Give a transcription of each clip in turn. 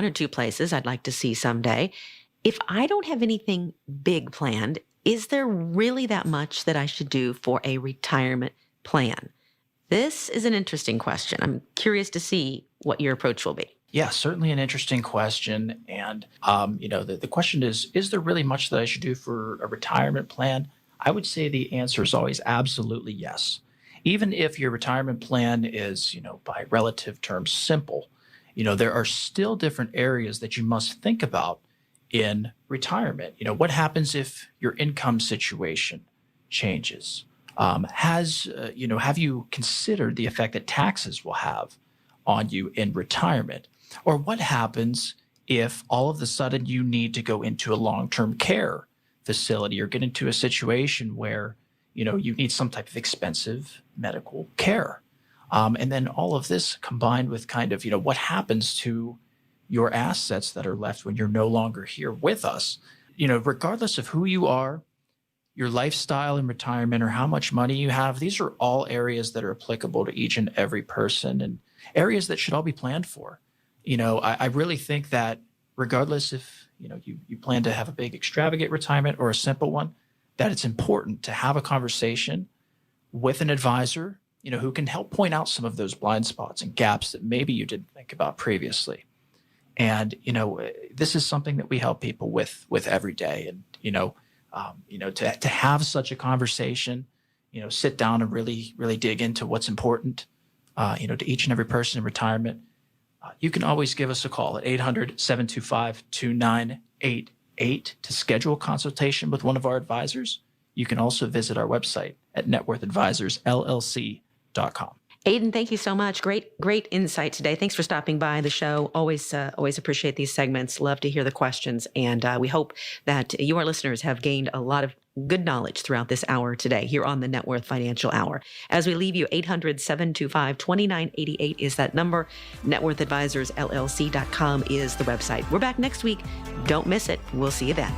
or two places I'd like to see someday. If I don't have anything big planned, is there really that much that I should do for a retirement plan? This is an interesting question. I'm curious to see what your approach will be. Yeah, certainly an interesting question. And, the question is there really much that I should do for a retirement plan? I would say the answer is always absolutely yes. Even if your retirement plan is, by relative terms, simple, there are still different areas that you must think about in retirement. What happens if your income situation changes? Have you considered the effect that taxes will have on you in retirement? Or what happens if all of a sudden you need to go into a long-term care facility or get into a situation where, you need some type of expensive medical care? And then all of this combined with kind of, what happens to your assets that are left when you're no longer here with us? Regardless of who you are, your lifestyle in retirement, or how much money you have, these are all areas that are applicable to each and every person, and areas that should all be planned for. I really think that regardless if, you plan to have a big extravagant retirement or a simple one, that it's important to have a conversation with an advisor, who can help point out some of those blind spots and gaps that maybe you didn't think about previously. And, this is something that we help people with every day. And, to have such a conversation, sit down and really, really dig into what's important, to each and every person in retirement. You can always give us a call at 800-725-2988 to schedule a consultation with one of our advisors. You can also visit our website at networthadvisorsllc.com. Aidan, thank you so much. Great insight today. Thanks for stopping by the show. Always appreciate these segments. Love to hear the questions. And we hope that you, our listeners, have gained a lot of good knowledge throughout this hour today here on the Net Worth Financial Hour. As we leave you, 800-725-2988 is that number. networthadvisorsllc.com is the website. We're back next week. Don't miss it. We'll see you then.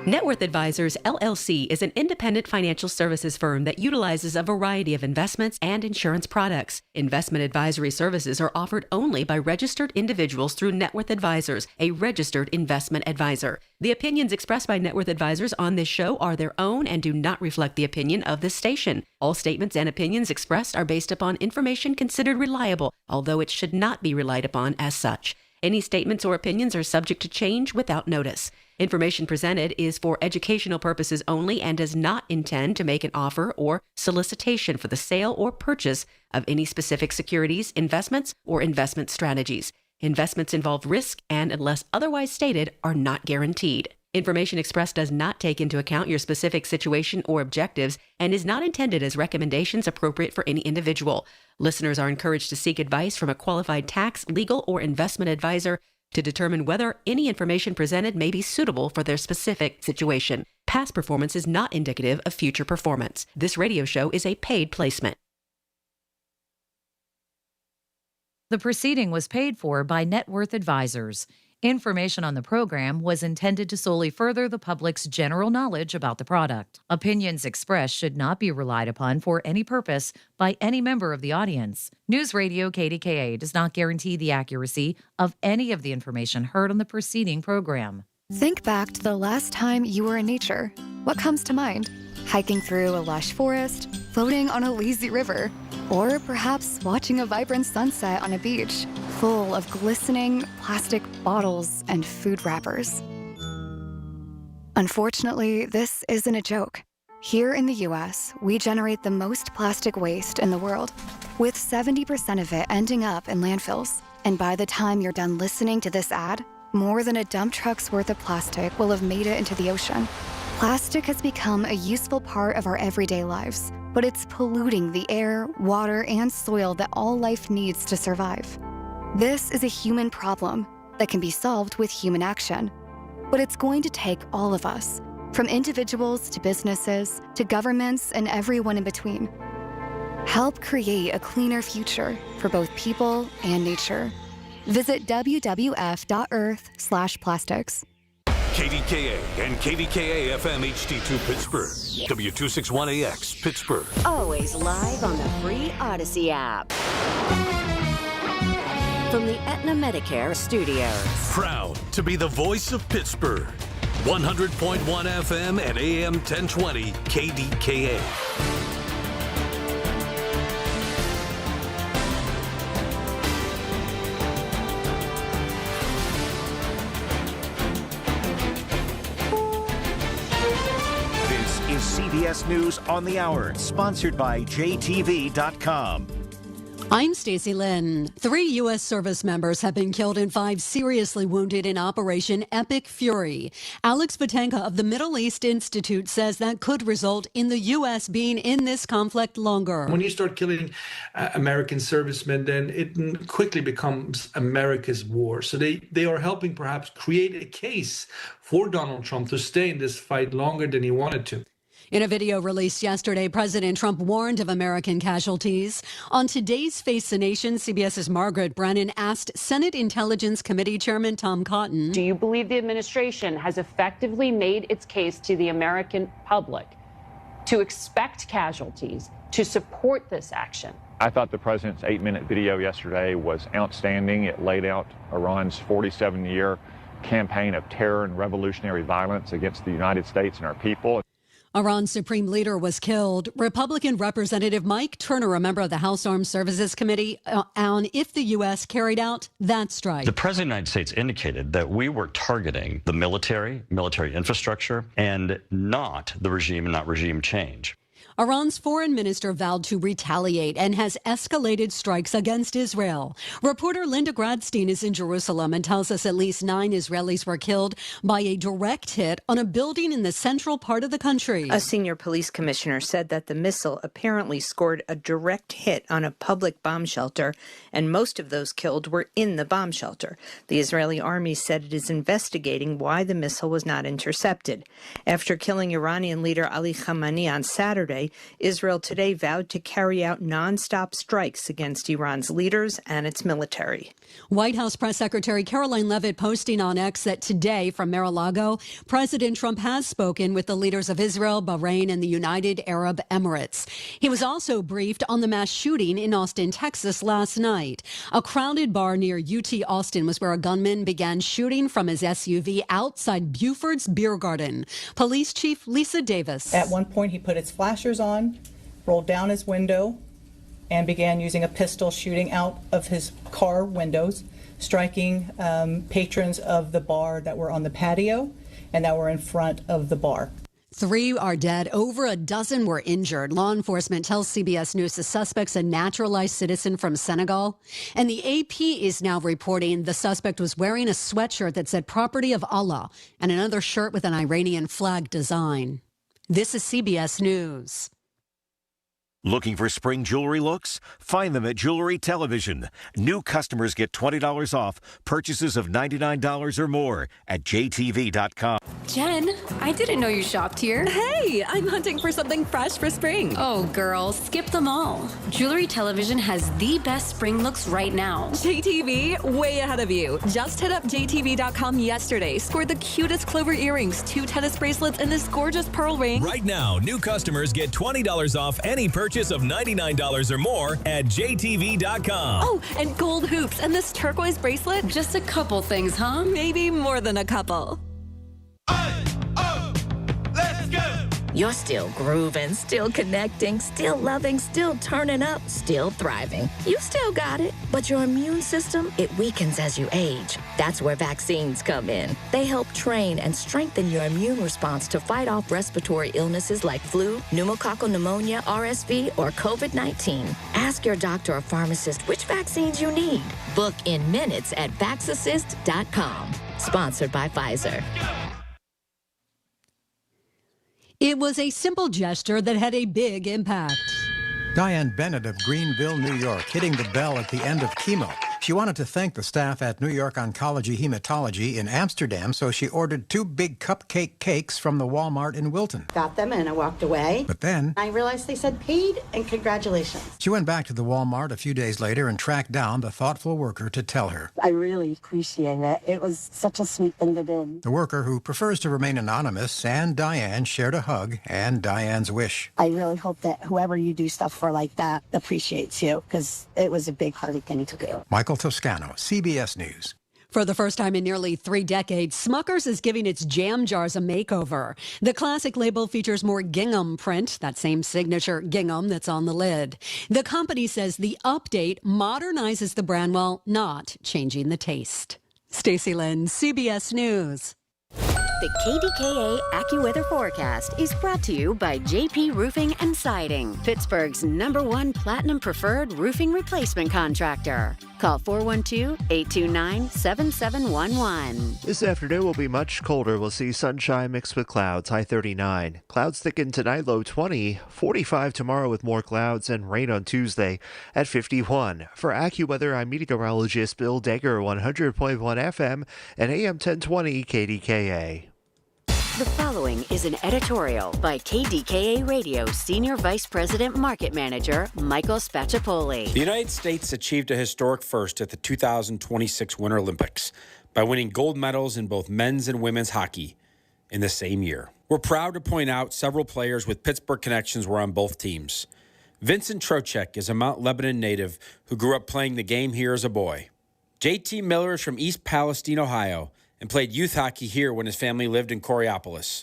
Net Worth Advisors, LLC is an independent financial services firm that utilizes a variety of investments and insurance products. Investment advisory services are offered only by registered individuals through Net Worth Advisors, a registered investment advisor. The opinions expressed by Net Worth Advisors on this show are their own and do not reflect the opinion of this station. All statements and opinions expressed are based upon information considered reliable, although it should not be relied upon as such. Any statements or opinions are subject to change without notice. Information presented is for educational purposes only and does not intend to make an offer or solicitation for the sale or purchase of any specific securities, investments, or investment strategies. Investments involve risk and, unless otherwise stated, are not guaranteed. Information expressed does not take into account your specific situation or objectives and is not intended as recommendations appropriate for any individual. Listeners are encouraged to seek advice from a qualified tax, legal, or investment advisor to determine whether any information presented may be suitable for their specific situation. Past performance is not indicative of future performance. This radio show is a paid placement. The proceeding was paid for by Net Worth Advisors. Information on the program was intended to solely further the public's general knowledge about the product. Opinions expressed should not be relied upon for any purpose by any member of the audience. News Radio KDKA does not guarantee the accuracy of any of the information heard on the preceding program. Think back to the last time you were in nature. What comes to mind? Hiking through a lush forest, floating on a lazy river, or perhaps watching a vibrant sunset on a beach full of glistening plastic bottles and food wrappers. Unfortunately, this isn't a joke. Here in the U.S., we generate the most plastic waste in the world, with 70% of it ending up in landfills. And by the time you're done listening to this ad, more than a dump truck's worth of plastic will have made it into the ocean. Plastic has become a useful part of our everyday lives, but it's polluting the air, water, and soil that all life needs to survive. This is a human problem that can be solved with human action, but it's going to take all of us, from individuals to businesses to governments and everyone in between. Help create a cleaner future for both people and nature. Visit wwf.earth/plastics. KDKA and KDKA-FM HD2 Pittsburgh. W261AX Pittsburgh. Always live on the free Odyssey app. from the Aetna Medicare studios. Proud to be the voice of Pittsburgh. 100.1 FM and AM 1020 KDKA. CBS News on the Hour, sponsored by JTV.com. I'm Stacey Lynn. 3 U.S. service members have been killed and 5 seriously wounded in Operation Epic Fury. Alex Vatenka of the Middle East Institute says that could result in the U.S. being in this conflict longer. When you start killing American servicemen, then it quickly becomes America's war. So they are helping perhaps create a case for Donald Trump to stay in this fight longer than he wanted to. In a video released yesterday, President Trump warned of American casualties. On today's Face the Nation, CBS's Margaret Brennan asked Senate Intelligence Committee Chairman Tom Cotton, do you believe the administration has effectively made its case to the American public to expect casualties, to support this action? I thought the president's 8-minute video yesterday was outstanding. It laid out Iran's 47-year campaign of terror and revolutionary violence against the United States and our people. Iran's supreme leader was killed. Republican Representative Mike Turner, a member of the House Armed Services Committee, on if the U.S. carried out that strike. The President of the United States indicated that we were targeting the military infrastructure, and not the regime and not regime change. Iran's foreign minister vowed to retaliate and has escalated strikes against Israel. Reporter Linda Gradstein is in Jerusalem and tells us at least 9 Israelis were killed by a direct hit on a building in the central part of the country. A senior police commissioner said that the missile apparently scored a direct hit on a public bomb shelter, and most of those killed were in the bomb shelter. The Israeli army said it is investigating why the missile was not intercepted. After killing Iranian leader Ali Khamenei on Saturday, Israel today vowed to carry out nonstop strikes against Iran's leaders and its military. White House Press Secretary Caroline Leavitt posting on X that today from Mar-a-Lago, President Trump has spoken with the leaders of Israel, Bahrain, and the United Arab Emirates. He was also briefed on the mass shooting in Austin, Texas last night. A crowded bar near UT Austin was where a gunman began shooting from his SUV outside Buford's Beer Garden. Police Chief Lisa Davis. At one point, he put his flashers on, rolled down his window, and began using a pistol shooting out of his car windows, striking patrons of the bar that were on the patio and that were in front of the bar. 3 are dead. Over a dozen were injured. Law enforcement tells CBS News the suspect's a naturalized citizen from Senegal. And the AP is now reporting the suspect was wearing a sweatshirt that said "Property of Allah" and another shirt with an Iranian flag design. This is CBS News. Looking for spring jewelry looks? Find them at Jewelry Television. New customers get $20 off purchases of $99 or more at JTV.com. Jen, I didn't know you shopped here. Hey, I'm hunting for something fresh for spring. Oh, girl, skip them all. Jewelry Television has the best spring looks right now. JTV, way ahead of you. Just hit up JTV.com yesterday, scored the cutest clover earrings, 2 tennis bracelets, and this gorgeous pearl ring. Right now, new customers get $20 off any purchase of $99 or more at JTV.com. Oh, and gold hoops and this turquoise bracelet. Just a couple things, huh? Maybe more than a couple. Let's go! You're still grooving, still connecting, still loving, still turning up, still thriving. You still got it, but your immune system, it weakens as you age. That's where vaccines come in. They help train and strengthen your immune response to fight off respiratory illnesses like flu, pneumococcal pneumonia, RSV, or COVID-19. Ask your doctor or pharmacist which vaccines you need. Book in minutes at vaxassist.com. Sponsored by Pfizer. It was a simple gesture that had a big impact. Diane Bennett of Greenville, New York, hitting the bell at the end of chemo. She wanted to thank the staff at New York Oncology Hematology in Amsterdam, so she ordered 2 big cupcake cakes from the Walmart in Wilton. Got them and I walked away. But then I realized they said paid and congratulations. She went back to the Walmart a few days later and tracked down the thoughtful worker to tell her. I really appreciate it. It was such a sweet thing to do. The worker, who prefers to remain anonymous, and Diane shared a hug and Diane's wish. I really hope that whoever you do stuff for like that appreciates you, because it was a big, hearty thing to do. Michael Michael Toscano, CBS News. For the first time in nearly 3 decades, Smucker's is giving its jam jars a makeover. The classic label features more gingham print, that same signature gingham that's on the lid. The company says the update modernizes the brand while not changing the taste. Stacey Lynn, CBS News. The KDKA AccuWeather forecast is brought to you by JP Roofing and Siding, Pittsburgh's #1 Platinum Preferred roofing replacement contractor. Call 412-829-7711. This afternoon will be much colder. We'll see sunshine mixed with clouds, high 39. Clouds thicken tonight, low 20. 45 tomorrow with more clouds and rain on Tuesday at 51. For AccuWeather, I'm meteorologist Bill Degger, 100.1 FM and AM 1020 KDKA. The following is an editorial by KDKA Radio Senior Vice President Market Manager Michael Spacciapoli. The United States achieved a historic first at the 2026 Winter Olympics by winning gold medals in both men's and women's hockey in the same year. We're proud to point out several players with Pittsburgh connections were on both teams. Vincent Trocheck is a Mount Lebanon native who grew up playing the game here as a boy. JT Miller is from East Palestine, Ohio, and played youth hockey here when his family lived in Coriopolis.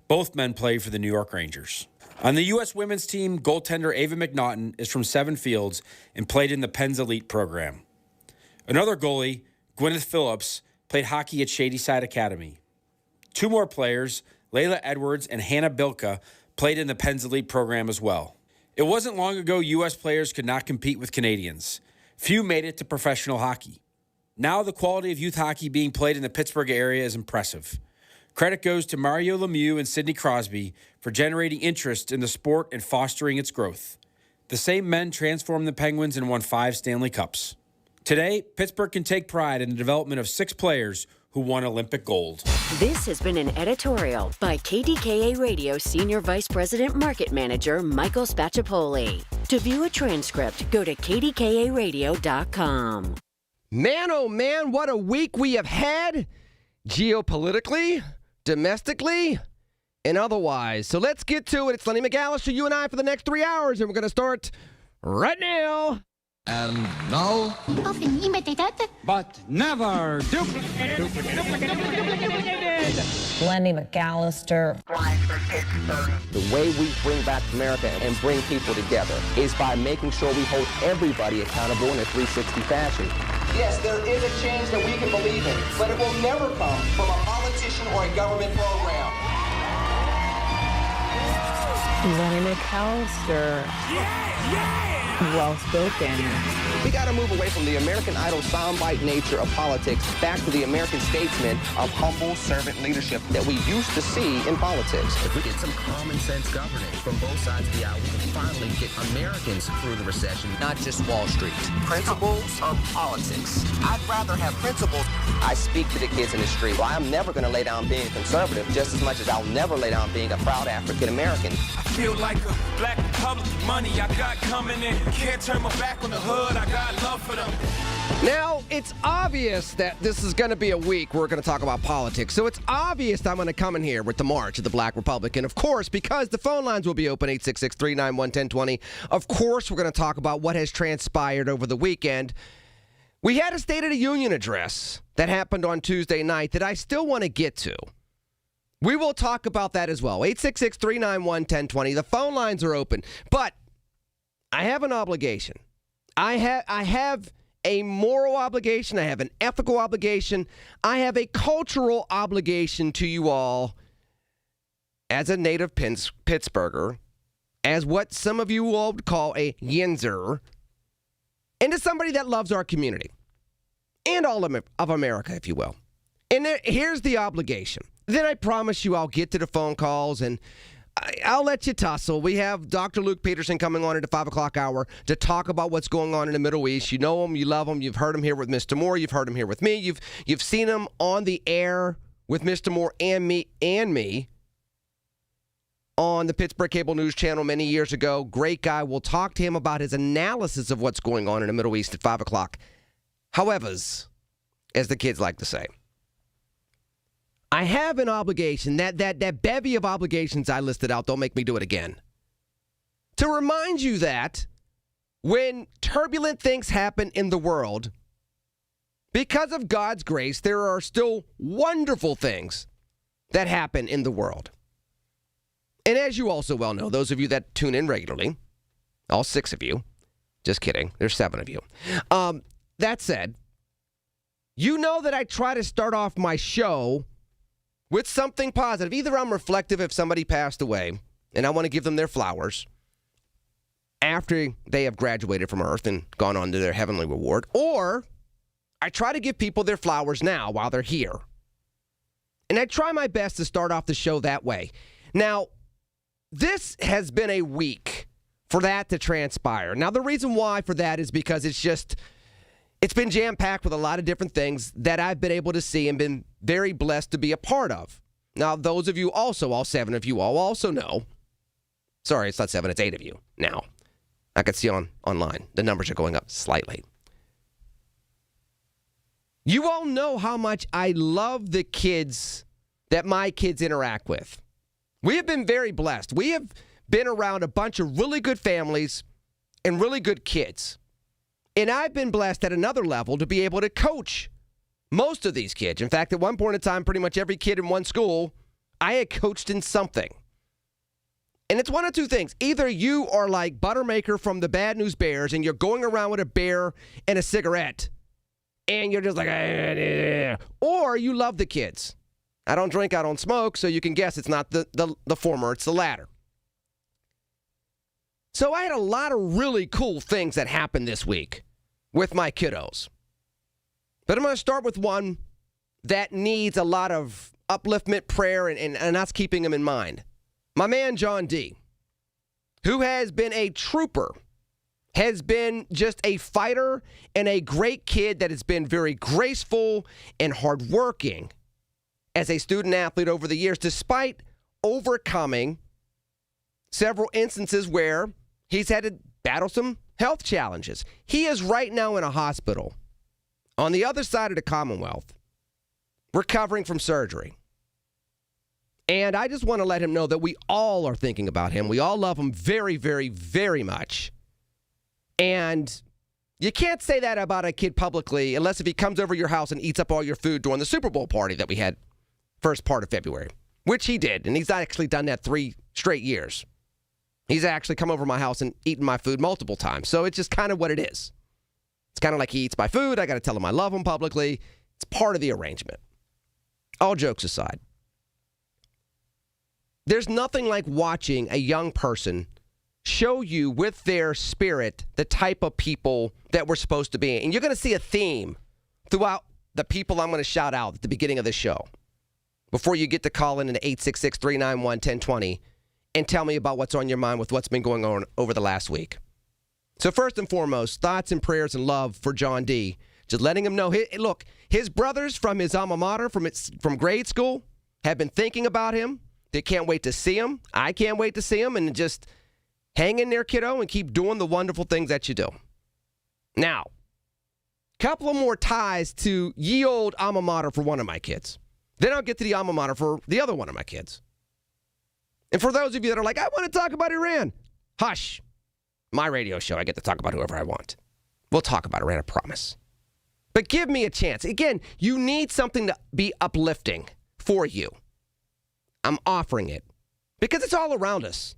Both men played for the New York Rangers. On the U.S. women's team, goaltender Ava McNaughton is from Seven Fields and played in the Penn's Elite program. Another goalie, Gwyneth Phillips, played hockey at Shadyside Academy. Two more players, Layla Edwards and Hannah Bilka, played in the Penn's Elite program as well. It wasn't long ago U.S. players could not compete with Canadians. Few made it to professional hockey. Now the quality of youth hockey being played in the Pittsburgh area is impressive. Credit goes to Mario Lemieux and Sidney Crosby for generating interest in the sport and fostering its growth. The same men transformed the Penguins and won 5 Stanley Cups. Today, Pittsburgh can take pride in the development of 6 players who won Olympic gold. This has been an editorial by KDKA Radio Senior Vice President Market Manager Michael Spacciapoli. To view a transcript, go to kdkaradio.com. Man, oh man, what a week we have had, geopolitically, domestically, and otherwise. So let's get to it. It's Lenny McAllister, you and I, for the next 3 hours, and we're going to start right now. And now, often imitated, but never duplicated. Lenny McAllister. The way we bring back America and bring people together is by making sure we hold everybody accountable in a 360 fashion. Yes, there is a change that we can believe in, but it will never come from a politician or a government program. Lenny McAllister. Well-spoken. We got to move away from the American Idol soundbite nature of politics back to the American statesman of humble servant leadership that we used to see in politics. If we get some common sense governing from both sides of the aisle, we can finally get Americans through the recession, not just Wall Street. Principles or politics? I'd rather have principles. I speak to the kids in the street. Well, I'm never going to lay down being conservative just as much as I'll never lay down being a proud African American. I feel like a black Republican. Money I got coming in. Can't turn my back on the hood. I got love for them. Now, it's obvious that this is going to be a week where we're going to talk about politics. So it's obvious that I'm going to come in here with the March of the Black Republican. Of course, because the phone lines will be open, 866-391-1020. Of course, we're going to talk about what has transpired over the weekend. We had a State of the Union address that happened on Tuesday night that I still want to get to. We will talk about that as well. 866-391-1020. The phone lines are open. But I have an obligation. I have a moral obligation. I have an ethical obligation. I have a cultural obligation to you all as a native Pittsburgher, as what some of you all would call a Yinzer, and as somebody that loves our community and all of America, if you will. And here's the obligation. Then I promise you I'll get to the phone calls and I'll let you tussle. We have Dr. Luke Peterson coming on at the 5 o'clock hour to talk about what's going on in the Middle East. You know him, you love him. You've heard him here with Mr. Moore. You've heard him here with me. You've seen him on the air with Mr. Moore and me on the Pittsburgh Cable News Channel many years ago. Great guy. We'll talk to him about his analysis of what's going on in the Middle East at 5 o'clock. However's, as the kids like to say, I have an obligation, that bevy of obligations I listed out, don't make me do it again, to remind you that when turbulent things happen in the world, because of God's grace, there are still wonderful things that happen in the world. And as you also well know, those of you that tune in regularly, all 6 of you, just kidding, there's 7 of you. That said, you know that I try to start off my show with something positive. Either I'm reflective if somebody passed away, and I want to give them their flowers after they have graduated from Earth and gone on to their heavenly reward, or I try to give people their flowers now while they're here. And I try my best to start off the show that way. Now, this has been a week for that to transpire. Now, the reason why for that is because it's been jam-packed with a lot of different things that I've been able to see and been very blessed to be a part of. Now, those of you also, all 7 of you all also know, sorry, it's not 7, it's 8 of you now. I can see online. The numbers are going up slightly. You all know how much I love the kids that my kids interact with. We have been very blessed. We have been around a bunch of really good families and really good kids. And I've been blessed at another level to be able to coach most of these kids. In fact, at one point in time, pretty much every kid in one school, I had coached in something. And it's one of 2 things. Either you are like Buttermaker from the Bad News Bears and you're going around with a bear and a cigarette and you're just like, or you love the kids. I don't drink, I don't smoke, so you can guess it's not the former, it's the latter. So I had a lot of really cool things that happened this week with my kiddos. But I'm going to start with one that needs a lot of upliftment, prayer, and us keeping them in mind. My man, John D., who has been a trooper, has been just a fighter and a great kid that has been very graceful and hardworking as a student athlete over the years, despite overcoming several instances where he's had to battle some health challenges. He is right now in a hospital on the other side of the Commonwealth, recovering from surgery. And I just want to let him know that we all are thinking about him. We all love him very, very, very much. And you can't say that about a kid publicly unless if he comes over your house and eats up all your food during the Super Bowl party that we had first part of February, which he did. And he's actually done that 3 straight years. He's actually come over my house and eaten my food multiple times. So it's just kind of what it is. It's kind of like he eats my food. I got to tell him I love him publicly. It's part of the arrangement. All jokes aside, there's nothing like watching a young person show you with their spirit the type of people that we're supposed to be. And you're going to see a theme throughout the people I'm going to shout out at the beginning of the show before you get to call in at 866-391-1020 and tell me about what's on your mind with what's been going on over the last week. So first and foremost, thoughts and prayers and love for John D. Just letting him know, look, his brothers from his alma mater, from grade school, have been thinking about him. They can't wait to see him. I can't wait to see him. And just hang in there, kiddo, and keep doing the wonderful things that you do. Now, couple of more ties to ye old alma mater for one of my kids. Then I'll get to the alma mater for the other one of my kids. And for those of you that are like, I want to talk about Iran, hush. My radio show, I get to talk about whoever I want. We'll talk about Iran, I promise. But give me a chance. Again, you need something to be uplifting for you. I'm offering it because it's all around us.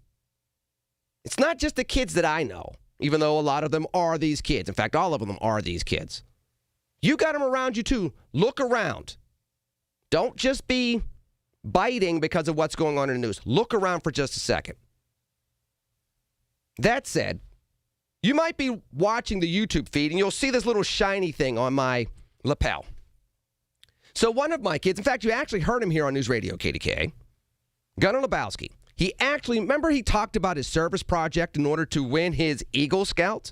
It's not just the kids that I know, even though a lot of them are these kids. In fact, all of them are these kids. You got them around you too. Look around. Don't just be biting because of what's going on in the news. Look around for just a second. That said, you might be watching the YouTube feed and you'll see this little shiny thing on my lapel. So one of my kids, in fact, you actually heard him here on News Radio KDKA, Gunnar Lebowski. He actually, remember he talked about his service project in order to win his Eagle Scout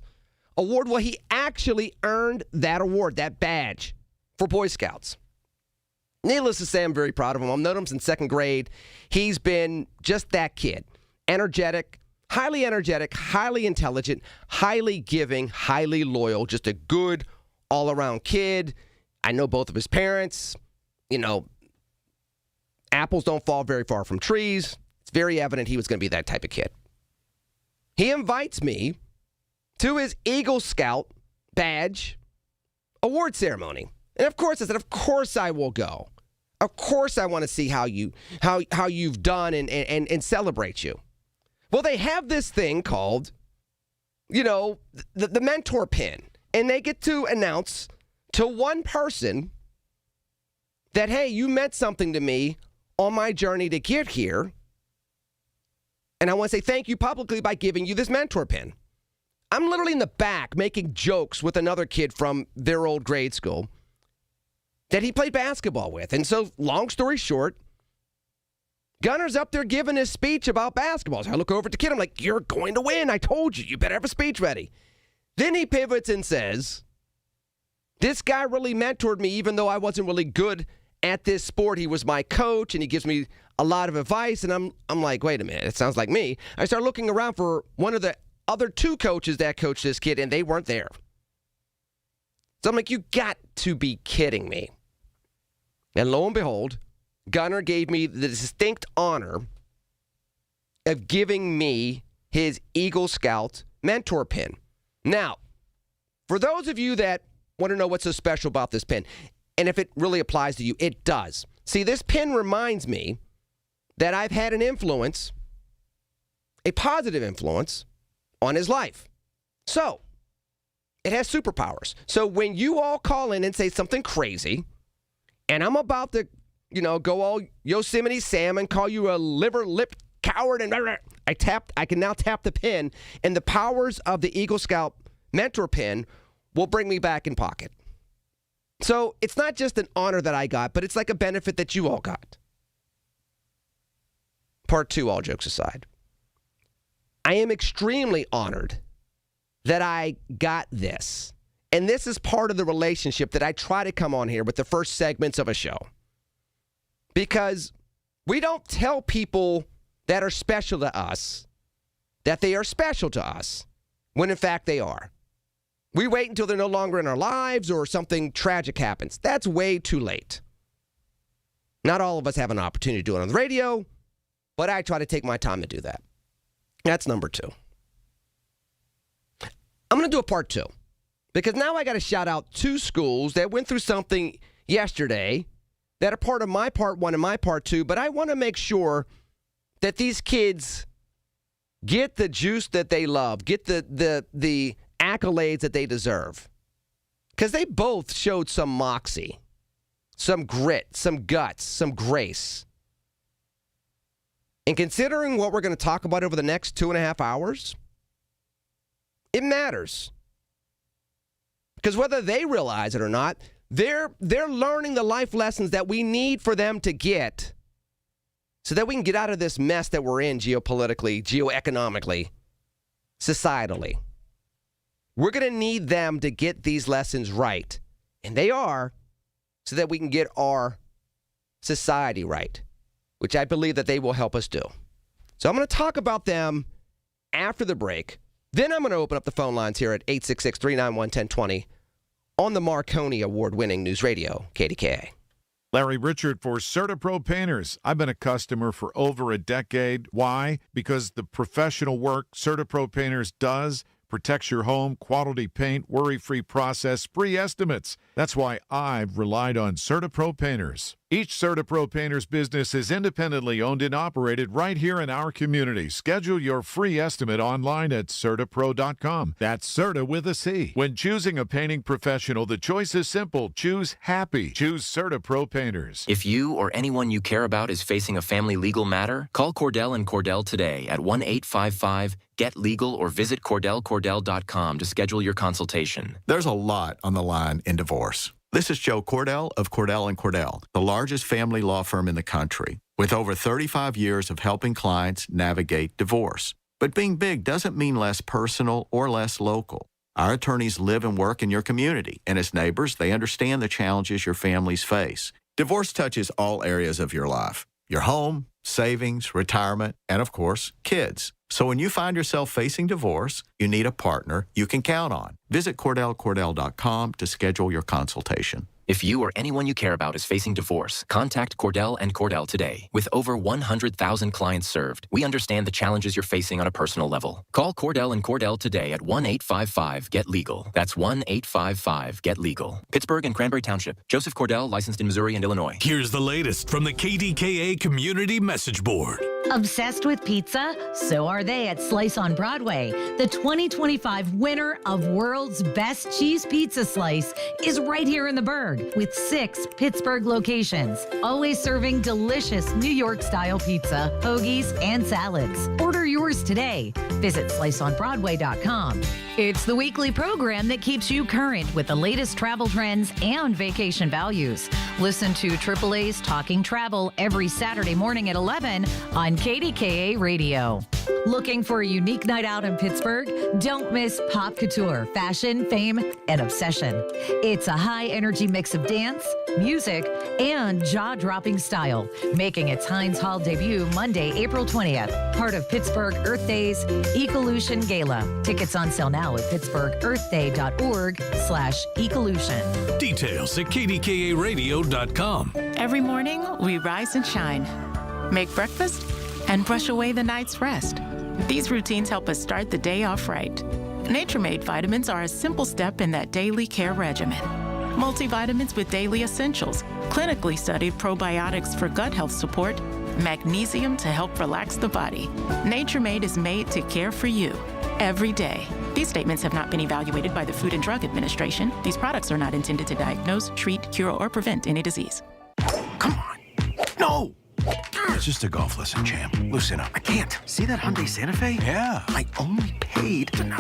award? Well, he actually earned that award, that badge for Boy Scouts. Needless to say, I'm very proud of him. I've known him since 2nd grade. He's been just that kid. Energetic, highly intelligent, highly giving, highly loyal, just a good all-around kid. I know both of his parents. You know, apples don't fall very far from trees. It's very evident he was going to be that type of kid. He invites me to his Eagle Scout badge award ceremony. And of course I said, of course I will go. Of course I want to see how you've done and celebrate you. Well, they have this thing called, the mentor pin. And they get to announce to one person that, hey, you meant something to me on my journey to get here. And I want to say thank you publicly by giving you this mentor pin. I'm literally in the back making jokes with another kid from their old grade school that he played basketball with. And so, long story short, Gunner's up there giving his speech about basketball. So I look over at the kid. I'm like, you're going to win. I told you. You better have a speech ready. Then he pivots and says, this guy really mentored me even though I wasn't really good at this sport. He was my coach, and he gives me a lot of advice. And I'm like, wait a minute. It sounds like me. I start looking around for one of the other two coaches that coached this kid, and they weren't there. So I'm like, you got to be kidding me. And lo and behold, Gunner gave me the distinct honor of giving me his Eagle Scout mentor pin. Now, for those of you that want to know what's so special about this pin, and if it really applies to you, it does. See, this pin reminds me that I've had an influence, a positive influence, on his life. So, it has superpowers. So when you all call in and say something crazy, and I'm about to, go all Yosemite Sam and call you a liver-lipped coward, and I can now tap the pin, and the powers of the Eagle Scout mentor pin will bring me back in pocket. So it's not just an honor that I got, but it's like a benefit that you all got. Part 2, all jokes aside. I am extremely honored that I got this. And this is part of the relationship that I try to come on here with the first segments of a show. Because we don't tell people that are special to us that they are special to us, when in fact they are. We wait until they're no longer in our lives or something tragic happens. That's way too late. Not all of us have an opportunity to do it on the radio, but I try to take my time to do that. That's number 2. I'm going to do a part 2, because now I got to shout out 2 schools that went through something yesterday that are part of my part 1 and my part 2, but I want to make sure that these kids get the juice that they love, get the accolades that they deserve. Because they both showed some moxie, some grit, some guts, some grace. And considering what we're going to talk about over the next 2.5 hours, it matters. Because whether they realize it or not, they're learning the life lessons that we need for them to get so that we can get out of this mess that we're in geopolitically, geoeconomically, societally. We're going to need them to get these lessons right. And they are, so that we can get our society right, which I believe that they will help us do. So I'm going to talk about them after the break. Then I'm going to open up the phone lines here at 866-391-1020 on the Marconi Award-winning News Radio, KDKA. Larry Richard for CertaPro Painters. I've been a customer for over a decade. Why? Because the professional work CertaPro Painters does protects your home, quality paint, worry-free process, free estimates. That's why I've relied on CertaPro Painters. Each CertaPro Painters business is independently owned and operated right here in our community. Schedule your free estimate online at CertaPro.com. That's Certa with a C. When choosing a painting professional, the choice is simple. Choose happy. Choose CertaPro Painters. If you or anyone you care about is facing a family legal matter, call Cordell & Cordell today at 1-855-GET-LEGAL or visit CordellCordell.com to schedule your consultation. There's a lot on the line in divorce. This is Joe Cordell of Cordell & Cordell, the largest family law firm in the country, with over 35 years of helping clients navigate divorce. But being big doesn't mean less personal or less local. Our attorneys live and work in your community, and as neighbors, they understand the challenges your families face. Divorce touches all areas of your life: your home, savings, retirement, and of course, kids. So when you find yourself facing divorce, you need a partner you can count on. Visit CordellCordell.com to schedule your consultation. If you or anyone you care about is facing divorce, contact Cordell and Cordell today. With over 100,000 clients served, we understand the challenges you're facing on a personal level. Call Cordell and Cordell today at 1-855-GET-LEGAL. That's 1-855-GET-LEGAL. Pittsburgh and Cranberry Township. Joseph Cordell, licensed in Missouri and Illinois. Here's the latest from the KDKA Community Message Board. Obsessed with pizza? So are they at Slice on Broadway. The 2025 winner of World's Best Cheese Pizza Slice is right here in the Burgh with 6 Pittsburgh locations, always serving delicious New York-style pizza, hoagies, and salads. Order yours today. Visit sliceonbroadway.com. It's the weekly program that keeps you current with the latest travel trends and vacation values. Listen to AAA's Talking Travel every Saturday morning at 11 on KDKA Radio. Looking for a unique night out in Pittsburgh? Don't miss Pop Couture, Fashion, Fame, and Obsession. It's a high-energy mix of dance, music, and jaw-dropping style, making its Heinz Hall debut Monday, April 20th. Part of Pittsburgh Earth Day's Ecolution Gala. Tickets on sale now at pittsburghearthday.org/ecolution. Details at kdkaradio.com. Every morning, we rise and shine, make breakfast, and brush away the night's rest. These routines help us start the day off right. Nature-Made vitamins are a simple step in that daily care regimen. Multivitamins with daily essentials, clinically studied probiotics for gut health support, magnesium to help relax the body. Nature-Made is made to care for you every day. These statements have not been evaluated by the Food and Drug Administration. These products are not intended to diagnose, treat, cure, or prevent any disease. No! It's just a golf lesson, champ. Loosen up. I can't. See that Hyundai Santa Fe? Yeah. I only paid to know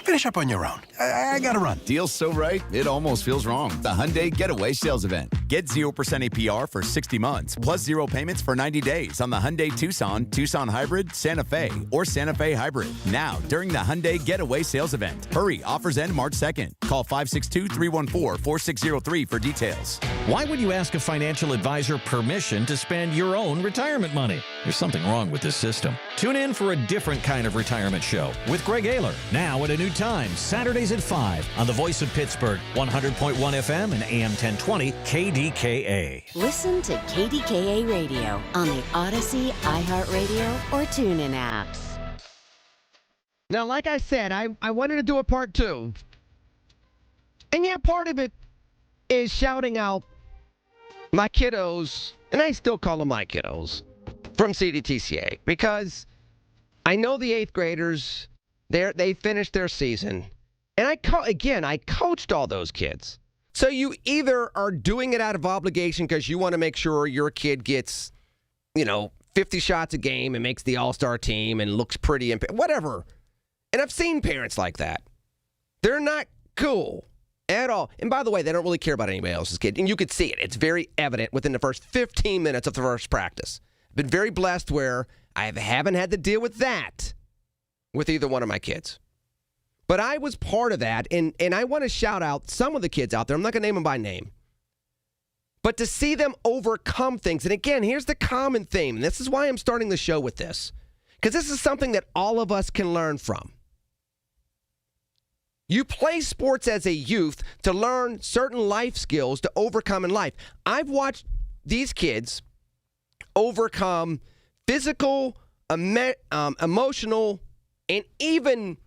Finish up on your own. I gotta run. Deal's so right, it almost feels wrong. The Hyundai Getaway Sales Event. Get 0% APR for 60 months, plus 0 payments for 90 days on the Hyundai Tucson, Tucson Hybrid, Santa Fe, or Santa Fe Hybrid. Now, during the Hyundai Getaway Sales Event. Hurry, offers end March 2nd. Call 562-314-4603 for details. Why would you ask a financial advisor permission to spend your own retirement money? There's something wrong with this system. Tune in for a different kind of retirement show with Greg Ayler, now at a new time, Saturdays at 5 on the Voice of Pittsburgh, 100.1 FM and AM 1020 KDKA. Listen to KDKA Radio on the Odyssey, iHeartRadio, or TuneIn apps. Now, like I said, I wanted to do a part 2. And yeah, part of it is shouting out my kiddos, and I still call them my kiddos, from CDTCA, because I know the 8th graders, they finished their season, and I coached all those kids. So you either are doing it out of obligation because you want to make sure your kid gets, 50 shots a game and makes the all-star team and looks pretty and whatever. And I've seen parents like that. They're not cool at all. And by the way, they don't really care about anybody else's kid. And you could see it. It's very evident within the first 15 minutes of the first practice. I've been very blessed where I haven't had to deal with that with either one of my kids. But I was part of that, and I want to shout out some of the kids out there. I'm not going to name them by name. But to see them overcome things, and again, here's the common theme. And this is why I'm starting the show with this, because this is something that all of us can learn from. You play sports as a youth to learn certain life skills to overcome in life. I've watched these kids overcome physical, emotional, and even,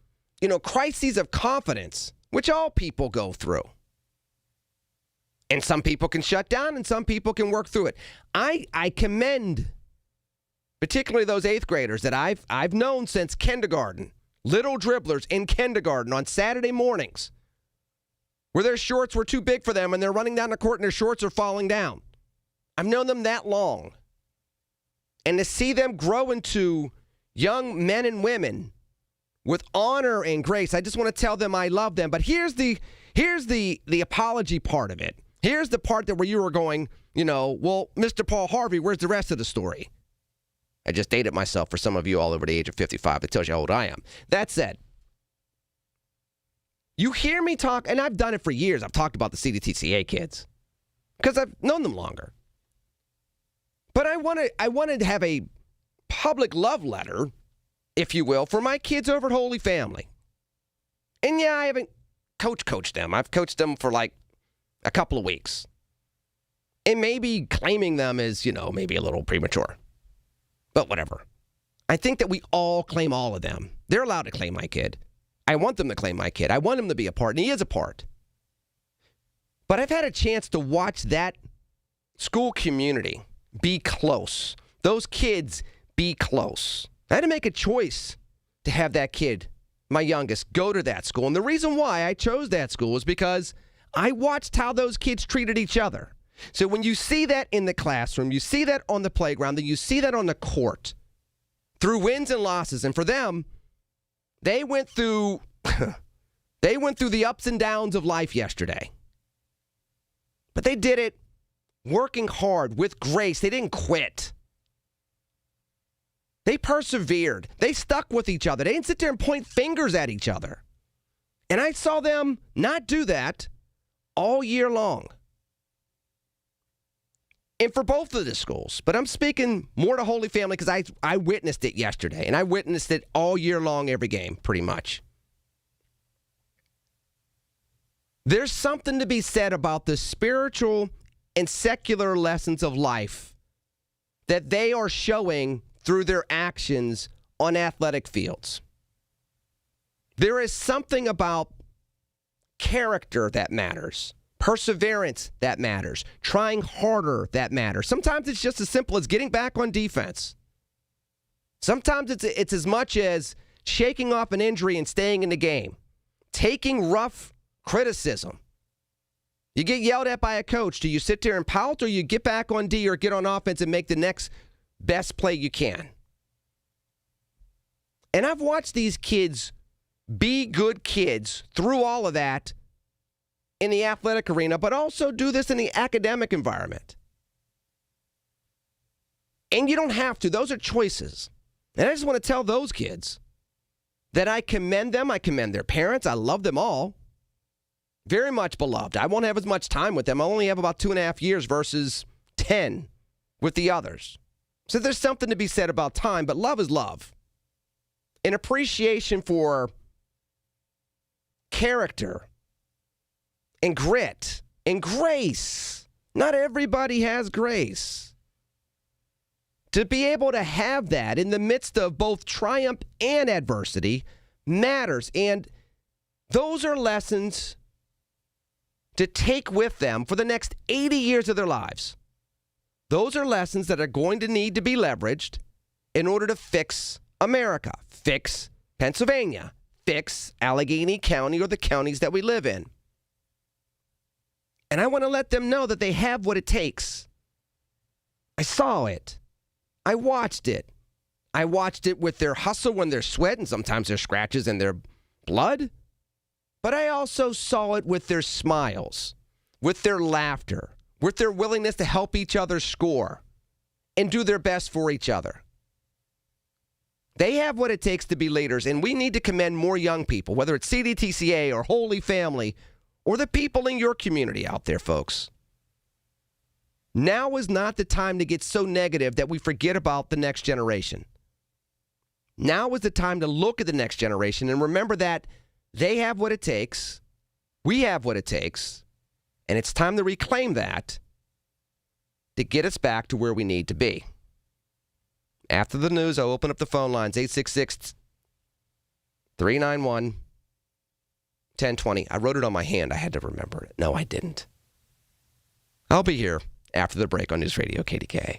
crises of confidence, which all people go through. And some people can shut down and some people can work through it. I commend particularly those 8th graders that I've known since kindergarten, little dribblers in kindergarten on Saturday mornings, where their shorts were too big for them and they're running down the court and their shorts are falling down. I've known them that long. And to see them grow into young men and women with honor and grace, I just want to tell them I love them. But here's the apology part of it. Here's the part where you were going, well, Mr. Paul Harvey, where's the rest of the story? I just dated myself for some of you all over the age of 55. It tells you how old I am. That said, you hear me talk, and I've done it for years. I've talked about the CDTCA kids because I've known them longer. But I wanted to have a public love letter, if you will, for my kids over at Holy Family. And yeah, I haven't coached them. I've coached them for a couple of weeks. And maybe claiming them is, maybe a little premature. But whatever. I think that we all claim all of them. They're allowed to claim my kid. I want them to claim my kid. I want him to be a part, and he is a part. But I've had a chance to watch that school community be close. Those kids be close. I had to make a choice to have that kid, my youngest, go to that school. And the reason why I chose that school is because I watched how those kids treated each other. So when you see that in the classroom, you see that on the playground, then you see that on the court, through wins and losses. And for them, they went through the ups and downs of life yesterday. But they did it working hard with grace. They didn't quit. They persevered. They stuck with each other. They didn't sit there and point fingers at each other. And I saw them not do that all year long. And for both of the schools, but I'm speaking more to Holy Family because I witnessed it yesterday, and I witnessed it all year long, every game, pretty much. There's something to be said about the spiritual and secular lessons of life that they are showing through their actions on athletic fields. There is something about character that matters. Perseverance, that matters. Trying harder, that matters. Sometimes it's just as simple as getting back on defense. Sometimes it's as much as shaking off an injury and staying in the game. Taking rough criticism. You get yelled at by a coach. Do you sit there and pout, or you get back on D or get on offense and make the next best play you can? And I've watched these kids be good kids through all of that in the athletic arena, but also do this in the academic environment. And you don't have to. Those are choices. And I just want to tell those kids that I commend them. I commend their parents. I love them all. Very much beloved. I won't have as much time with them. I only have about 2.5 years versus 10 with the others. So there's something to be said about time, but love is love. An appreciation for character and grit and grace. Not everybody has grace. To be able to have that in the midst of both triumph and adversity matters. And those are lessons to take with them for the next 80 years of their lives. Those are lessons that are going to need to be leveraged in order to fix America, fix Pennsylvania, fix Allegheny County or the counties that we live in. And I want to let them know that they have what it takes. I saw it. I watched it. I watched it with their hustle when their sweat and sometimes their scratches and their blood. But I also saw it with their smiles, with their laughter, with their willingness to help each other score and do their best for each other. They have what it takes to be leaders, and we need to commend more young people, whether it's CDTCA or Holy Family or the people in your community out there, folks. Now is not the time to get so negative that we forget about the next generation. Now is the time to look at the next generation and remember that they have what it takes, we have what it takes, and it's time to reclaim that to get us back to where we need to be. After the news, I'll open up the phone lines, 866-391-1020. I wrote it on my hand. I had to remember it. No, I didn't. I'll be here after the break on News Radio KDKA.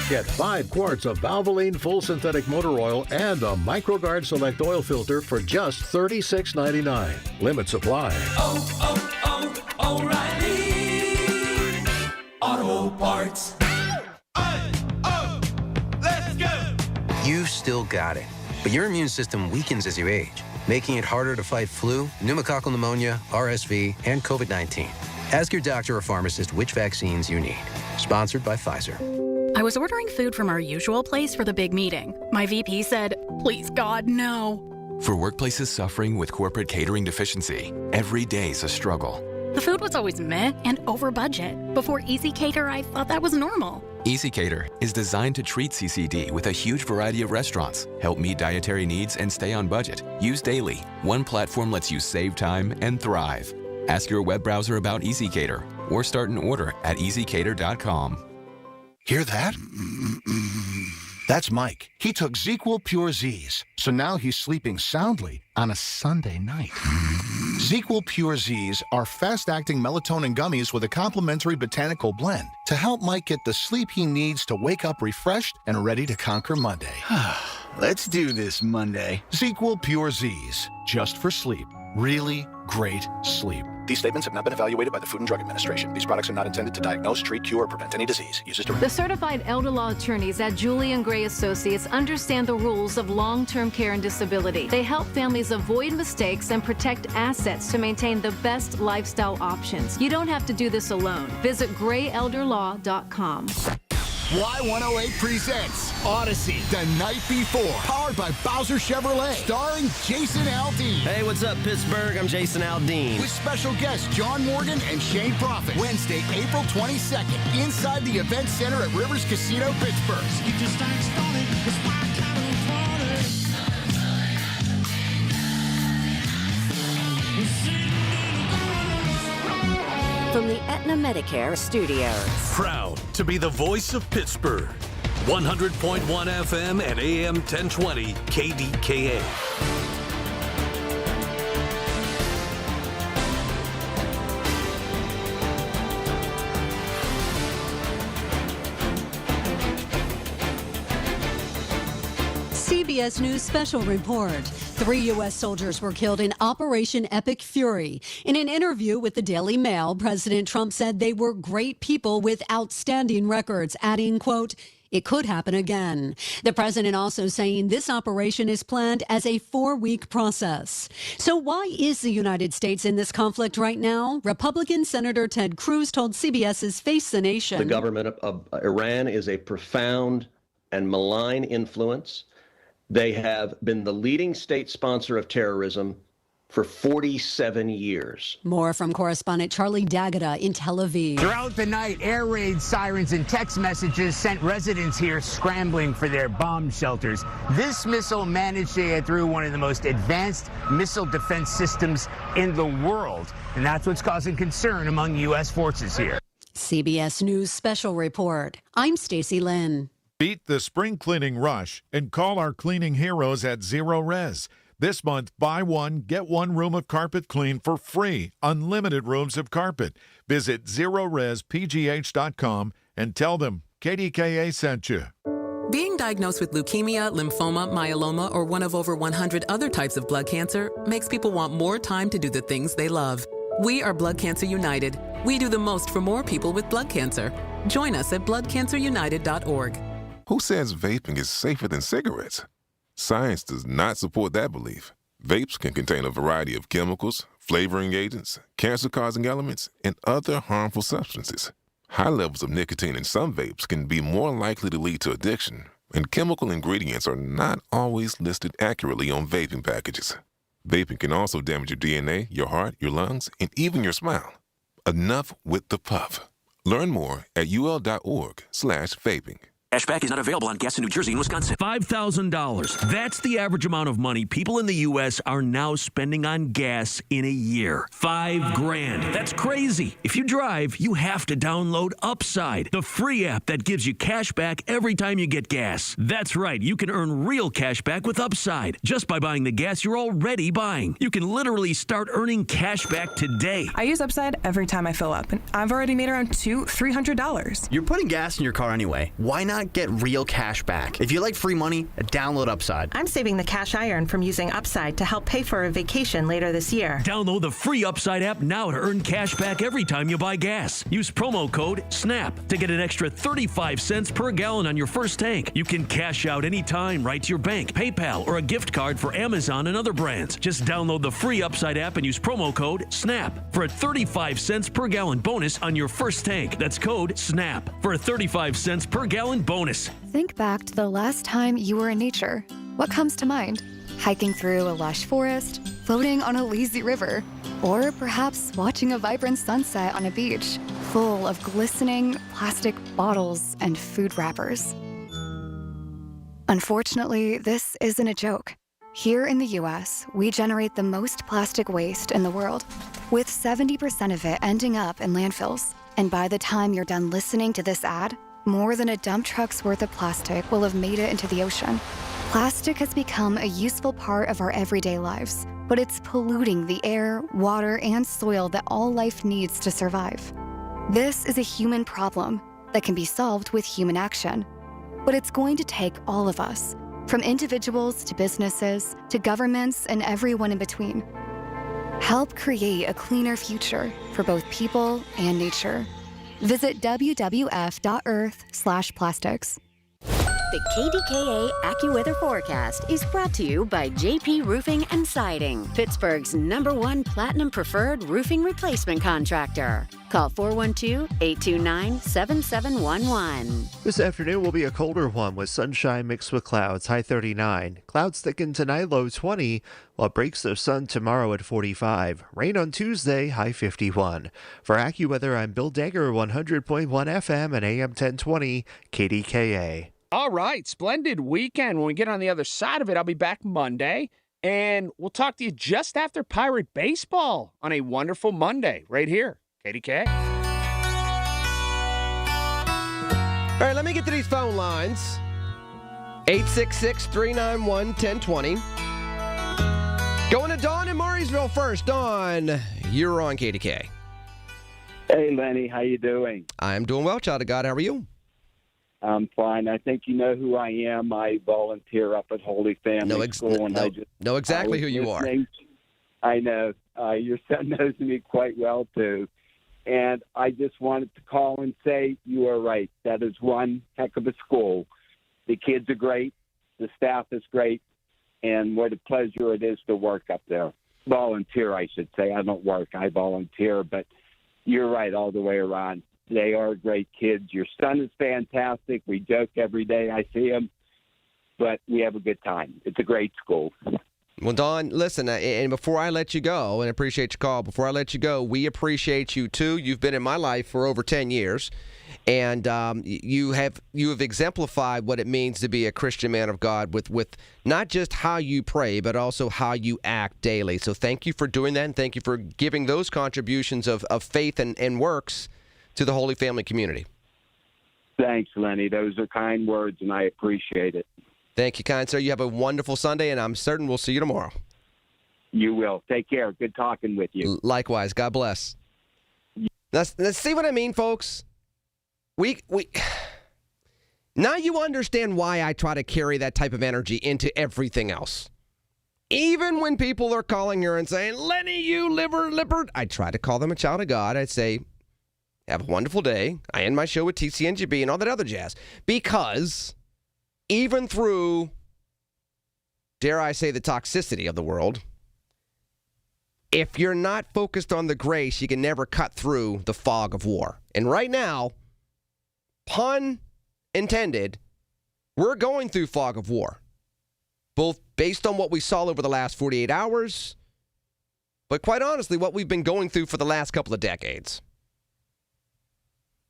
Get 5 quarts of Valvoline Full Synthetic Motor Oil and a MicroGuard Select Oil Filter for just $36.99. Limit supply. O'Reilly Auto Parts. Let's go! You've still got it, but your immune system weakens as you age, making it harder to fight flu, pneumococcal pneumonia, RSV, and COVID-19. Ask your doctor or pharmacist which vaccines you need. Sponsored by Pfizer. I was ordering food from our usual place for the big meeting. My VP said, "Please, God, no." For workplaces suffering with corporate catering deficiency, every day's a struggle. The food was always meh and over budget. Before Easy Cater, I thought that was normal. Easy Cater is designed to treat CCD with a huge variety of restaurants, help meet dietary needs, and stay on budget. Used daily, one platform lets you save time and thrive. Ask your web browser about EasyCater or start an order at easycater.com. Hear that? That's Mike. He took ZQL Pure Z's, so now he's sleeping soundly on a Sunday night. ZQL Pure Z's are fast-acting melatonin gummies with a complementary botanical blend to help Mike get the sleep he needs to wake up refreshed and ready to conquer Monday. Let's do this Monday. ZQL Pure Z's, just for sleep. Really great sleep. These statements have not been evaluated by the Food and Drug Administration. These products are not intended to diagnose, treat, cure, or prevent any disease. Use as directed. The certified elder law attorneys at Julian Gray Associates understand the rules of long-term care and disability. They help families avoid mistakes and protect assets to maintain the best lifestyle options. You don't have to do this alone. Visit grayelderlaw.com. Y108 presents Odyssey, The Night Before, powered by Bowser Chevrolet, starring Jason Aldean. Hey, what's up, Pittsburgh? I'm Jason Aldean. With special guests John Morgan and Shane Prophet. Wednesday, April 22nd, inside the Event Center at Rivers Casino, Pittsburgh. Get your start started. It's my kind of party. From the Aetna Medicare Studios. Proud to be the voice of Pittsburgh. 100.1 FM and AM 1020 KDKA. CBS News special report. 3 U.S. soldiers were killed in Operation Epic Fury. In an interview with the Daily Mail, President Trump said they were great people with outstanding records, adding, quote, "It could happen again." The president also saying this operation is planned as a 4-week process. So why is the United States in this conflict right now? Republican Senator Ted Cruz told CBS's Face the Nation. The government of Iran is a profound and malign influence. They have been the leading state sponsor of terrorism for 47 years. More from correspondent Charlie D'Agata in Tel Aviv. Throughout the night, air raid sirens and text messages sent residents here scrambling for their bomb shelters. This missile managed to get through one of the most advanced missile defense systems in the world, and that's what's causing concern among U.S. forces here. CBS News special report. I'm Stacey Lynn. Beat the spring cleaning rush and call our cleaning heroes at Zero Res. This month, buy one, get one room of carpet clean for free. Unlimited rooms of carpet. Visit ZeroResPGH.com and tell them KDKA sent you. Being diagnosed with leukemia, lymphoma, myeloma, or one of over 100 other types of blood cancer makes people want more time to do the things they love. We are Blood Cancer United. We do the most for more people with blood cancer. Join us at bloodcancerunited.org. Who says vaping is safer than cigarettes? Science does not support that belief. Vapes can contain a variety of chemicals, flavoring agents, cancer-causing elements, and other harmful substances. High levels of nicotine in some vapes can be more likely to lead to addiction, and chemical ingredients are not always listed accurately on vaping packages. Vaping can also damage your DNA, your heart, your lungs, and even your smile. Enough with the puff. Learn more at ul.org/vaping. Cashback is not available on gas in New Jersey and Wisconsin. $5,000. That's the average amount of money people in the U.S. are now spending on gas in a year. $5,000. That's crazy. If you drive, you have to download Upside, the free app that gives you cash back every time you get gas. That's right. You can earn real cash back with Upside just by buying the gas you're already buying. You can literally start earning cash back today. I use Upside every time I fill up, and I've already made around $200-$300. You're putting gas in your car anyway. Why not get real cash back? If you like free money, download Upside. I'm saving the cash I earn from using Upside to help pay for a vacation later this year. Download the free Upside app now to earn cash back every time you buy gas. Use promo code SNAP to get an extra 35 cents per gallon on your first tank. You can cash out anytime right to your bank, PayPal, or a gift card for Amazon and other brands. Just download the free Upside app and use promo code SNAP for a 35 cents per gallon bonus on your first tank. That's code SNAP for a 35 cents per gallon bonus. Think back to the last time you were in nature. What comes to mind? Hiking through a lush forest, floating on a lazy river, or perhaps watching a vibrant sunset on a beach full of glistening plastic bottles and food wrappers. Unfortunately, this isn't a joke. Here in the U.S., we generate the most plastic waste in the world. with 70% of it ending up in landfills. And by the time you're done listening to this ad, more than a dump truck's worth of plastic will have made it into the ocean. Plastic has become a useful part of our everyday lives, but it's polluting the air, water, and soil that all life needs to survive. This is a human problem that can be solved with human action. But it's going to take all of us, from individuals to businesses to governments and everyone in between. Help create a cleaner future for both people and nature. Visit wwf.earth/plastics. The KDKA AccuWeather forecast is brought to you by JP Roofing and Siding, Pittsburgh's #1 Platinum Preferred Roofing Replacement Contractor. Call 412-829-7711. This afternoon will be a colder one with sunshine mixed with clouds, high 39. Clouds thicken tonight, low 20, while breaks of sun tomorrow at 45. Rain on Tuesday, high 51. For AccuWeather, I'm Bill Dagger, 100.1 FM and AM 1020, KDKA. All right, splendid weekend. When we get on the other side of it, I'll be back Monday, and we'll talk to you just after Pirate Baseball on a wonderful Monday right here, KDK. All right, let me get to these phone lines. 866-391-1020. Going to Dawn in Murraysville first. Dawn, you're on KDK. Hey, Lenny, how you doing? I'm doing well, child of God. How are you? I'm fine. I think you know who I am. I volunteer up at Holy Family School. And I just know exactly who you are. I know. Your son knows me quite well, too. And I just wanted to call and say you are right. That is one heck of a school. The kids are great. The staff is great. And what a pleasure it is to work up there. Volunteer, I should say. I don't work. I volunteer. But you're right all the way around. They are great kids. Your son is fantastic. We joke every day I see him, but we have a good time. It's a great school. Well, Don, listen, and before I let you go, and I appreciate your call, before I let you go, we appreciate you, too. You've been in my life for over 10 years, and you have exemplified what it means to be a Christian man of God with not just how you pray, but also how you act daily. So thank you for doing that, and thank you for giving those contributions of faith and works to the Holy Family community. Thanks, Lenny. Those are kind words, and I appreciate it. Thank you, kind sir. You have a wonderful Sunday, and I'm certain we'll see you tomorrow. You will. Take care. Good talking with you. Likewise. God bless. Let's see what I mean, folks. We now you understand why I try to carry that type of energy into everything else. Even when people are calling her and saying, Lenny, you liver, I try to call them a child of God. I'd say, have a wonderful day. I end my show with TCNGB and all that other jazz. Because even through, dare I say, the toxicity of the world, if you're not focused on the grace, you can never cut through the fog of war. And right now, pun intended, we're going through fog of war. Both based on what we saw over the last 48 hours, but quite honestly, what we've been going through for the last couple of decades.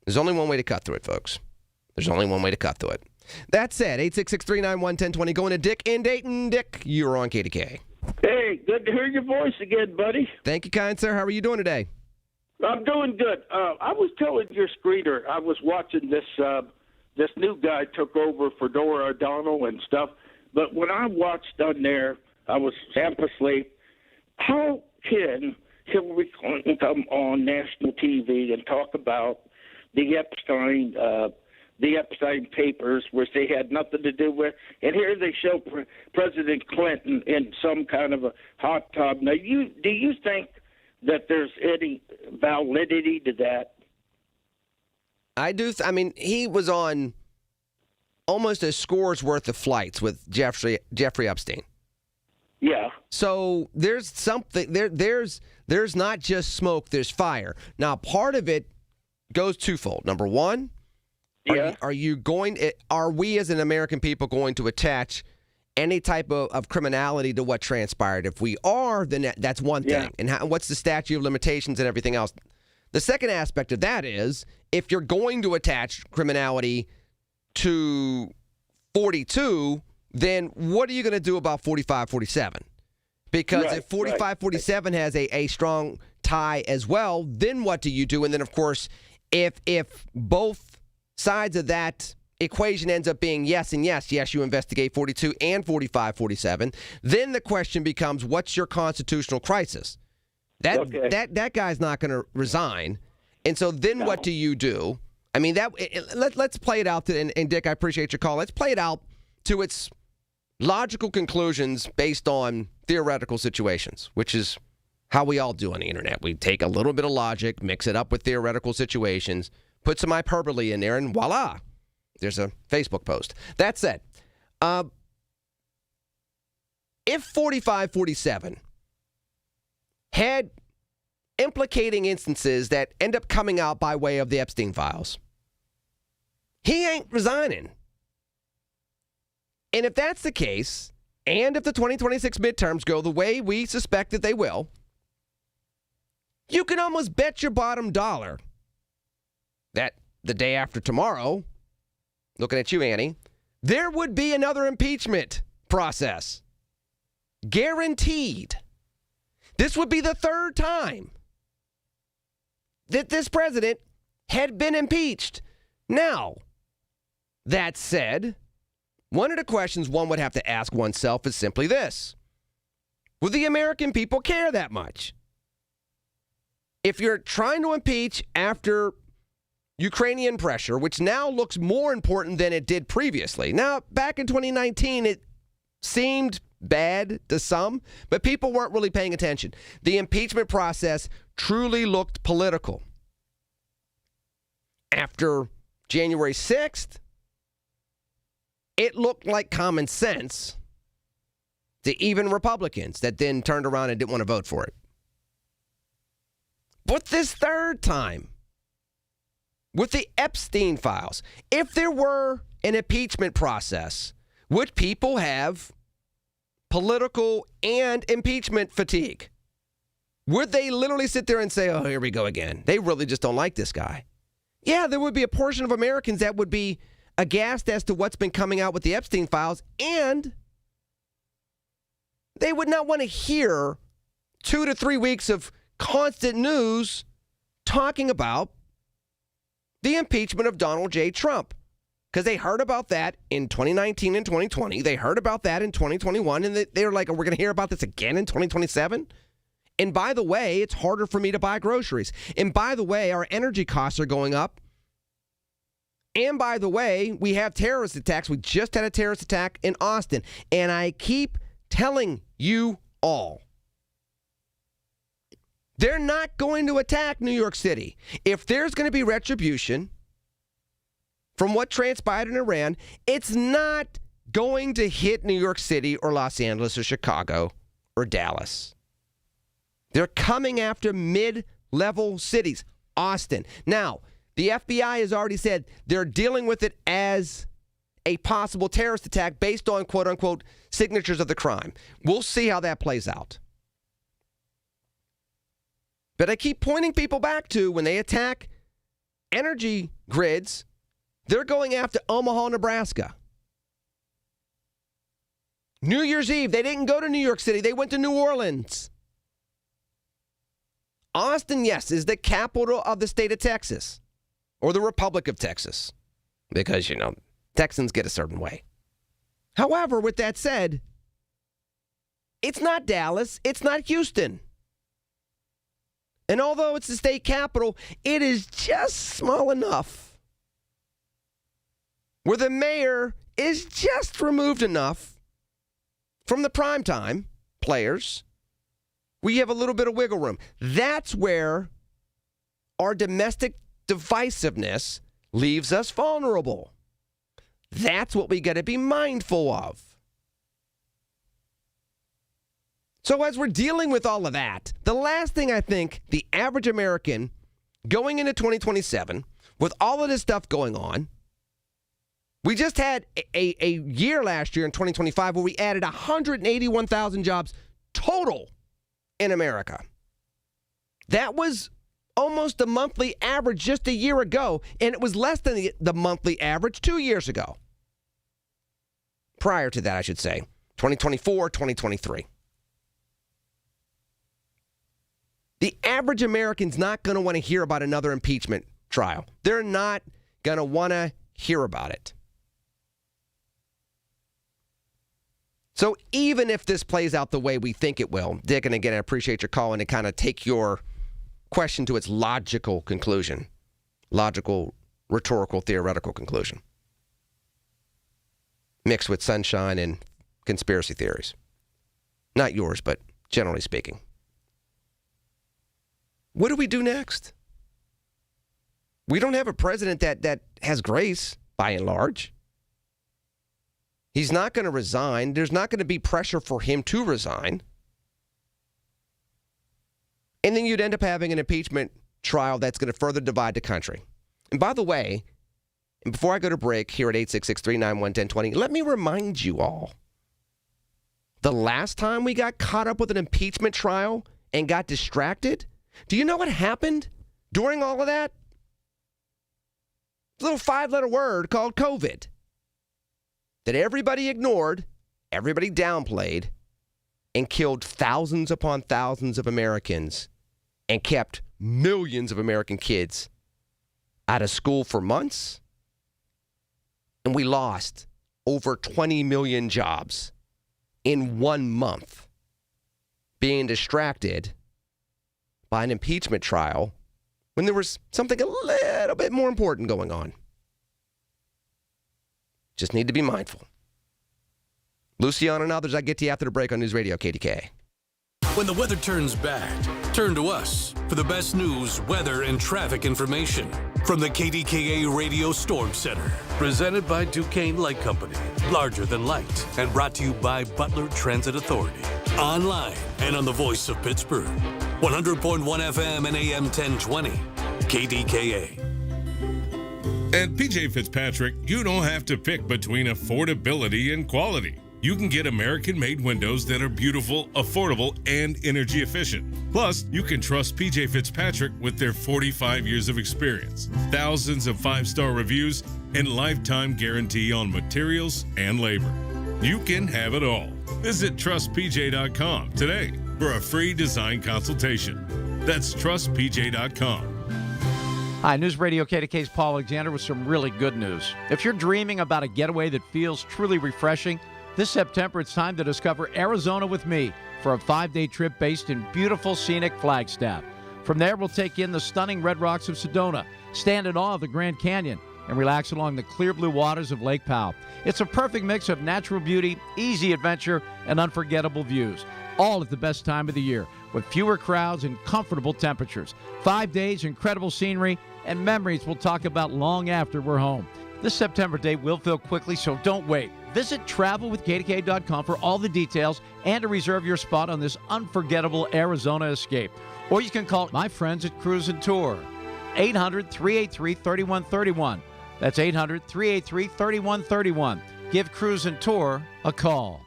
There's only one way to cut through it, folks. There's only one way to cut through it. That said, 866-391-1020, going to Dick in Dayton. Dick, you're on KDK. Hey, good to hear your voice again, buddy. Thank you, kind sir. How are you doing today? I'm doing good. I was telling your screener, I was watching this new guy took over for Dora O'Donnell and stuff, but when I watched on there, I was half asleep. How can Hillary Clinton come on national TV and talk about the Epstein papers, which they had nothing to do with, and here they show President Clinton in some kind of a hot tub. Now, do you think that there's any validity to that? I do. I mean, he was on almost a score's worth of flights with Jeffrey Epstein. Yeah. So there's something there. There's not just smoke. There's fire. Now, part of it goes twofold. Number one, are we as an American people going to attach any type of criminality to what transpired? If we are, then that's one thing. And what's the statute of limitations and everything else? The second aspect of that is, if you're going to attach criminality to 42, then what are you going to do about 45, 47? Because if 45, 47 has a strong tie as well, then what do you do? And then, of course, if both sides of that equation ends up being yes and yes, you investigate 42 and 45, 47, then the question becomes, what's your constitutional crisis? That guy's not going to resign. And so then what do you do? I mean, let's play it out. And Dick, I appreciate your call. Let's play it out to its logical conclusions based on theoretical situations, which is how we all do on the internet. We take a little bit of logic, mix it up with theoretical situations, put some hyperbole in there, and voila, there's a Facebook post. That said, if 45-47 had implicating instances that end up coming out by way of the Epstein files, he ain't resigning. And if that's the case, and if the 2026 midterms go the way we suspect that they will, you can almost bet your bottom dollar that the day after tomorrow, looking at you, Annie, there would be another impeachment process. Guaranteed. This would be the third time that this president had been impeached. Now, that said, one of the questions one would have to ask oneself is simply this. Will the American people care that much? If you're trying to impeach after Ukrainian pressure, which now looks more important than it did previously. Now, back in 2019, it seemed bad to some, but people weren't really paying attention. The impeachment process truly looked political. After January 6th, it looked like common sense to even Republicans that then turned around and didn't want to vote for it. But this third time, with the Epstein files, if there were an impeachment process, would people have political and impeachment fatigue? Would they literally sit there and say, oh, here we go again? They really just don't like this guy. Yeah, there would be a portion of Americans that would be aghast as to what's been coming out with the Epstein files, and they would not want to hear 2 to 3 weeks of constant news talking about the impeachment of Donald J. Trump. Because they heard about that in 2019 and 2020. They heard about that in 2021, and they were like, we're going to hear about this again in 2027? And by the way, it's harder for me to buy groceries. And by the way, our energy costs are going up. And by the way, we have terrorist attacks. We just had a terrorist attack in Austin. And I keep telling you all, they're not going to attack New York City. If there's going to be retribution from what transpired in Iran, it's not going to hit New York City or Los Angeles or Chicago or Dallas. They're coming after mid-level cities. Austin. Now, the FBI has already said they're dealing with it as a possible terrorist attack based on, quote-unquote, signatures of the crime. We'll see how that plays out. But I keep pointing people back to when they attack energy grids, they're going after Omaha, Nebraska. New Year's Eve, they didn't go to New York City. They went to New Orleans. Austin, yes, is the capital of the state of Texas, or the Republic of Texas, because, Texans get a certain way. However, with that said, it's not Dallas, it's not Houston. And although it's the state capital, it is just small enough where the mayor is just removed enough from the primetime players. We have a little bit of wiggle room. That's where our domestic divisiveness leaves us vulnerable. That's what we got to be mindful of. So as we're dealing with all of that, the last thing I think the average American going into 2027, with all of this stuff going on, we just had a year last year in 2025 where we added 181,000 jobs total in America. That was almost the monthly average just a year ago, and it was less than the monthly average 2 years ago. Prior to that, I should say, 2024, 2023. The average American's not going to want to hear about another impeachment trial. They're not going to want to hear about it. So even if this plays out the way we think it will, Dick, and again, I appreciate your call and to kind of take your question to its logical conclusion. Logical, rhetorical, theoretical conclusion. Mixed with sunshine and conspiracy theories. Not yours, but generally speaking. What do we do next? We don't have a president that has grace, by and large. He's not going to resign. There's not going to be pressure for him to resign. And then you'd end up having an impeachment trial that's going to further divide the country. And by the way, and before I go to break here at 866-391-1020, let me remind you all, the last time we got caught up with an impeachment trial and got distracted, do you know what happened during all of that? A little 5-letter word called COVID that everybody ignored, everybody downplayed, and killed thousands upon thousands of Americans and kept millions of American kids out of school for months. And we lost over 20 million jobs in 1 month being distracted by an impeachment trial when there was something a little bit more important going on. Just need to be mindful. Luciano and others, I get to you after the break on News Radio KDKA. When the weather turns bad, turn to us for the best news, weather, and traffic information from the KDKA Radio Storm Center. Presented by Duquesne Light Company. Larger than light. And brought to you by Butler Transit Authority. Online and on the voice of Pittsburgh. 100.1 FM and AM 1020. KDKA. At PJ Fitzpatrick, you don't have to pick between affordability and quality. You can get American-made windows that are beautiful, affordable, and energy efficient. Plus, you can trust PJ Fitzpatrick with their 45 years of experience, thousands of 5-star reviews, and lifetime guarantee on materials and labor. You can have it all. Visit trustpj.com today for a free design consultation. That's trustpj.com. Hi, News Radio KDK's Paul Alexander with some really good news. If you're dreaming about a getaway that feels truly refreshing, this September it's time to discover Arizona with me for a 5-day trip based in beautiful scenic Flagstaff. From there, we'll take in the stunning red rocks of Sedona, stand in awe of the Grand Canyon, and relax along the clear blue waters of Lake Powell. It's a perfect mix of natural beauty, easy adventure, and unforgettable views, all at the best time of the year, with fewer crowds and comfortable temperatures. 5 days, incredible scenery, and memories we'll talk about long after we're home. This September date will fill quickly, so don't wait. Visit travelwithkdka.com for all the details and to reserve your spot on this unforgettable Arizona escape. Or you can call my friends at Cruise and Tour, 800-383-3131. That's 800-383-3131. Give Cruise and Tour a call.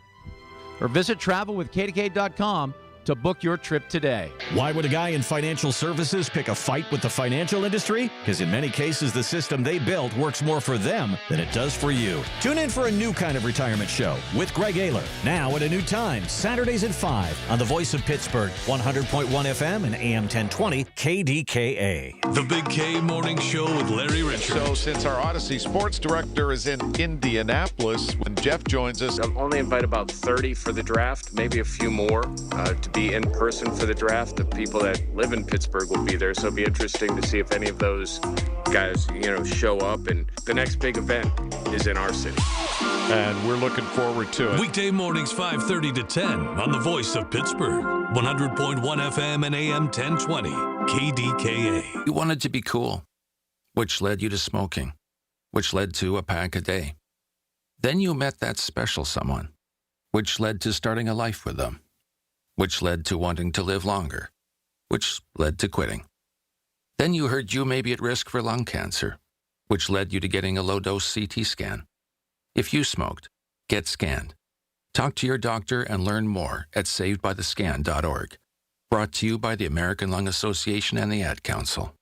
Or visit travelwithkdka.com to book your trip today. Why would a guy in financial services pick a fight with the financial industry? Because in many cases, the system they built works more for them than it does for you. Tune in for a new kind of retirement show with Greg Ayler. Now at a new time, Saturdays at 5 on the Voice of Pittsburgh, 100.1 FM and AM 1020 KDKA. The Big K Morning Show with Larry Richards. So since our Odyssey sports director is in Indianapolis, when Jeff joins us, I'll only invite about 30 for the draft, maybe a few more to be in person for the draft. The people that live in Pittsburgh will be there, so it'll be interesting to see if any of those guys, show up. And the next big event is in our city. And we're looking forward to it. Weekday mornings 5:30 to 10 on the Voice of Pittsburgh, 100.1 FM and AM 1020, KDKA. You wanted to be cool, which led you to smoking, which led to a pack a day. Then you met that special someone, which led to starting a life with them, which led to wanting to live longer, which led to quitting. Then you heard you may be at risk for lung cancer, which led you to getting a low-dose CT scan. If you smoked, get scanned. Talk to your doctor and learn more at savedbythescan.org. Brought to you by the American Lung Association and the Ad Council.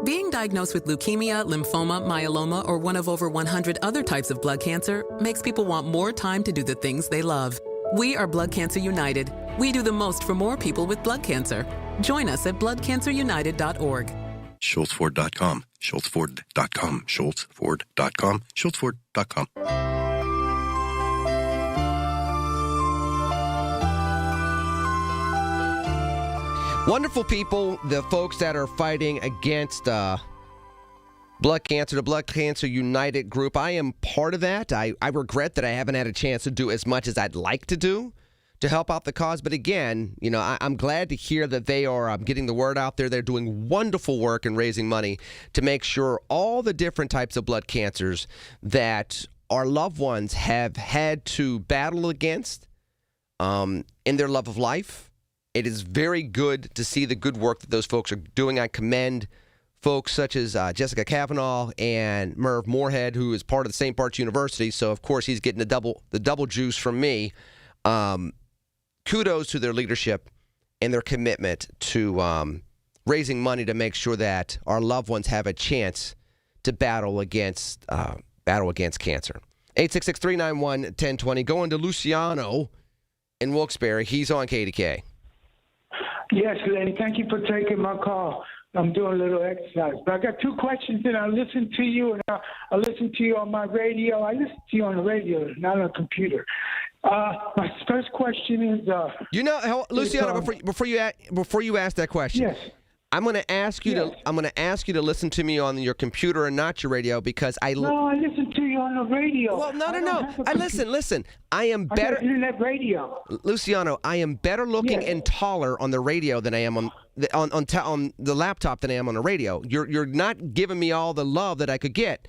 Being diagnosed with leukemia, lymphoma, myeloma, or one of over 100 other types of blood cancer makes people want more time to do the things they love. We are Blood Cancer United. We do the most for more people with blood cancer. Join us at bloodcancerunited.org. SchultzFord.com, SchultzFord.com, SchultzFord.com, SchultzFord.com. Wonderful people, the folks that are fighting against blood cancer, the Blood Cancer United group. I am part of that. I regret that I haven't had a chance to do as much as I'd like to do to help out the cause. But again, you know, I'm glad to hear that they are getting the word out there. They're doing wonderful work and raising money to make sure all the different types of blood cancers that our loved ones have had to battle against in their love of life. It is very good to see the good work that those folks are doing. I commend folks such as Jessica Kavanaugh and Merv Moorhead, who is part of the St. Bart's University. So, of course, he's getting the double juice from me. Kudos to their leadership and their commitment to raising money to make sure that our loved ones have a chance to battle against cancer. 866-391-1020. Going to Luciano in Wilkes-Barre. He's on KDKA. Yes, Lenny. Thank you for taking my call. I'm doing a little exercise. But I got two questions, and I listen to you, and I listen to you on my radio. I listen to you on the radio, not on a computer. My first question is, Luciano, before you ask that question, yes. I'm going to ask you to listen to me on your computer and not your radio because I listen to you on the radio. Well, no. Listen. I am better. I got internet radio. Luciano, I am better looking and taller on the radio than I am on the laptop than I am on the radio. You're not giving me all the love that I could get.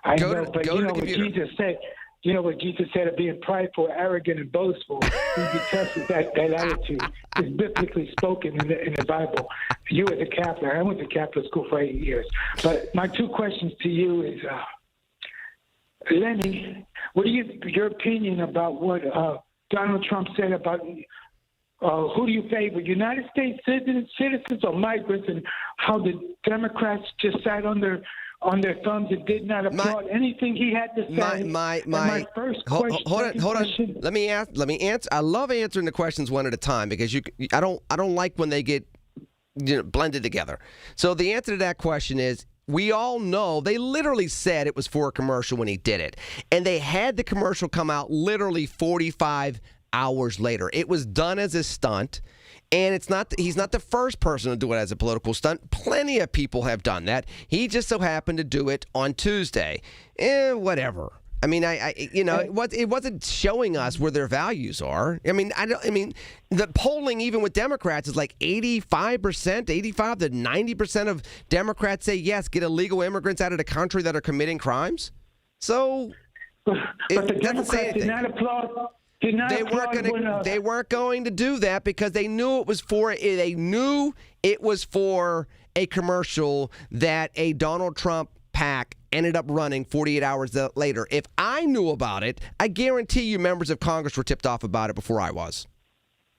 I know, but you know what Jesus said. You know what Jesus said of being prideful, arrogant, and boastful. He detests that attitude. It's biblically spoken in the Bible. You as a Catholic, I went to Catholic school for 8 years. But my two questions to you is, Lenny, what is your opinion about what Donald Trump said about who do you favor, United States citizens or migrants, and how the Democrats just sat on their thumbs and did not applaud anything he had to say. My first question. Hold on. Let me answer. I love answering the questions one at a time because I don't like when they get blended together. So the answer to that question is, we all know they literally said it was for a commercial when he did it, and they had the commercial come out literally 45 hours later. It was done as a stunt. And he's not the first person to do it as a political stunt. Plenty of people have done that. He just so happened to do it on Tuesday. Whatever. I mean, it wasn't showing us where their values are. I mean, the polling even with Democrats is like 85%, 85 to 90% of Democrats say yes, get illegal immigrants out of the country that are committing crimes. So but the Democrats did not applaud. They weren't going to do that because they knew it was for a commercial that a Donald Trump PAC ended up running 48 hours later. If I knew about it, I guarantee you members of Congress were tipped off about it before I was.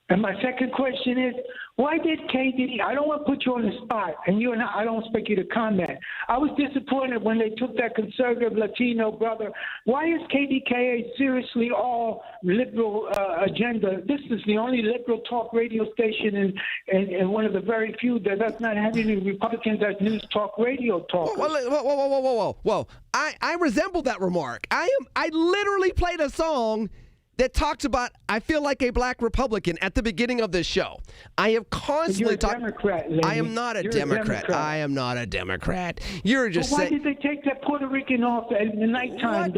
And my second question is, why did KDKA? I don't want to put you on the spot, and I don't expect you to comment. I was disappointed when they took that conservative Latino brother. Why is KDKA seriously all liberal agenda? This is the only liberal talk radio station and one of the very few that does not have any Republicans as news talk radio talkers. Whoa. I resemble that remark. I literally played a song that talks about, I feel like a black Republican at the beginning of this show. I have constantly talked. I am not a Democrat. I am not a Democrat. You're just why did they take that Puerto Rican off at the nighttime?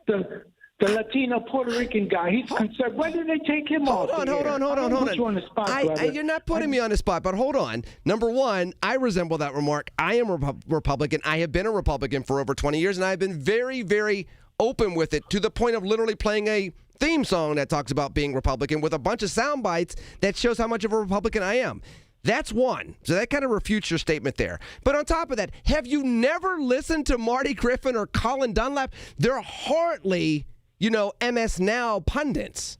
The Latino Puerto Rican guy. He's conservative. Why did they take him off? Hold on. You on the spot, you're not putting me on the spot, but hold on. Number one, I resemble that remark. I am a Republican. I have been a Republican for over 20 years, and I've been very, very open with it to the point of literally playing a theme song that talks about being Republican with a bunch of sound bites that shows how much of a Republican I am. That's one. So that kind of refutes your statement there. But on top of that, have you never listened to Marty Griffin or Colin Dunlap? They're hardly, MS Now pundits.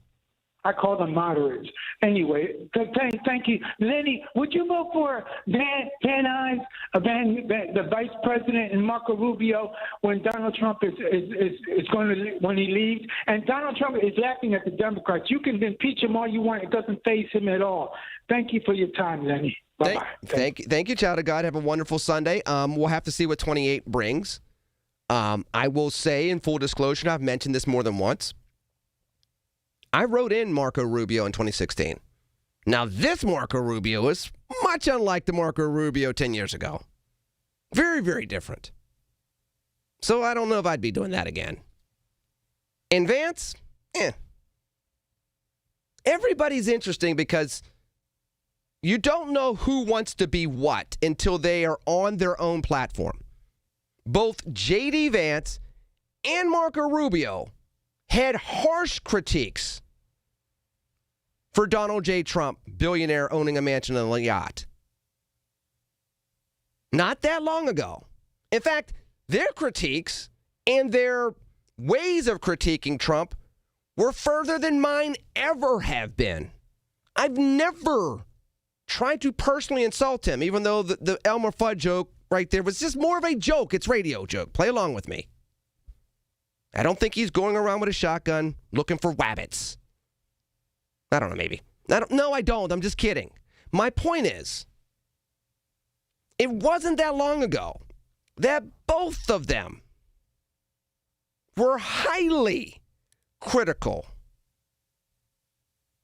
I call them moderates. Anyway, thank you. Lenny, would you vote for the vice president, and Marco Rubio when Donald Trump is going to, when he leaves? And Donald Trump is laughing at the Democrats. You can impeach him all you want. It doesn't faze him at all. Thank you for your time, Lenny. Bye-bye. Thank you, child of God. Have a wonderful Sunday. We'll have to see what 28 brings. I will say, in full disclosure, I've mentioned this more than once, I wrote in Marco Rubio in 2016. Now, this Marco Rubio is much unlike the Marco Rubio 10 years ago. Very, very different. So I don't know if I'd be doing that again. And Vance, everybody's interesting because you don't know who wants to be what until they are on their own platform. Both J.D. Vance and Marco Rubio had harsh critiques for Donald J. Trump, billionaire owning a mansion and a yacht. Not that long ago. In fact, their critiques and their ways of critiquing Trump were further than mine ever have been. I've never tried to personally insult him, even though the Elmer Fudd joke right there was just more of a joke. It's radio joke. Play along with me. I don't think he's going around with a shotgun looking for wabbits. I don't know, maybe. No, I don't. I'm just kidding. My point is, it wasn't that long ago that both of them were highly critical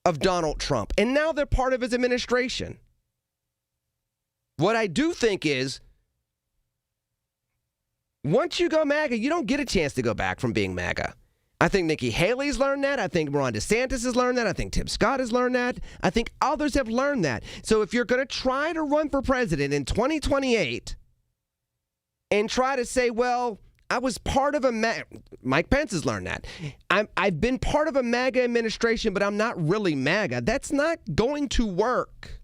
of Donald Trump. And now they're part of his administration. What I do think is, once you go MAGA, you don't get a chance to go back from being MAGA. I think Nikki Haley's learned that. I think Ron DeSantis has learned that. I think Tim Scott has learned that. I think others have learned that. So if you're going to try to run for president in 2028 and try to say, well, I was part of a Mike Pence has learned that. I've been part of a MAGA administration, but I'm not really MAGA. That's not going to work.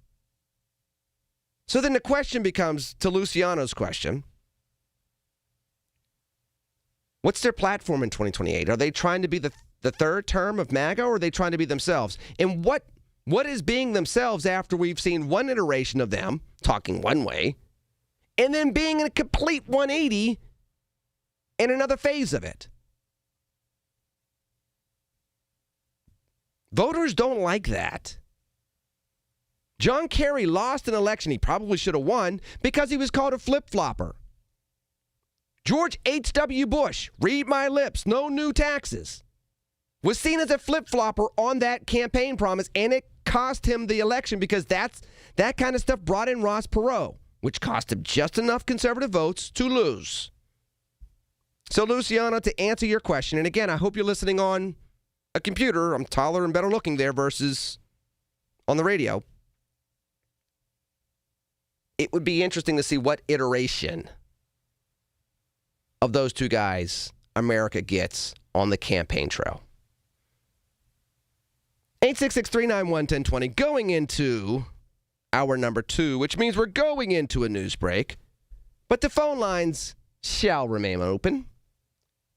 So then the question becomes, to Luciano's question, what's their platform in 2028? Are they trying to be the third term of MAGA, or are they trying to be themselves? And what is being themselves after we've seen one iteration of them talking one way and then being in a complete 180 in another phase of it? Voters don't like that. John Kerry lost an election he probably should have won because he was called a flip-flopper. George H.W. Bush, read my lips, no new taxes, was seen as a flip-flopper on that campaign promise, and it cost him the election because that kind of stuff brought in Ross Perot, which cost him just enough conservative votes to lose. So, Luciano, to answer your question, and again, I hope you're listening on a computer. I'm taller and better looking there versus on the radio. It would be interesting to see what iteration of those two guys America gets on the campaign trail. 866-391-1020, going into hour number 2, which means we're going into a news break. But the phone lines shall remain open.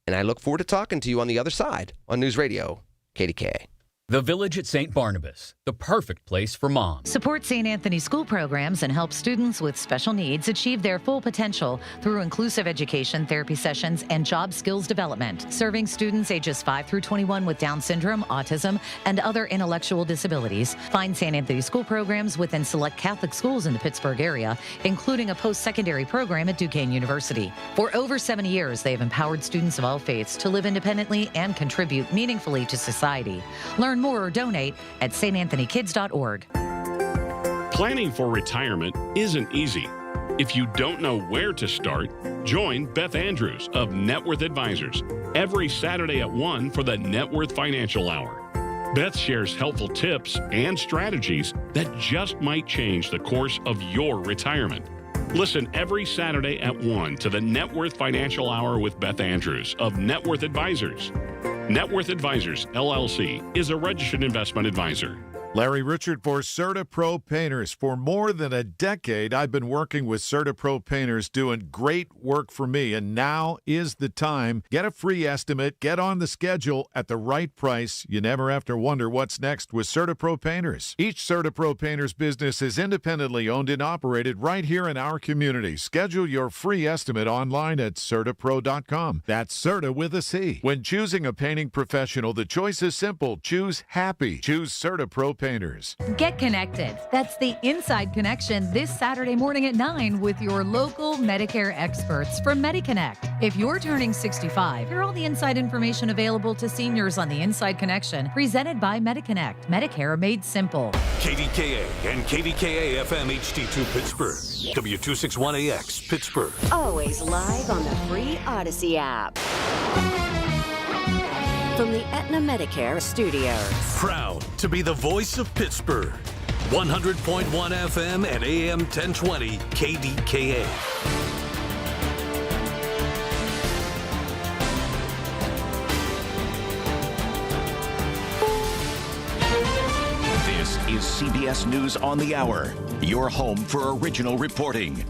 And I look forward to talking to you on the other side on News Radio, KDKA. The Village at St. Barnabas, the perfect place for moms. Support St. Anthony school programs and help students with special needs achieve their full potential through inclusive education, therapy sessions, and job skills development. Serving students ages 5 through 21 with Down syndrome, autism, and other intellectual disabilities. Find St. Anthony school programs within select Catholic schools in the Pittsburgh area, including a post-secondary program at Duquesne University. For over 70 years, they have empowered students of all faiths to live independently and contribute meaningfully to society. Learn more or donate at stanthonykids.org. Planning for retirement isn't easy. If you don't know where to start, join Beth Andrews of Net Worth Advisors every Saturday at 1 for the Net Worth Financial Hour. Beth shares helpful tips and strategies that just might change the course of your retirement. Listen every Saturday at 1 to the Net Worth Financial Hour with Beth Andrews of Net Worth Advisors. Net Worth Advisors, LLC, is a registered investment advisor. Larry Richard for CertaPro Painters. For more than a decade, I've been working with CertaPro Painters doing great work for me, and now is the time. Get a free estimate, get on the schedule at the right price. You never have to wonder what's next with CertaPro Painters. Each CertaPro Painters business is independently owned and operated right here in our community. Schedule your free estimate online at CertaPro.com. That's Certa with a C. When choosing a painting professional, the choice is simple. Choose happy. Choose CertaPro Painters. Get connected. That's the Inside Connection this Saturday morning at 9 with your local Medicare experts from MediConnect. If you're turning 65, hear all the inside information available to seniors on the Inside Connection, presented by MediConnect. Medicare made simple. KDKA and KDKA-FM HD2 Pittsburgh. W261AX Pittsburgh. Always live on the free Odyssey app. From the Aetna Medicare studios. Proud to be the voice of Pittsburgh. 100.1 FM and AM 1020 KDKA. This is CBS News on the Hour, your home for original reporting.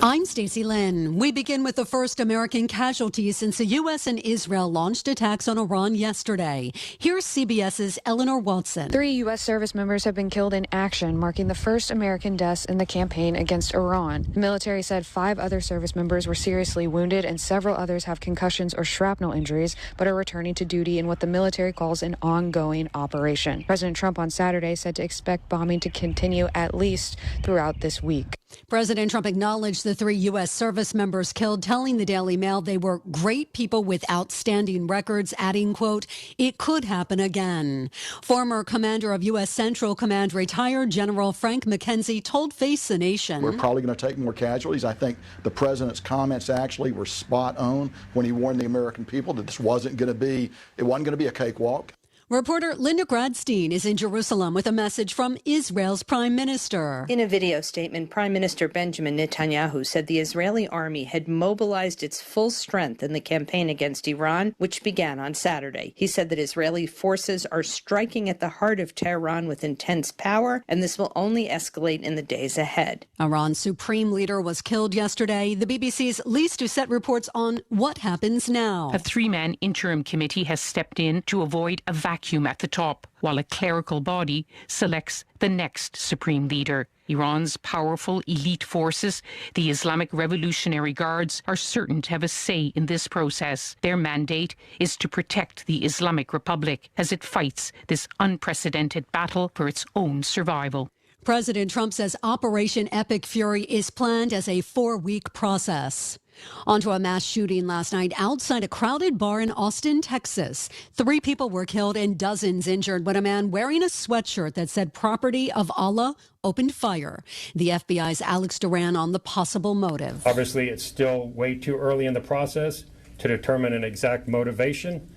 I'm Stacey Lynn. We begin with the first American casualty since the U.S. and Israel launched attacks on Iran yesterday. Here's CBS's Eleanor Watson. 3 U.S. service members have been killed in action, marking the first American deaths in the campaign against Iran. The military said 5 other service members were seriously wounded and several others have concussions or shrapnel injuries, but are returning to duty in what the military calls an ongoing operation. President Trump on Saturday said to expect bombing to continue at least throughout this week. President Trump acknowledged the 3 U.S. service members killed, telling the Daily Mail they were great people with outstanding records, adding, quote, "It could happen again." Former commander of U.S. Central Command, retired General Frank McKenzie, told Face the Nation, "We're probably going to take more casualties. I think the president's comments actually were spot on when he warned the American people that this wasn't going to be a cakewalk." Reporter Linda Gradstein is in Jerusalem with a message from Israel's prime minister. In a video statement, Prime Minister Benjamin Netanyahu said the Israeli army had mobilized its full strength in the campaign against Iran, which began on Saturday. He said that Israeli forces are striking at the heart of Tehran with intense power, and this will only escalate in the days ahead. Iran's supreme leader was killed yesterday. The BBC's Lise Doucette reports on what happens now. A 3-man interim committee has stepped in to avoid a vacuum at the top, while a clerical body selects the next supreme leader. Iran's powerful elite forces, the Islamic Revolutionary Guards, are certain to have a say in this process. Their mandate is to protect the Islamic Republic as it fights this unprecedented battle for its own survival. President Trump says Operation Epic Fury is planned as a 4-week process. Onto a mass shooting last night outside a crowded bar in Austin, Texas. 3 people were killed and dozens injured when a man wearing a sweatshirt that said "Property of Allah" opened fire. The FBI's Alex Duran on the possible motive. Obviously, it's still way too early in the process to determine an exact motivation,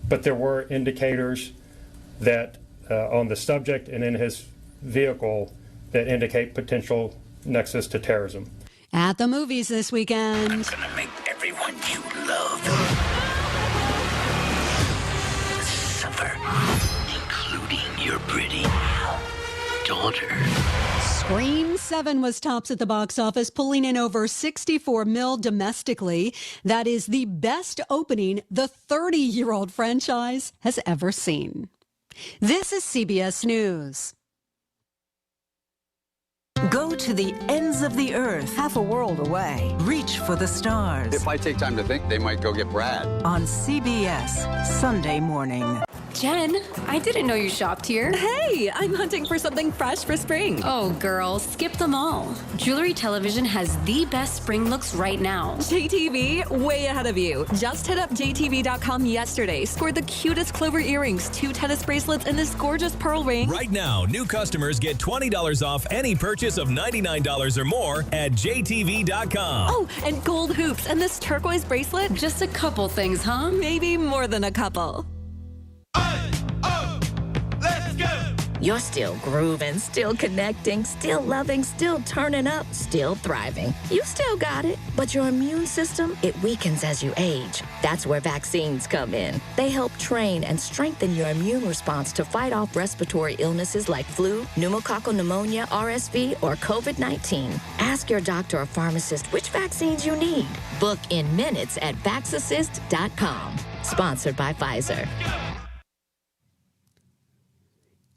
but there were indicators that on the subject and in his vehicle that indicate potential nexus to terrorism. At the movies this weekend. I'm gonna make everyone you love suffer, including your pretty daughter. Scream 7 was tops at the box office, pulling in over $64 million domestically. That is the best opening the 30-year-old franchise has ever seen. This is CBS News. Go to the ends of the earth, half a world away. Reach for the stars. If I take time to think, they might go get Brad. On CBS, Sunday morning. Jen, I didn't know you shopped here. Hey, I'm hunting for something fresh for spring. Oh, girl, skip them all. Jewelry Television has the best spring looks right now. JTV, way ahead of you. Just hit up JTV.com yesterday. Scored the cutest clover earrings, 2 tennis bracelets, and this gorgeous pearl ring. Right now, new customers get $20 off any purchase of $99 or more at JTV.com. Oh, and gold hoops and this turquoise bracelet. Just a couple things, huh? Maybe more than a couple. You're still grooving, still connecting, still loving, still turning up, still thriving. You still got it, but your immune system, it weakens as you age. That's where vaccines come in. They help train and strengthen your immune response to fight off respiratory illnesses like flu, pneumococcal pneumonia, RSV, or COVID-19. Ask your doctor or pharmacist which vaccines you need. Book in minutes at vaxassist.com. Sponsored by Pfizer.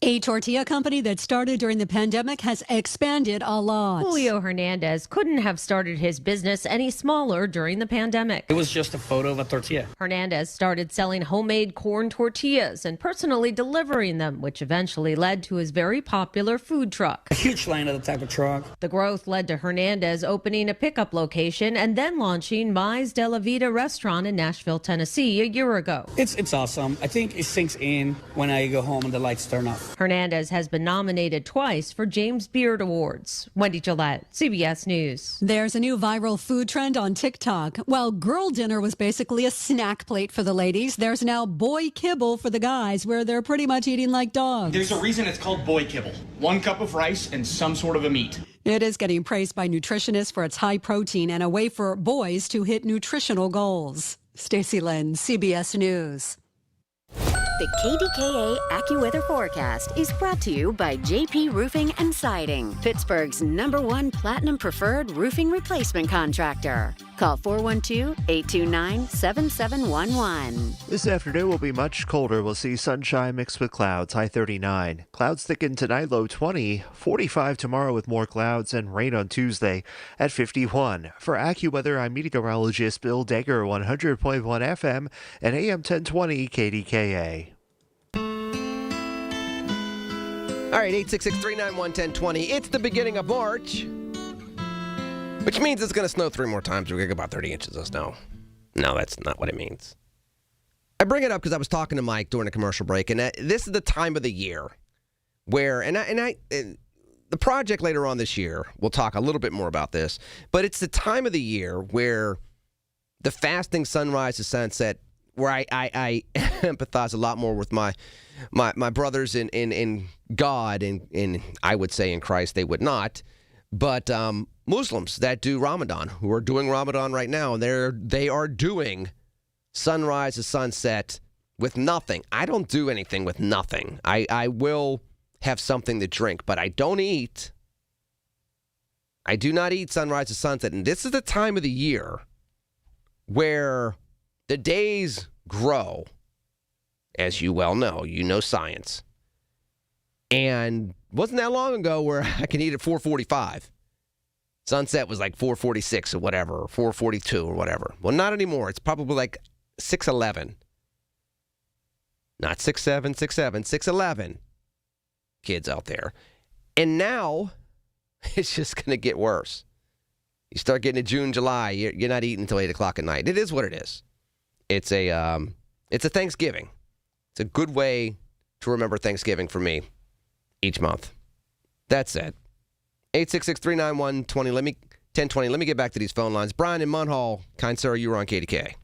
A tortilla company that started during the pandemic has expanded a lot. Julio Hernandez couldn't have started his business any smaller during the pandemic. It was just a photo of a tortilla. Hernandez started selling homemade corn tortillas and personally delivering them, which eventually led to his very popular food truck. A huge line of the type of truck. The growth led to Hernandez opening a pickup location and then launching Mai's De La Vida restaurant in Nashville, Tennessee a year ago. It's awesome. I think it sinks in when I go home and the lights turn off. Hernandez has been nominated twice for James Beard Awards. Wendy Gillette, CBS News. There's a new viral food trend on TikTok. While girl dinner was basically a snack plate for the ladies, there's now boy kibble for the guys, where they're pretty much eating like dogs. There's a reason it's called boy kibble. 1 cup of rice and some sort of a meat. It is getting praised by nutritionists for its high protein and a way for boys to hit nutritional goals. Stacey Lynn, CBS News. The KDKA AccuWeather forecast is brought to you by JP Roofing and Siding, Pittsburgh's #1 Platinum Preferred roofing replacement contractor. Call 412-829-7711. This afternoon will be much colder. We'll see sunshine mixed with clouds, high 39. Clouds thicken tonight, low 20. 45 tomorrow with more clouds and rain on Tuesday at 51. For AccuWeather, I'm meteorologist Bill Dager, 100.1 FM and AM 1020 KDKA. All right, 866-391-1020. It's the beginning of March, which means it's going to snow 3 more times. We're going to get about 30 inches of snow. No, that's not what it means. I bring it up because I was talking to Mike during a commercial break, and this is the time of the year where, the project later on this year, we'll talk a little bit more about this, but it's the time of the year where the fasting sunrise to sunset, where I empathize a lot more with my brothers in God, and I would say in Christ they would not, but Muslims that do Ramadan, who are doing Ramadan right now, and they are doing sunrise to sunset with nothing. I don't do anything with nothing. I will have something to drink, but I don't eat. I do not eat sunrise to sunset, and this is the time of the year where the days grow, as you well know. You know science. And wasn't that long ago where I can eat at 4:45. Sunset was like 4:46 or whatever, or 4:42 or whatever. Well, not anymore. It's probably like 6:11. Not 6:7, 6:7, 6:11. Kids out there. And now it's just going to get worse. You start getting to June, July, you're not eating until 8 o'clock at night. It is what it is. It's a Thanksgiving. It's a good way to remember Thanksgiving for me each month. That's it. 866-391-1020. Let me get back to these phone lines. Brian in Munhall, kind sir, you were on KDK.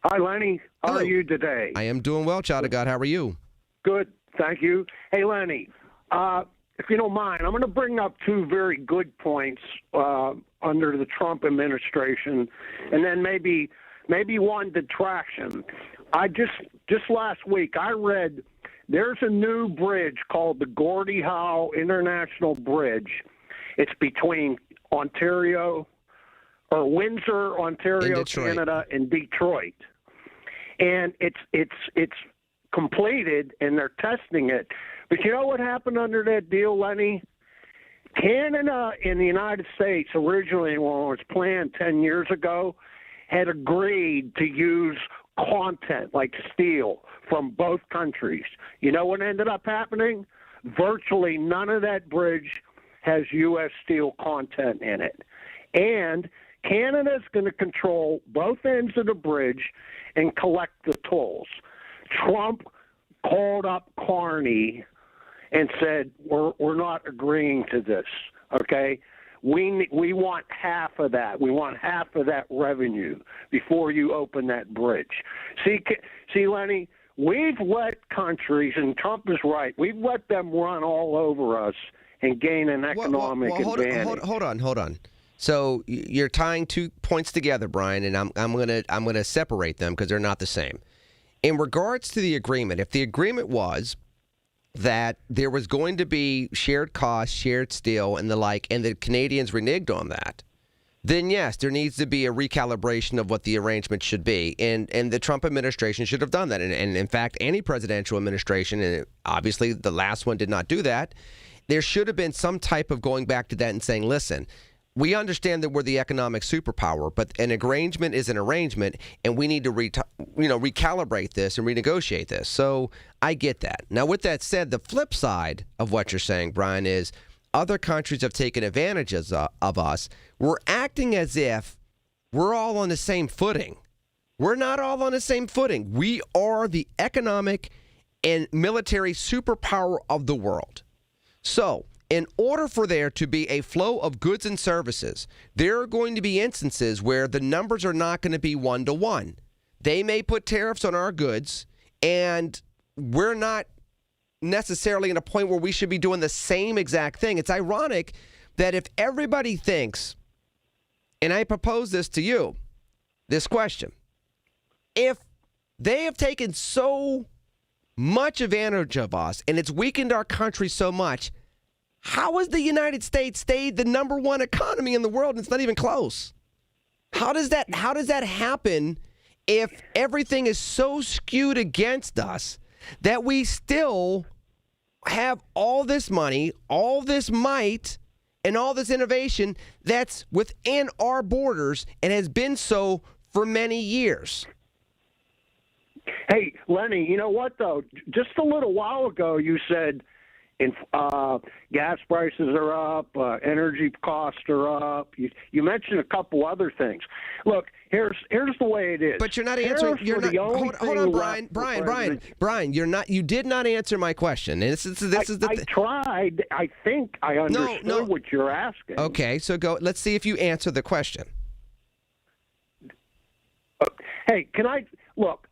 Hi, Lenny. How are you today? I am doing well, child of God. How are you? Good, thank you. Hey, Lenny, if you don't mind, I'm going to bring up 2 very good points under the Trump administration, and then maybe one detraction. I just last week I read there's a new bridge called the Gordie Howe International Bridge. It's between Windsor, Ontario, Canada, and Detroit, and it's completed, and they're testing it. But you know what happened under that deal, Lenny? Canada and the United States originally, when it was planned 10 years ago, had agreed to use content like steel from both countries. You know what ended up happening? Virtually none of that bridge has U.S. steel content in it. And Canada's going to control both ends of the bridge and collect the tolls. Trump called up Carney and said, we're not agreeing to this, okay? We want half of that. We want half of that revenue before you open that bridge. See, Lenny, we've let countries, and Trump is right, we've let them run all over us and gain an economic advantage. Hold on. So you're tying 2 points together, Brian, and I'm gonna separate them because they're not the same. In regards to the agreement, if the agreement was that there was going to be shared costs, shared steel, and the like, and the Canadians reneged on that, then yes, there needs to be a recalibration of what the arrangement should be. And the Trump administration should have done that. And in fact, any presidential administration, and obviously the last one did not do that, there should have been some type of going back to that and saying, listen, we understand that we're the economic superpower, but an arrangement is an arrangement, and we need to recalibrate this and renegotiate this. So I get that. Now, with that said, the flip side of what you're saying, Brian, is other countries have taken advantage of us. We're acting as if we're all on the same footing. We're not all on the same footing. We are the economic and military superpower of the world. So, in order for there to be a flow of goods and services, there are going to be instances where the numbers are not going to be 1-to-1. They may put tariffs on our goods, and we're not necessarily in a point where we should be doing the same exact thing. It's ironic that if everybody thinks, and I propose this to you, this question, if they have taken so much advantage of us and it's weakened our country so much, how has the United States stayed the number one economy in the world and it's not even close? How does that happen if everything is so skewed against us that we still have all this money, all this might, and all this innovation that's within our borders and has been so for many years? Hey, Lenny, you know what, though? Just a little while ago, you said gas prices are up, energy costs are up. You mentioned a couple other things. Look, here's the way it is. But you're not answering. Hold on, Brian. You did not answer my question. And this is I tried. I think I understood what you're asking. Okay, so go. Let's see if you answer the question. Hey, can I look?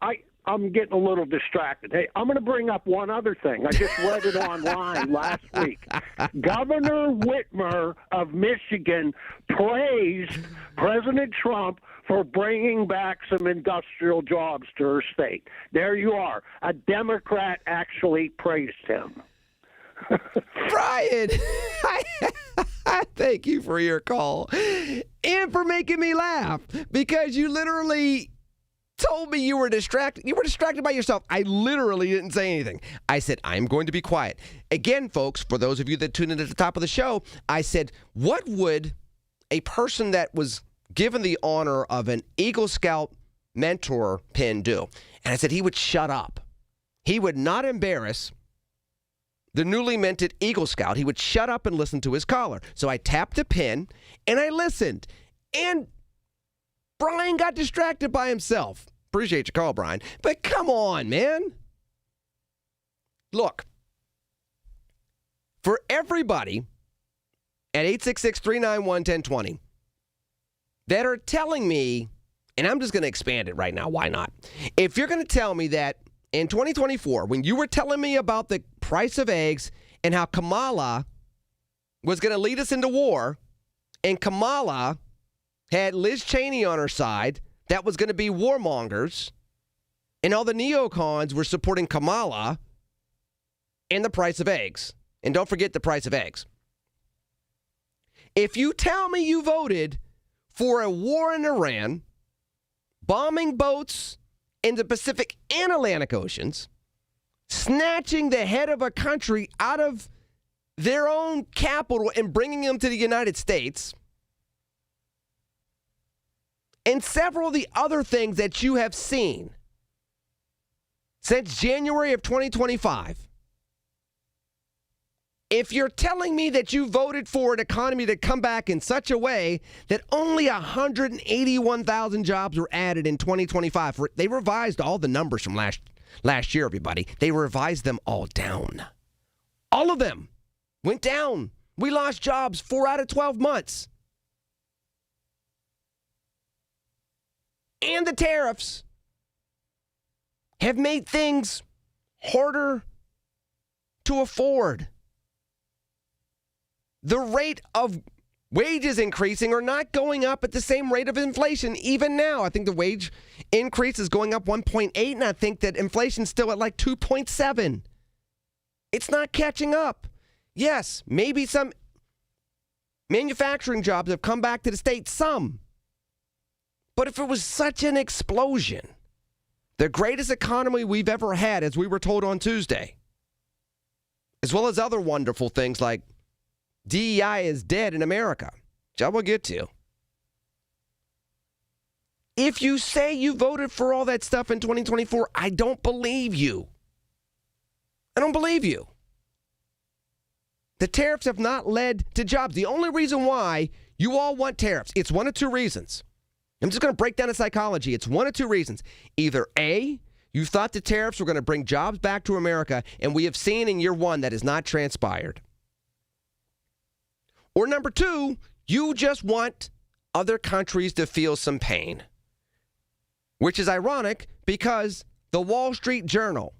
I'm getting a little distracted. Hey, I'm going to bring up one other thing. I just read it online last week. Governor Whitmer of Michigan praised President Trump for bringing back some industrial jobs to her state. There you are. A Democrat actually praised him. Brian, I thank you for your call and for making me laugh because you literally told me you were distracted. You were distracted by yourself. I literally didn't say anything. I said, I'm going to be quiet. Again, folks, for those of you that tuned in at the top of the show, I said, what would a person that was given the honor of an Eagle Scout mentor pin do? And I said, he would shut up. He would not embarrass the newly minted Eagle Scout. He would shut up and listen to his caller. So I tapped the pin and I listened. And Brian got distracted by himself. Appreciate your call, Brian. But come on, man. Look, for everybody at 866-391-1020 that are telling me, and I'm just going to expand it right now, why not? If you're going to tell me that in 2024, when you were telling me about the price of eggs and how Kamala was going to lead us into war, and Kamala had Liz Cheney on her side that was going to be warmongers, and all the neocons were supporting Kamala and the price of eggs. And don't forget the price of eggs. If you tell me you voted for a war in Iran, bombing boats in the Pacific and Atlantic Oceans, snatching the head of a country out of their own capital and bringing them to the United States, and several of the other things that you have seen since January of 2025, if you're telling me that you voted for an economy to come back in such a way that only 181,000 jobs were added in 2025, they revised all the numbers from last year, everybody. They revised them all down. All of them went down. We lost jobs 4 out of 12 months. And the tariffs have made things harder to afford. The rate of wages increasing are not going up at the same rate of inflation even now. I think the wage increase is going up 1.8, and I think that inflation's still at like 2.7. It's not catching up. Yes, maybe some manufacturing jobs have come back to the state, some. But if it was such an explosion, the greatest economy we've ever had, as we were told on Tuesday, as well as other wonderful things like DEI is dead in America, which I will get to. If you say you voted for all that stuff in 2024, I don't believe you. I don't believe you. The tariffs have not led to jobs. The only reason why you all want tariffs, it's one of two reasons. I'm just going to break down the psychology. It's one of two reasons. Either A, you thought the tariffs were going to bring jobs back to America, and we have seen in year one that has not transpired. Or number two, you just want other countries to feel some pain. Which is ironic because the Wall Street Journal,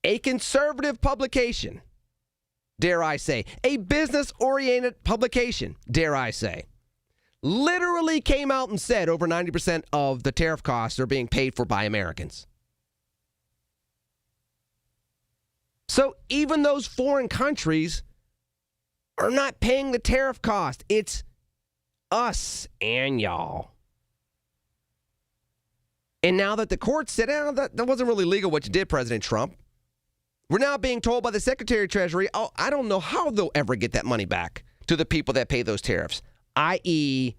a conservative publication, dare I say, a business-oriented publication, dare I say, literally came out and said over 90% of the tariff costs are being paid for by Americans. So even those foreign countries are not paying the tariff cost. It's us and y'all. And now that the court said, that wasn't really legal what you did, President Trump, we're now being told by the Secretary of Treasury, I don't know how they'll ever get that money back to the people that pay those tariffs, i.e.,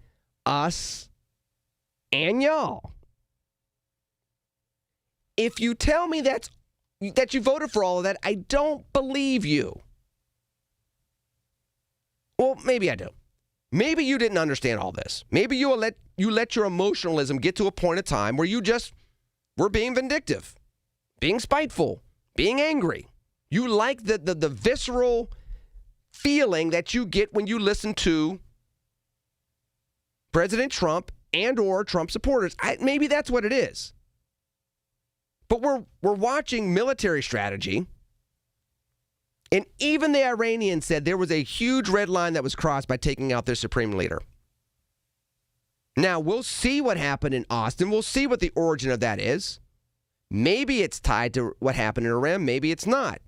us and y'all. If you tell me that you voted for all of that, I don't believe you. Well, maybe I do. Maybe you didn't understand all this. Maybe you let your emotionalism get to a point of time where you just were being vindictive, being spiteful, being angry. You like the visceral feeling that you get when you listen to President Trump and or Trump supporters. Maybe that's what it is. But we're watching military strategy. And even the Iranians said there was a huge red line that was crossed by taking out their supreme leader. Now, we'll see what happened in Austin. We'll see what the origin of that is. Maybe it's tied to what happened in Iran. Maybe it's not.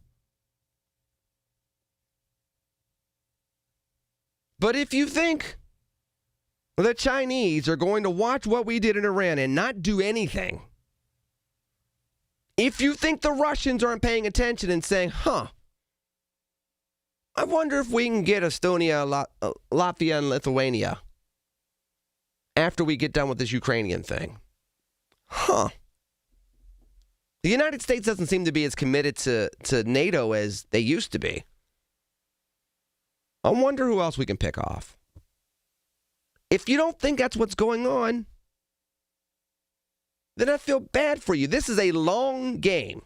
But if you think the Chinese are going to watch what we did in Iran and not do anything, if you think the Russians aren't paying attention and saying, I wonder if we can get Estonia, Latvia, and Lithuania after we get done with this Ukrainian thing. The United States doesn't seem to be as committed to NATO as they used to be. I wonder who else we can pick off. If you don't think that's what's going on, then I feel bad for you. This is a long game.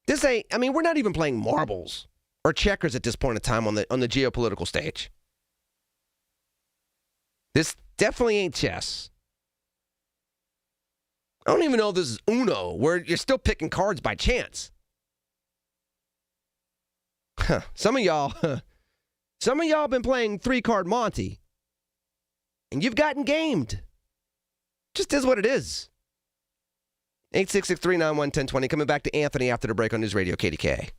We're not even playing marbles or checkers at this point in time on the geopolitical stage. This definitely ain't chess. I don't even know if this is Uno, where you're still picking cards by chance. Some of y'all have been playing 3-card Monty, and you've gotten gamed. Just is what it is. 866-391-1020. Coming back to Anthony after the break on News Radio KDKA.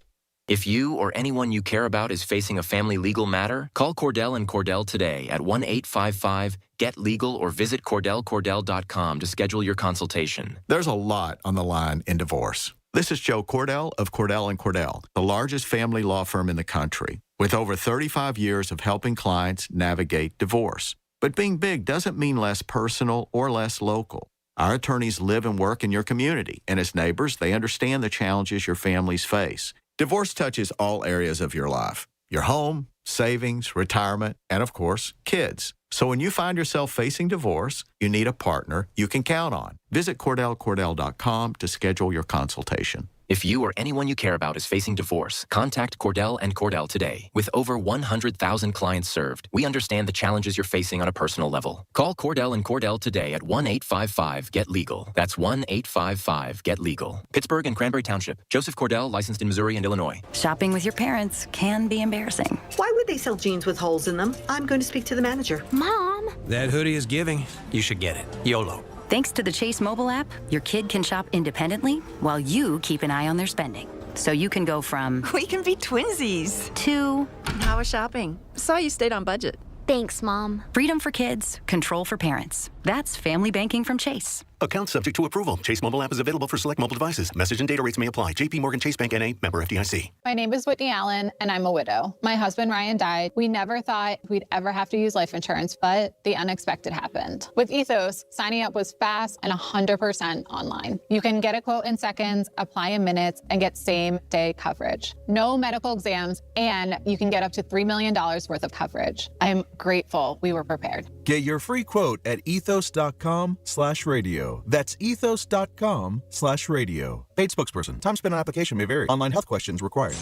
If you or anyone you care about is facing a family legal matter, call Cordell and Cordell today at 1-855-GET-LEGAL or visit CordellCordell.com to schedule your consultation. There's a lot on the line in divorce. This is Joe Cordell of Cordell & Cordell, the largest family law firm in the country, with over 35 years of helping clients navigate divorce. But being big doesn't mean less personal or less local. Our attorneys live and work in your community, and as neighbors, they understand the challenges your families face. Divorce touches all areas of your life: your home, savings, retirement, and of course, kids. So when you find yourself facing divorce, you need a partner you can count on. Visit CordellCordell.com to schedule your consultation. If you or anyone you care about is facing divorce, contact Cordell and Cordell today. With over 100,000 clients served, we understand the challenges you're facing on a personal level. Call Cordell and Cordell today at 1-855-GET-LEGAL. That's 1-855-GET-LEGAL. Pittsburgh and Cranberry Township. Joseph Cordell, licensed in Missouri and Illinois. Shopping with your parents can be embarrassing. Why would they sell jeans with holes in them? I'm going to speak to the manager. Mom! That hoodie is giving. You should get it. YOLO. Thanks to the Chase mobile app, your kid can shop independently while you keep an eye on their spending. So you can go from... We can be twinsies. ...to... How was shopping? Saw you stayed on budget. Thanks, Mom. Freedom for kids, control for parents. That's family banking from Chase. Account subject to approval. Chase mobile app is available for select mobile devices. Message and data rates may apply. JP Morgan Chase Bank N.A. member FDIC. My name is Whitney Allen, and I'm a widow. My husband, Ryan, died. We never thought we'd ever have to use life insurance, but the unexpected happened. With Ethos, signing up was fast and 100% online. You can get a quote in seconds, apply in minutes, and get same-day coverage. No medical exams, and you can get up to $3 million worth of coverage. I'm grateful we were prepared. Get your free quote at ethos.com/radio. That's ethos.com/radio. Paid spokesperson. Time spent on application may vary. Online health questions required.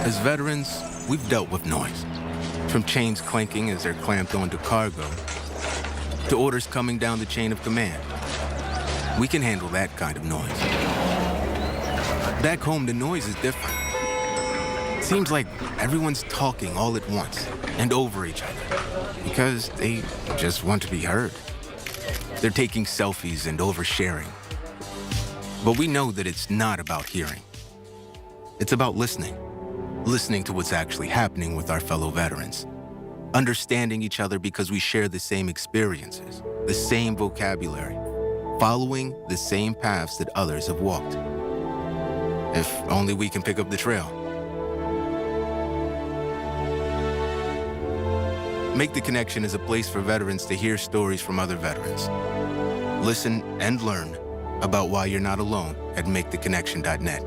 As veterans, we've dealt with noise. From chains clanking as they're clamped onto cargo, to orders coming down the chain of command. We can handle that kind of noise. Back home, the noise is different. Seems like everyone's talking all at once and over each other because they just want to be heard. They're taking selfies and oversharing. But we know that it's not about hearing. It's about listening. Listening to what's actually happening with our fellow veterans. Understanding each other because we share the same experiences, the same vocabulary, following the same paths that others have walked. If only we can pick up the trail. Make the Connection is a place for veterans to hear stories from other veterans. Listen and learn about why you're not alone at maketheconnection.net.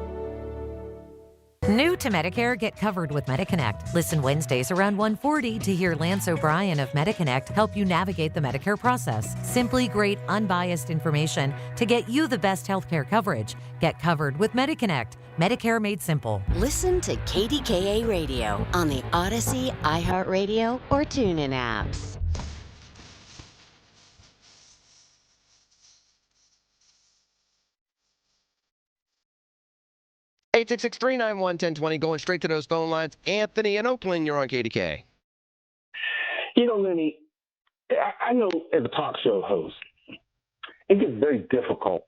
New to Medicare, get covered with MediConnect. Listen Wednesdays around 1:40 to hear Lance O'Brien of MediConnect help you navigate the Medicare process. Simply great, unbiased information to get you the best healthcare coverage. Get covered with MediConnect. Medicare made simple. Listen to KDKA Radio on the Odyssey, iHeartRadio, or TuneIn apps. Eight 391-1020, going straight to those phone lines. Anthony in Oakland, you're on KDK. You know, Lenny, I know as a talk show host, it gets very difficult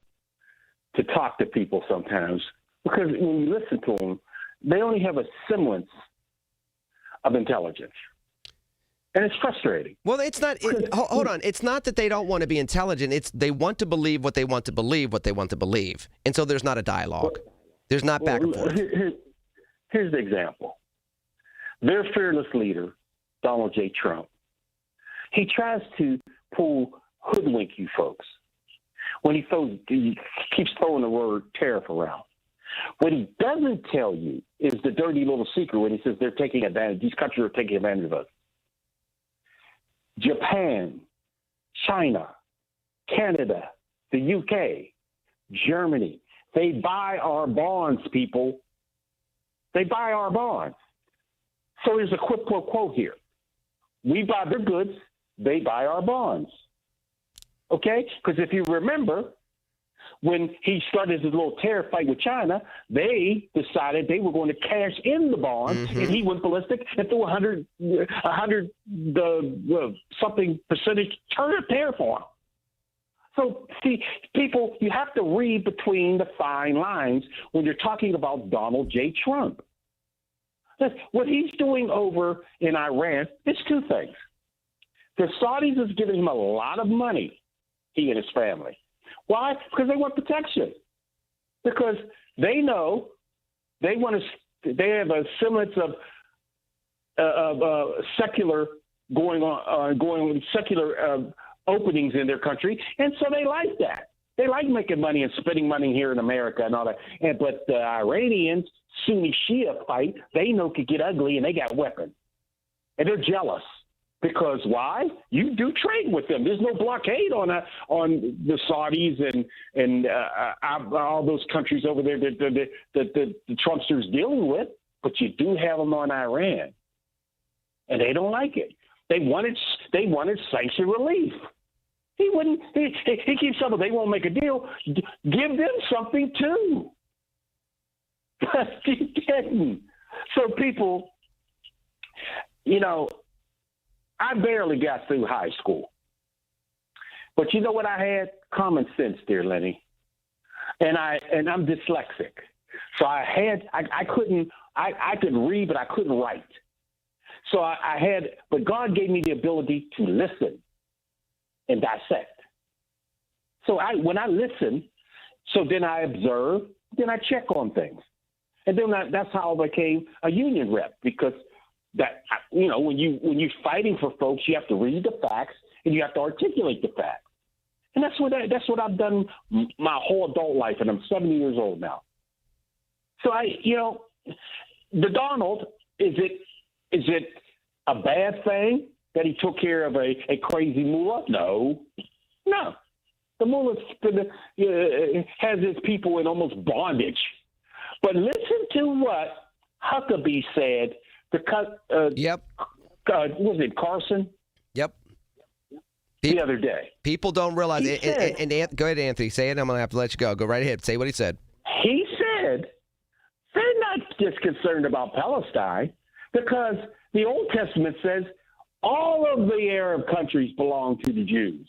to talk to people sometimes because when you listen to them, they only have a semblance of intelligence. And it's frustrating. Well, it's not. Hold on. It's not that they don't want to be intelligent. It's they want to believe what they want to believe, what they want to believe. And so there's not a dialogue. There's not back and forth. Here's the example. Their fearless leader, Donald J. Trump, he tries to hoodwink you folks when he keeps throwing the word tariff around. What he doesn't tell you is the dirty little secret when he says they're taking advantage. These countries are taking advantage of us. Japan, China, Canada, the UK, Germany. They buy our bonds, people. They buy our bonds. So there's a quid pro quo here. We buy their goods, they buy our bonds. Okay? Because if you remember, when he started his little tariff fight with China, they decided they were going to cash in the bonds, and he went ballistic and threw 100 something percentage tariff on them. So, see, people, you have to read between the fine lines when you're talking about Donald J. Trump. What he's doing over in Iran is two things. The Saudis is giving him a lot of money, he and his family. Why? Because they want protection. Because they know they have a semblance of secular openings in their country, and so they like that. They like making money and spending money here in America and all that. But the Iranians, Sunni Shia fight, they know could get ugly, and they got weapons. And they're jealous. Because why? You do trade with them. There's no blockade on the Saudis and all those countries over there that the Trumpsters dealing with. But you do have them on Iran, and they don't like it. They wanted sanction relief. He wouldn't. He keeps saying they won't make a deal. Give them something too. But he didn't. So people, I barely got through high school. But you know what I had? Common sense, dear Lenny. And I'm dyslexic. So I could read, but I couldn't write. So but God gave me the ability to listen and dissect. So when I listen, so then I observe, then I check on things. And then that's how I became a union rep, because that, when you're fighting for folks, you have to read the facts and you have to articulate the facts. And that's what I've done my whole adult life, and I'm 70 years old now. So the Donald, is it a bad thing that he took care of a crazy mullah? No. The mullah has his people in almost bondage. But listen to what Huckabee said. Was it Carson? Yep. The other day. People don't realize it. And go ahead, Anthony. Say it. I'm going to have to let you go. Go right ahead. Say what he said. He said they're not just concerned about Palestine, because the Old Testament says all of the Arab countries belong to the Jews.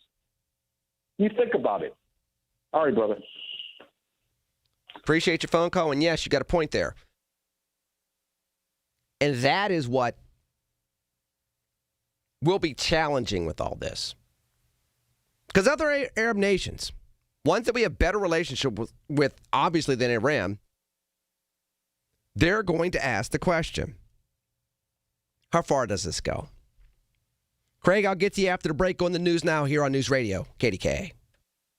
You think about it. All right, brother. Appreciate your phone call, and yes, you got a point there. And that is what will be challenging with all this. Because other Arab nations, ones that we have better relationship with obviously than Iran, they're going to ask the question, how far does this go? Craig, I'll get to you after the break on the news now here on News Radio, KDKA.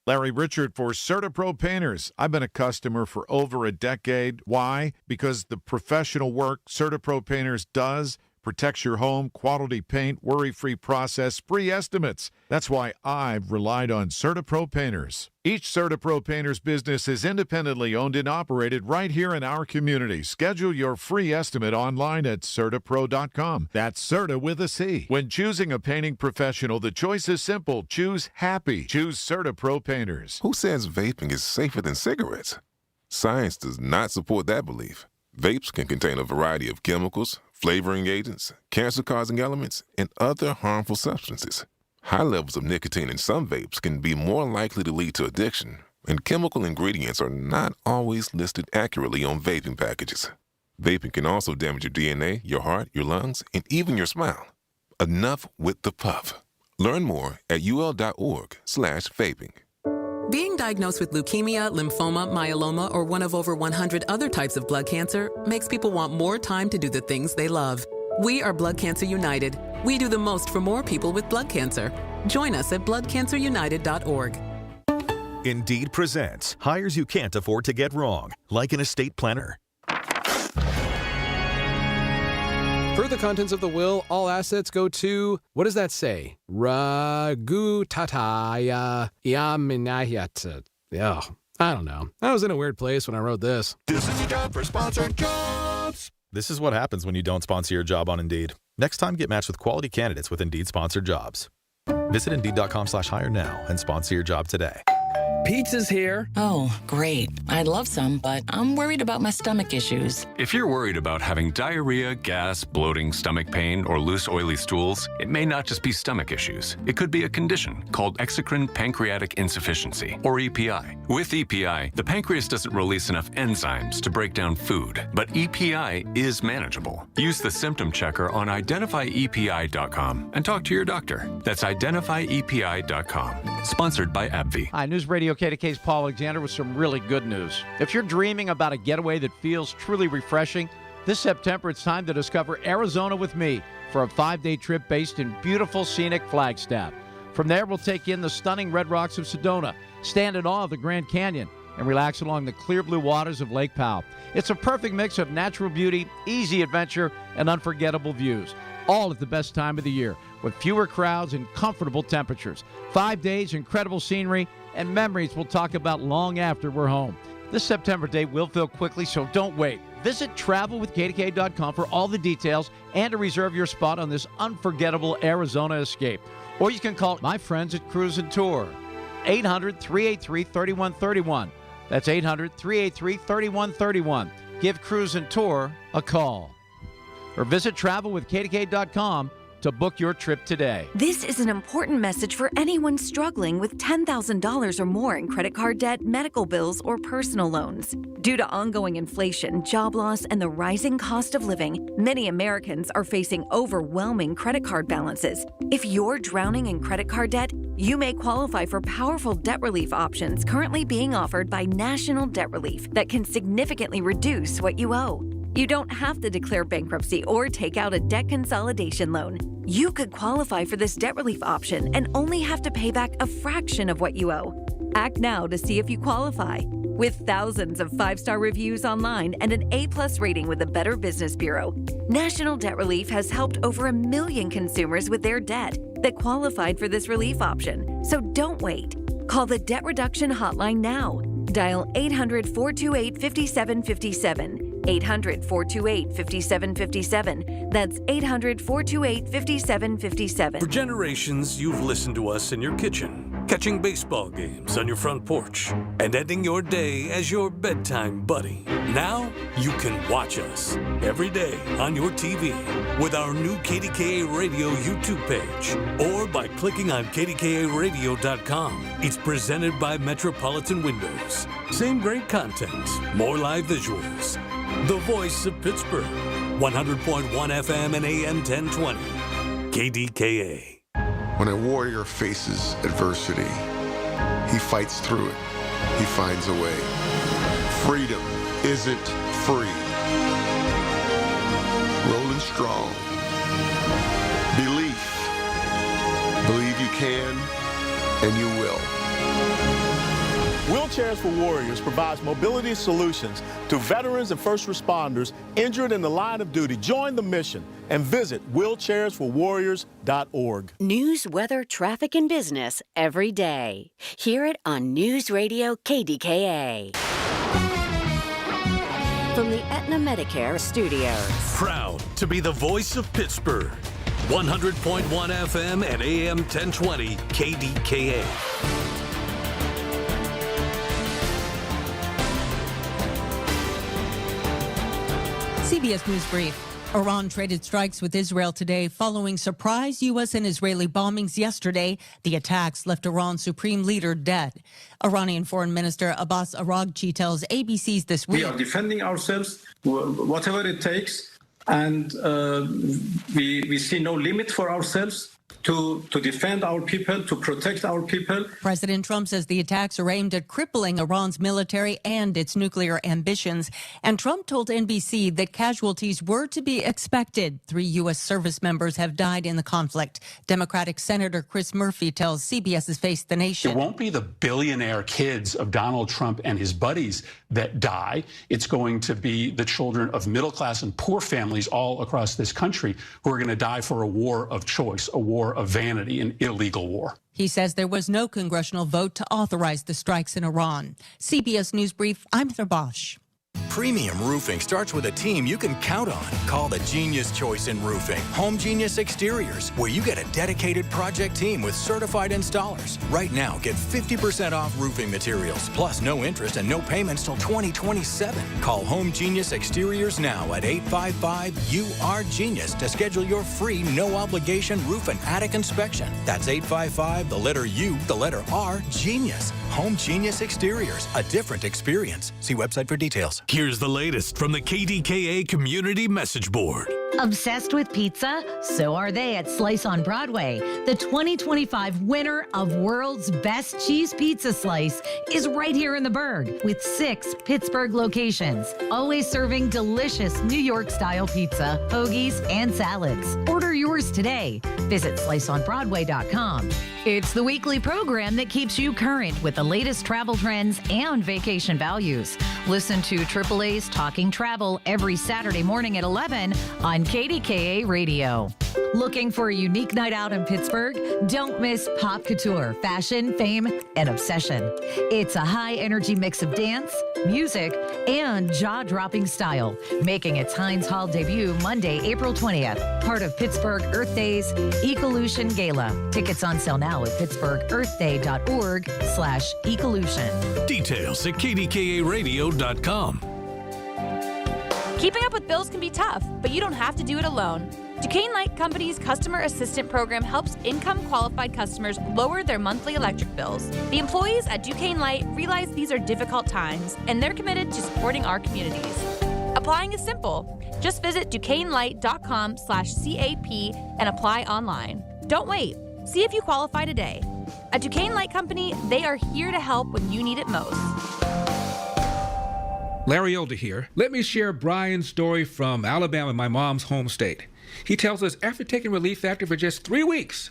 Larry Richard for CertaPro Painters. I've been a customer for over a decade. Why? Because the professional work CertaPro Painters does protects your home, quality paint, worry-free process, free estimates. That's why I've relied on CertaPro Painters. Each CertaPro Painters business is independently owned and operated right here in our community. Schedule your free estimate online at CertaPro.com. That's Certa with a C. When choosing a painting professional, the choice is simple. Choose happy. Choose CertaPro Painters. Who says vaping is safer than cigarettes? Science does not support that belief. Vapes can contain a variety of chemicals, flavoring agents, cancer-causing elements, and other harmful substances. High levels of nicotine in some vapes can be more likely to lead to addiction, and chemical ingredients are not always listed accurately on vaping packages. Vaping can also damage your DNA, your heart, your lungs, and even your smile. Enough with the puff. Learn more at ul.org/vaping. Being diagnosed with leukemia, lymphoma, myeloma, or one of over 100 other types of blood cancer makes people want more time to do the things they love. We are Blood Cancer United. We do the most for more people with blood cancer. Join us at bloodcancerunited.org. Indeed presents hires you can't afford to get wrong, like an estate planner. Per the contents of the will, all assets go to, what does that say? Ragu tataya yaminayat. Yeah, I don't know. I was in a weird place when I wrote this. This is a job for sponsored jobs. This is what happens when you don't sponsor your job on Indeed. Next time, get matched with quality candidates with Indeed sponsored jobs. Visit Indeed.com/hire now and sponsor your job today. Pizza's here. Oh, great. I'd love some, but I'm worried about my stomach issues. If you're worried about having diarrhea, gas, bloating, stomach pain, or loose, oily stools, it may not just be stomach issues. It could be a condition called exocrine pancreatic insufficiency, or EPI. With EPI, the pancreas doesn't release enough enzymes to break down food, but EPI is manageable. Use the symptom checker on identifyepi.com and talk to your doctor. That's identifyepi.com. Sponsored by AbbVie. Hi, News Radio KDK's Paul Alexander with some really good news. If you're dreaming about a getaway that feels truly refreshing, this September it's time to discover Arizona with me for a 5-day trip based in beautiful, scenic Flagstaff. From there, we'll take in the stunning red rocks of Sedona, stand in awe of the Grand Canyon, and relax along the clear blue waters of Lake Powell. It's a perfect mix of natural beauty, easy adventure, and unforgettable views, all at the best time of the year. with fewer crowds and comfortable temperatures. 5 days, incredible scenery, and memories we'll talk about long after we're home. This September date will fill quickly, so don't wait. Visit travelwithkdka.com for all the details and to reserve your spot on this unforgettable Arizona escape. Or you can call my friends at Cruise and Tour, 800-383-3131. That's 800-383-3131. Give Cruise and Tour a call. Or visit travelwithkdka.com to book your trip today. This is an important message for anyone struggling with $10,000 or more in credit card debt, medical bills, or personal loans. Due to ongoing inflation, job loss, and the rising cost of living, many Americans are facing overwhelming credit card balances. If you're drowning in credit card debt, you may qualify for powerful debt relief options currently being offered by National Debt Relief that can significantly reduce what you owe. You don't have to declare bankruptcy or take out a debt consolidation loan. You could qualify for this debt relief option and only have to pay back a fraction of what you owe. Act now to see if you qualify. With thousands of 5-star reviews online and an A+ rating with the Better Business Bureau, National Debt Relief has helped over 1 million consumers with their debt that qualified for this relief option. So don't wait. Call the Debt Reduction Hotline now. Dial 800-428-5757. 800-428-5757. That's 800-428-5757. For generations, you've listened to us in your kitchen, catching baseball games on your front porch, and ending your day as your bedtime buddy. Now, you can watch us every day on your TV with our new KDKA Radio YouTube page or by clicking on KDKARadio.com. It's presented by Metropolitan Windows. Same great content, more live visuals. The voice of Pittsburgh, 100.1 FM and AM 1020, KDKA. When a warrior faces adversity, he fights through it. He finds a way. Freedom isn't free. Rolling strong. Belief. Believe you can, and you will. Wheelchairs for Warriors provides mobility solutions to veterans and first responders injured in the line of duty. Join the mission and visit wheelchairsforwarriors.org. News, weather, traffic, and business every day. Hear it on News Radio KDKA. From the Aetna Medicare Studios. Proud to be the voice of Pittsburgh. 100.1 FM and AM 1020, KDKA. CBS News Brief. Iran traded strikes with Israel today following surprise U.S. and Israeli bombings yesterday. The attacks left Iran's supreme leader dead. Iranian Foreign Minister Abbas Araghchi tells ABC's This Week. We are defending ourselves, whatever it takes, and we see no limit for ourselves to defend our people, to protect our people. President Trump says the attacks are aimed at crippling Iran's military and its nuclear ambitions. And Trump told NBC that casualties were to be expected. 3 U.S. service members have died in the conflict. Democratic Senator Chris Murphy tells CBS's Face the Nation. It won't be the billionaire kids of Donald Trump and his buddies that die. It's going to be the children of middle class and poor families all across this country who are going to die for a war of choice, a war of vanity, an illegal war. He says there was no congressional vote to authorize the strikes in Iran. CBS News Brief, I'm Heather Bosch. Premium roofing starts with a team you can count on. Call the Genius Choice in Roofing, Home Genius Exteriors, where you get a dedicated project team with certified installers. Right now, get 50% off roofing materials, plus no interest and no payments till 2027. Call Home Genius Exteriors now at 855-UR-GENIUS to schedule your free, no-obligation roof and attic inspection. That's 855, the letter U, the letter R, Genius. Home Genius Exteriors, a different experience. See website for details. Here's the latest from the KDKA Community Message Board. Obsessed with pizza? So are they at Slice on Broadway. The 2025 winner of World's Best Cheese Pizza Slice is right here in the Berg with 6 Pittsburgh locations, always serving delicious New York-style pizza, hoagies, and salads. Order yours today. Visit sliceonbroadway.com. It's the weekly program that keeps you current with the latest travel trends and vacation values. Listen to AAA's Talking Travel every Saturday morning at 11 on KDKA Radio. Looking for a unique night out in Pittsburgh? Don't miss Pop Couture, Fashion, Fame, and Obsession. It's a high-energy mix of dance, music, and jaw-dropping style, making its Heinz Hall debut Monday, April 20th. Part of Pittsburgh Earth Day's Ecolution Gala. Tickets on sale now at pittsburghearthday.org/ecolution. Details at KDKA-radio.com. Keeping up with bills can be tough, but you don't have to do it alone. Duquesne Light Company's Customer Assistant Program helps income-qualified customers lower their monthly electric bills. The employees at Duquesne Light realize these are difficult times, and they're committed to supporting our communities. Applying is simple. Just visit DuquesneLight.com/CAP and apply online. Don't wait. See if you qualify today. At Duquesne Light Company, they are here to help when you need it most. Larry Older here. Let me share Brian's story from Alabama, my mom's home state. He tells us after taking Relief Factor for just 3 weeks,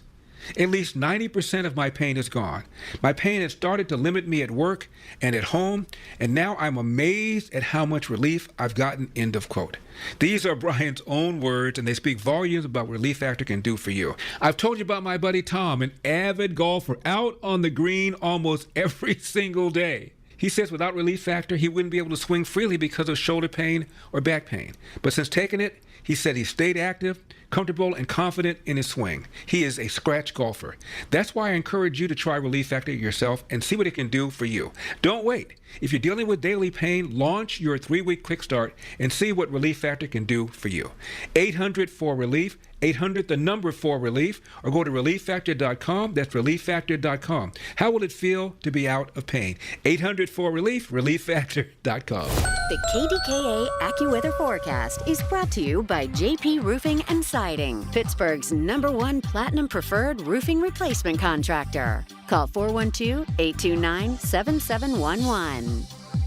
at least 90% of my pain is gone. My pain had started to limit me at work and at home, and now I'm amazed at how much relief I've gotten, end of quote. These are Brian's own words, and they speak volumes about what Relief Factor can do for you. I've told you about my buddy Tom, an avid golfer out on the green almost every single day. He says without Relief Factor, he wouldn't be able to swing freely because of shoulder pain or back pain. But since taking it, he said he stayed active, comfortable, and confident in his swing. He is a scratch golfer. That's why I encourage you to try Relief Factor yourself and see what it can do for you. Don't wait. If you're dealing with daily pain, launch your 3-week quick start and see what Relief Factor can do for you. 800-4RELIEF, 800 the number 4RELIEF, or go to ReliefFactor.com. That's ReliefFactor.com. How will it feel to be out of pain? 800-4RELIEF, ReliefFactor.com. The KDKA AccuWeather forecast is brought to you by JP Roofing and Siding, Pittsburgh's #1 Platinum Preferred Roofing Replacement Contractor. Call 412-829-7711.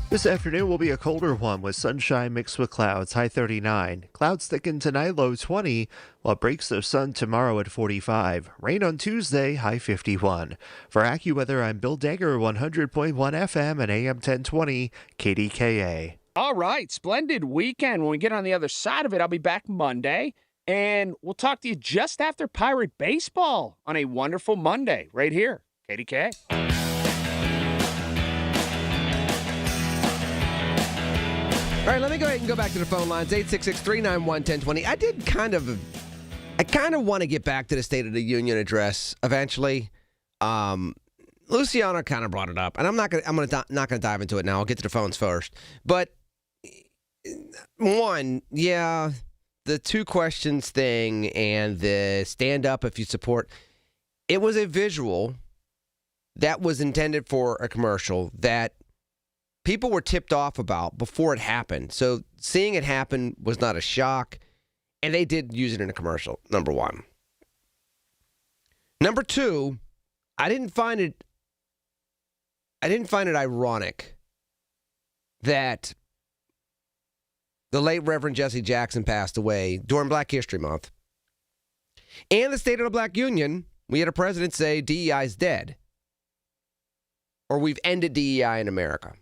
This afternoon will be a colder one with sunshine mixed with clouds, high 39. Clouds thicken tonight, low 20, while breaks of sun tomorrow at 45. Rain on Tuesday, high 51. For AccuWeather, I'm Bill Dagger, 100.1 FM and AM 1020, KDKA. All right, splendid weekend. When we get on the other side of it, I'll be back Monday, and we'll talk to you just after Pirate Baseball on a wonderful Monday right here, KDKA. All right, let me go ahead and go back to the phone lines, 866-391-1020. I kind of want to get back to the State of the Union address eventually. Luciano kind of brought it up, and I'm not gonna dive into it now. I'll get to the phones first. But one, yeah, the 2 questions thing and the stand up if you support, it was a visual that was intended for a commercial that people were tipped off about before it happened. So seeing it happen was not a shock, and they did use it in a commercial, number one. Number two, I didn't find it ironic that the late Reverend Jesse Jackson passed away during Black History Month. And the State of the Black Union, we had a president say DEI is dead. Or we've ended DEI in America.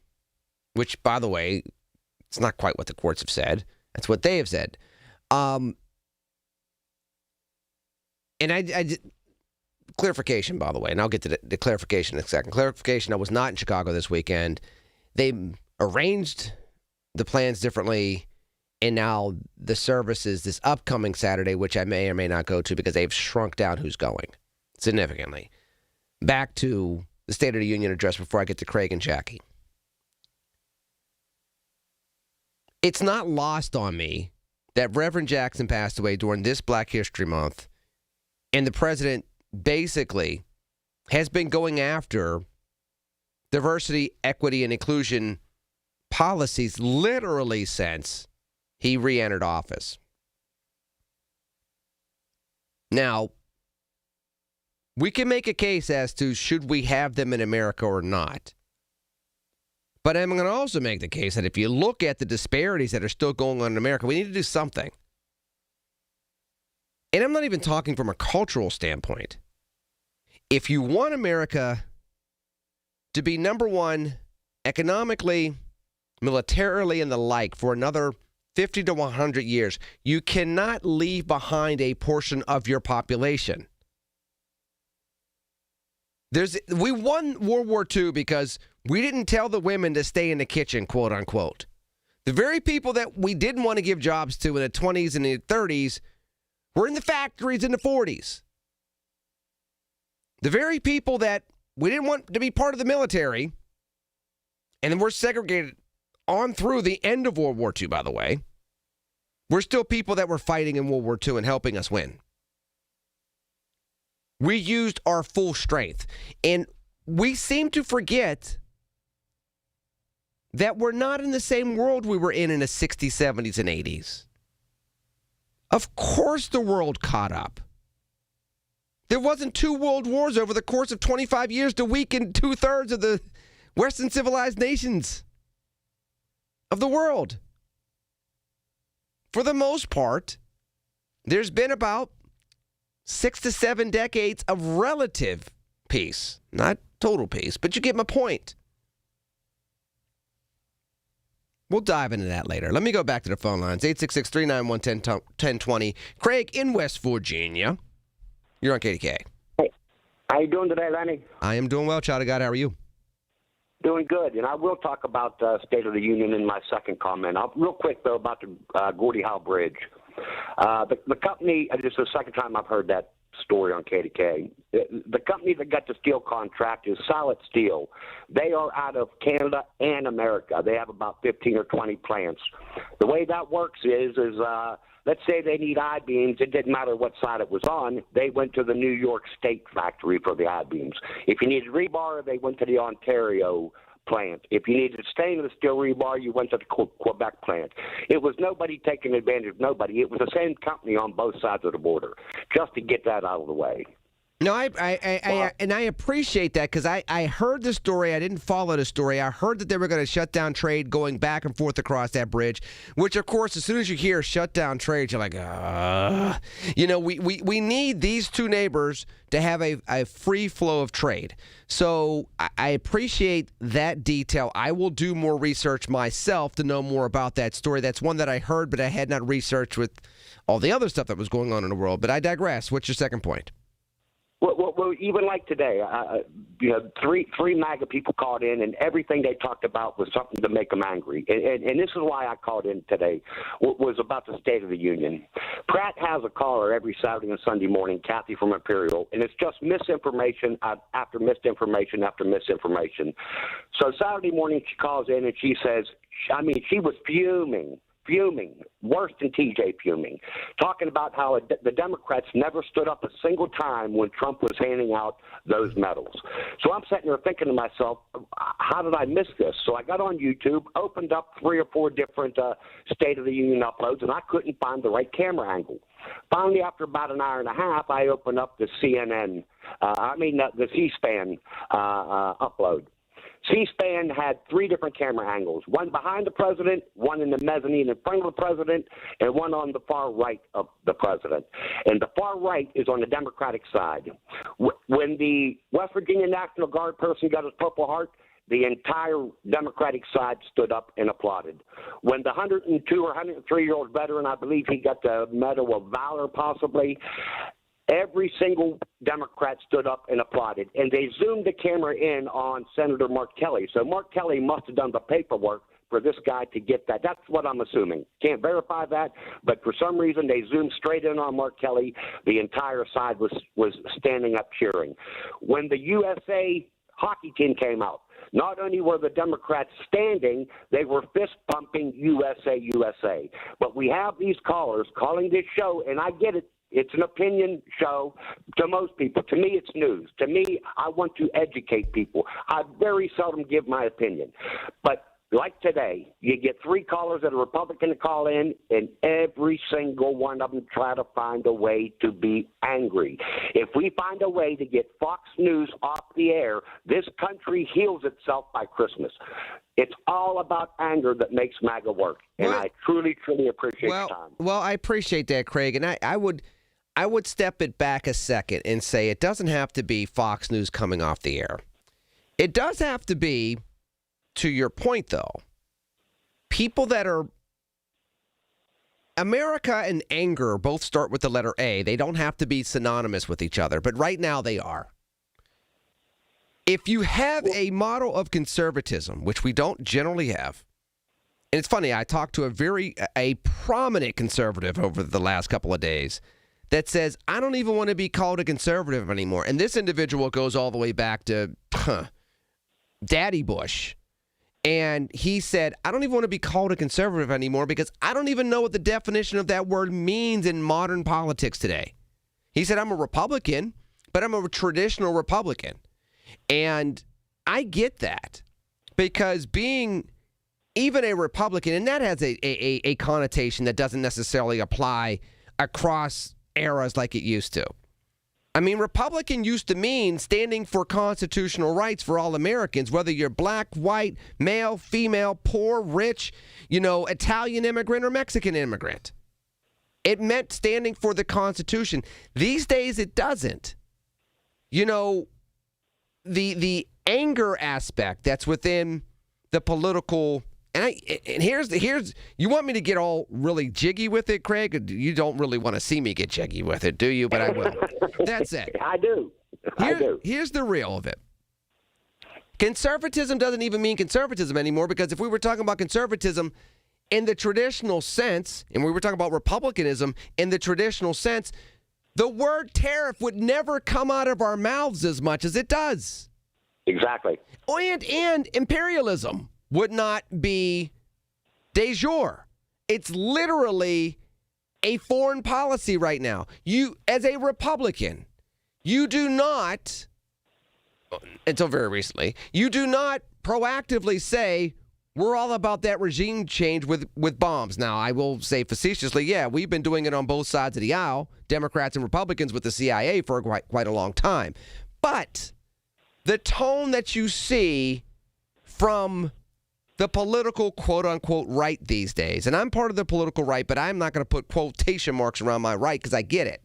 Which, by the way, it's not quite what the courts have said. That's what they have said. And I clarification, by the way, and I'll get to the clarification in a second. Clarification, I was not in Chicago this weekend. They arranged the plans differently, and now the service is this upcoming Saturday, which I may or may not go to because they've shrunk down who's going significantly. Back to the State of the Union address before I get to Craig and Jackie. It's not lost on me that Reverend Jackson passed away during this Black History Month, and the president basically has been going after diversity, equity, and inclusion policies literally since he re-entered office. Now, we can make a case as to should we have them in America or not. But I'm going to also make the case that if you look at the disparities that are still going on in America, we need to do something. And I'm not even talking from a cultural standpoint. If you want America to be number one economically, militarily, and the like for another 50 to 100 years, you cannot leave behind a portion of your population. We won World War II because we didn't tell the women to stay in the kitchen, quote unquote. The very people that we didn't want to give jobs to in the 20s and the 30s were in the factories in the 40s. The very people that we didn't want to be part of the military, and then we're segregated on through the end of World War II, by the way. We're still people that were fighting in World War II and helping us win. We used our full strength. And we seem to forget that we're not in the same world we were in the 60s, 70s, and 80s. Of course the world caught up. There wasn't 2 world wars over the course of 25 years to weaken 2/3 of the Western civilized nations of the world. For the most part, there's been about 6 to 7 decades of relative peace. Not total peace, but you get my point. We'll dive into that later. Let me go back to the phone lines. 866-391-1020. Craig in West Virginia. You're on KDKA. Hey, how you doing today, Lenny? I am doing well, child of God. How are you? Doing good. And I will talk about State of the Union in my second comment. Real quick, though, about the Gordie Howe Bridge. The company, this is the second time I've heard that story on KDK. The company that got the steel contract is Solid Steel. They are out of Canada and America. They have about 15 or 20 plants. The way that works is let's say they need I-beams. It didn't matter what side it was on. They went to the New York State factory for the I-beams. If you needed rebar, they went to the Ontario plant. If you needed stainless steel rebar, you went to the Quebec plant. It was nobody taking advantage of nobody. It was the same company on both sides of the border, just to get that out of the way. No, I appreciate that because I heard the story. I didn't follow the story. I heard that they were going to shut down trade going back and forth across that bridge, which, of course, as soon as you hear shut down trade, you're like, we need these two neighbors to have a free flow of trade. So I appreciate that detail. I will do more research myself to know more about that story. That's one that I heard, but I had not researched with all the other stuff that was going on in the world. But I digress. What's your second point? Well, even like today, three MAGA people called in, and everything they talked about was something to make them angry. And this is why I called in today, was about the State of the Union. Pratt has a caller every Saturday and Sunday morning, Kathy from Imperial, and it's just misinformation after misinformation after misinformation. So Saturday morning she calls in and she says, she was fuming, worse than TJ fuming, talking about how the Democrats never stood up a single time when Trump was handing out those medals. So I'm sitting there thinking to myself, how did I miss this? So I got on YouTube, opened up 3 or 4 different State of the Union uploads, and I couldn't find the right camera angle. Finally, after about an hour and a half, I opened up the the C-SPAN upload. C-SPAN had 3 different camera angles, one behind the president, one in the mezzanine in front of the president, and one on the far right of the president. And the far right is on the Democratic side. When the West Virginia National Guard person got his Purple Heart, the entire Democratic side stood up and applauded. When the 102 or 103-year-old veteran, I believe he got the Medal of Valor possibly, every single Democrat stood up and applauded, and they zoomed the camera in on Senator Mark Kelly. So Mark Kelly must have done the paperwork for this guy to get that. That's what I'm assuming. Can't verify that, but for some reason they zoomed straight in on Mark Kelly. The entire side was standing up cheering. When the USA hockey team came out, not only were the Democrats standing, they were fist-pumping USA, USA. But we have these callers calling this show, and I get it. It's an opinion show to most people. To me, it's news. To me, I want to educate people. I very seldom give my opinion. But like today, you get 3 callers that are Republican to call in, and every single one of them try to find a way to be angry. If we find a way to get Fox News off the air, this country heals itself by Christmas. It's all about anger that makes MAGA work, and I truly, truly appreciate your time. Well, I appreciate that, Craig, and I would step it back a second and say it doesn't have to be Fox News coming off the air. It does have to be, to your point, though, people that are America and anger both start with the letter A. They don't have to be synonymous with each other, but right now they are. If you have a model of conservatism, which we don't generally have, and it's funny, I talked to a prominent conservative over the last couple of days that says, I don't even want to be called a conservative anymore. And this individual goes all the way back to Daddy Bush. And he said, I don't even want to be called a conservative anymore because I don't even know what the definition of that word means in modern politics today. He said, I'm a Republican, but I'm a traditional Republican. And I get that because being even a Republican, and that has a connotation that doesn't necessarily apply across eras like it used to. I mean, Republican used to mean standing for constitutional rights for all Americans, whether you're black, white, male, female, poor, rich, Italian immigrant or Mexican immigrant. It meant standing for the Constitution. These days, it doesn't. The anger aspect that's within the political. And here's you want me to get all really jiggy with it, Craig? You don't really want to see me get jiggy with it, do you? But I will. That's it. I do. Here's the real of it. Conservatism doesn't even mean conservatism anymore because if we were talking about conservatism in the traditional sense, and we were talking about republicanism in the traditional sense, the word tariff would never come out of our mouths as much as it does. Exactly. And imperialism would not be de jure. It's literally a foreign policy right now. You, as a Republican, you do not, until very recently, you do not proactively say, we're all about that regime change with bombs. Now, I will say facetiously, yeah, we've been doing it on both sides of the aisle, Democrats and Republicans with the CIA for quite a long time. But the tone that you see from the political quote-unquote right these days, and I'm part of the political right, but I'm not going to put quotation marks around my right because I get it.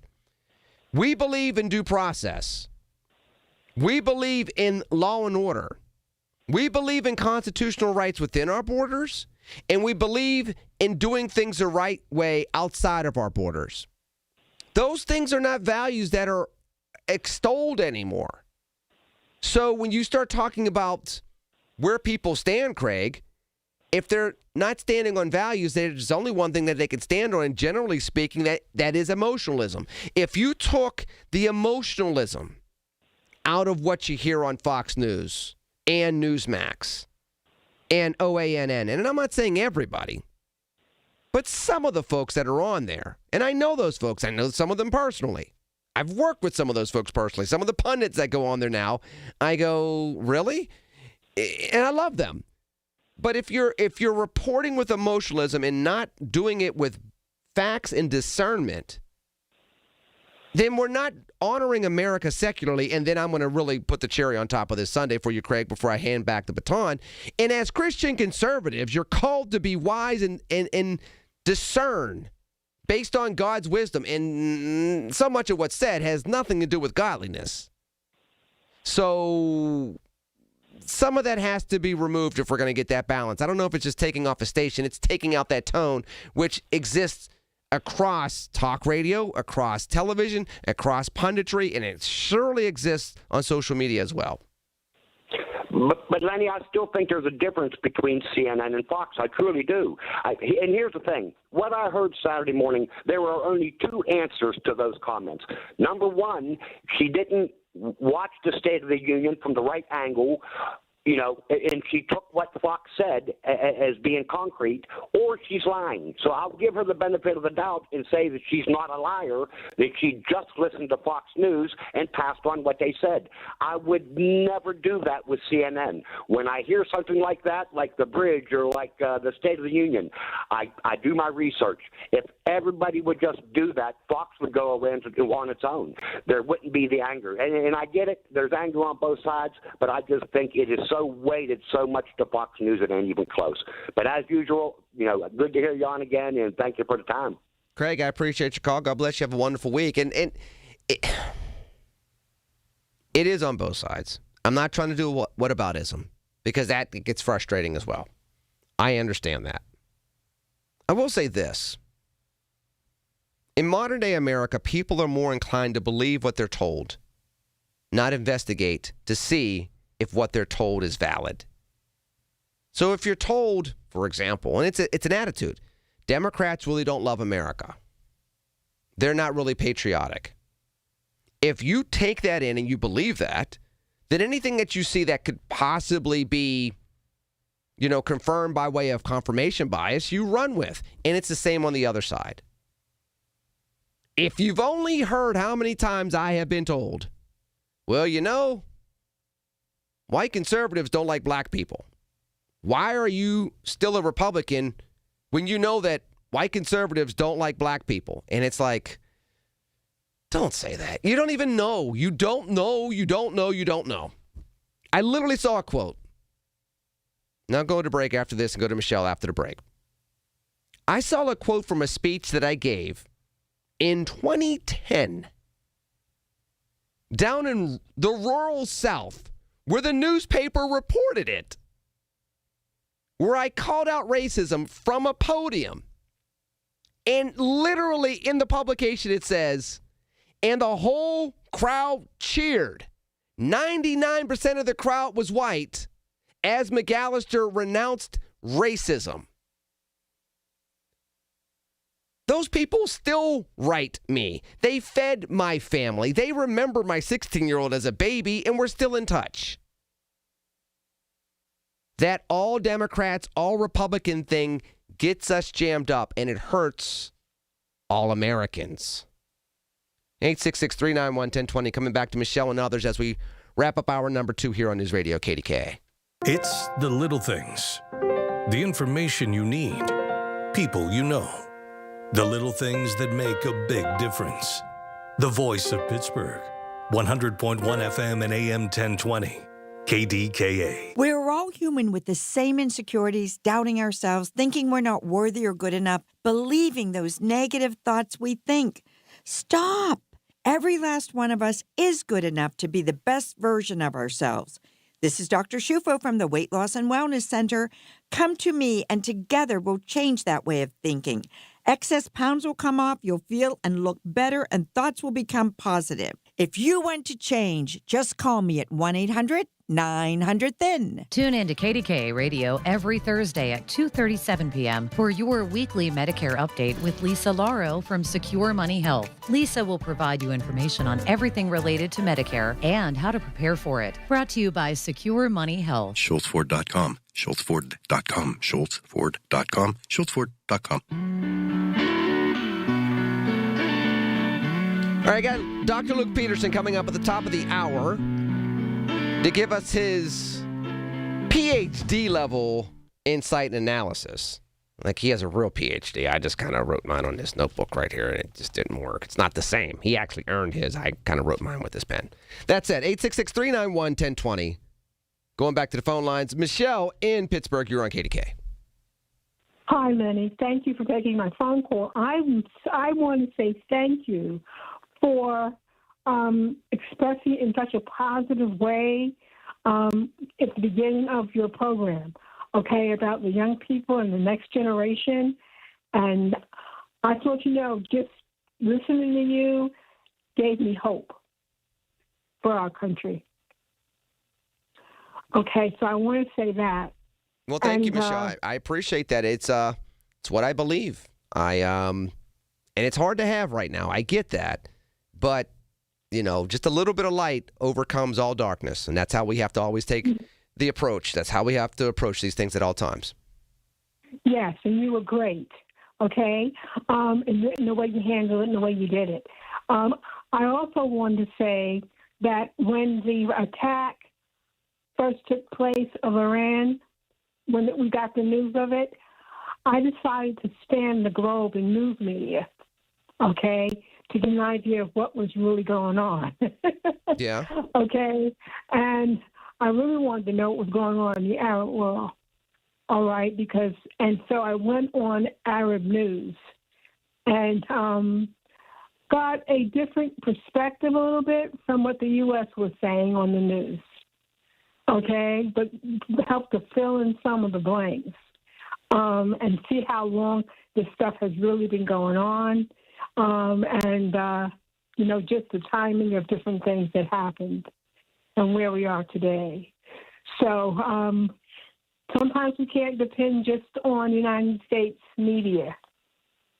We believe in due process. We believe in law and order. We believe in constitutional rights within our borders, and we believe in doing things the right way outside of our borders. Those things are not values that are extolled anymore. So when you start talking about where people stand, Craig, if they're not standing on values, there's only one thing that they can stand on, and generally speaking, that is emotionalism. If you took the emotionalism out of what you hear on Fox News and Newsmax and OANN, and I'm not saying everybody, but some of the folks that are on there, and I know those folks, I know some of them personally. I've worked with some of those folks personally. Some of the pundits that go on there now, I go, really? And I love them. But if you're reporting with emotionalism and not doing it with facts and discernment, then we're not honoring America secularly. And then I'm going to really put the cherry on top of this Sunday for you, Craig, before I hand back the baton. And as Christian conservatives, you're called to be wise and discern based on God's wisdom. And so much of what's said has nothing to do with godliness. So some of that has to be removed if we're going to get that balance. I don't know if it's just taking off a station. It's taking out that tone, which exists across talk radio, across television, across punditry, and it surely exists on social media as well. But Lenny, I still think there's a difference between CNN and Fox. I truly do. And here's the thing. What I heard Saturday morning, there were only two answers to those comments. Number one, she didn't watch the State of the Union from the right angle, and she took what Fox said as being concrete, or she's lying. So I'll give her the benefit of the doubt and say that she's not a liar, that she just listened to Fox News and passed on what they said. I would never do that with CNN. When I hear something like that, like the bridge or like the State of the Union, I do my research. If everybody would just do that, Fox would go away on its own. There wouldn't be the anger. And I get it. There's anger on both sides, but I just think it is so weighted so much to Fox News it ain't even close. But as usual, good to hear you on again, and thank you for the time. Craig, I appreciate your call. God bless you. Have a wonderful week. And it is on both sides. I'm not trying to do whataboutism because that gets frustrating as well. I understand that. I will say this. In modern-day America, people are more inclined to believe what they're told, not investigate to see if what they're told is valid. So if you're told, for example, and it's an attitude, Democrats really don't love America. They're not really patriotic. If you take that in and you believe that, then anything that you see that could possibly be, confirmed by way of confirmation bias, you run with. And it's the same on the other side. If you've only heard how many times I have been told, well, white conservatives don't like black people. Why are you still a Republican when you know that white conservatives don't like black people? And it's like, don't say that. You don't even know. You don't know. You don't know. You don't know. I literally saw a quote. Now go to break after this and go to Michelle after the break. I saw a quote from a speech that I gave in 2010 down in the rural South where the newspaper reported it, where I called out racism from a podium. And literally in the publication it says, and the whole crowd cheered. 99% of the crowd was white as McAllister renounced racism. Those people still write me. They fed my family. They remember my 16-year-old as a baby, and we're still in touch. That all Democrats, all Republican thing gets us jammed up, and it hurts all Americans. 866-391-1020. Coming back to Michelle and others as we wrap up hour number 2 here on News Radio KDKA. It's the little things. The information you need. People you know. The little things that make a big difference. The voice of Pittsburgh. 100.1 FM and AM 1020. KDKA. We're all human with the same insecurities, doubting ourselves, thinking we're not worthy or good enough, believing those negative thoughts we think. Stop. Every last one of us is good enough to be the best version of ourselves. This is Dr. Shufo from the Weight Loss and Wellness Center. Come to me, and together we'll change that way of thinking. Excess pounds will come off, you'll feel and look better, and thoughts will become positive. If you want to change, just call me at 1-800-900-THIN. Tune in to KDKA Radio every Thursday at 2:37 p.m. for your weekly Medicare update with Lisa Lauro from Secure Money Health. Lisa will provide you information on everything related to Medicare and how to prepare for it. Brought to you by Secure Money Health. SchultzFord.com. SchultzFord.com. SchultzFord.com. SchultzFord.com. All right, got Dr. Luke Peterson coming up at the top of the hour to give us his PhD level insight and analysis. Like, he has a real PhD. I just kind of wrote mine on this notebook right here, and it just didn't work. It's not the same. He actually earned his. I kind of wrote mine with this pen. That's it. 866-391-1020. Going back to the phone lines. Michelle in Pittsburgh, you're on KDK. Hi, Lenny. Thank you for taking my phone call. I want to say thank you for expressing in such a positive way at the beginning of your program, okay, about the young people and the next generation. And I thought, just listening to you gave me hope for our country. Okay, so I want to say that. Well, thank you, Michelle. I appreciate that. It's what I believe. And it's hard to have right now. I get that. But, just a little bit of light overcomes all darkness. And that's how we have to always take the approach. That's how we have to approach these things at all times. Yes, and you were great, okay? In the way you handled it and the way you did it. I also wanted to say that when the attack first took place of Iran, when we got the news of it, I decided to scan the globe in news media, okay, to get an idea of what was really going on. Yeah. Okay. And I really wanted to know what was going on in the Arab world. All right. And so I went on Arab news and got a different perspective a little bit from what the U.S. was saying on the news. Okay. But helped to fill in some of the blanks and see how long this stuff has really been going on. just the timing of different things that happened and where we are today. So sometimes we can't depend just on United States media,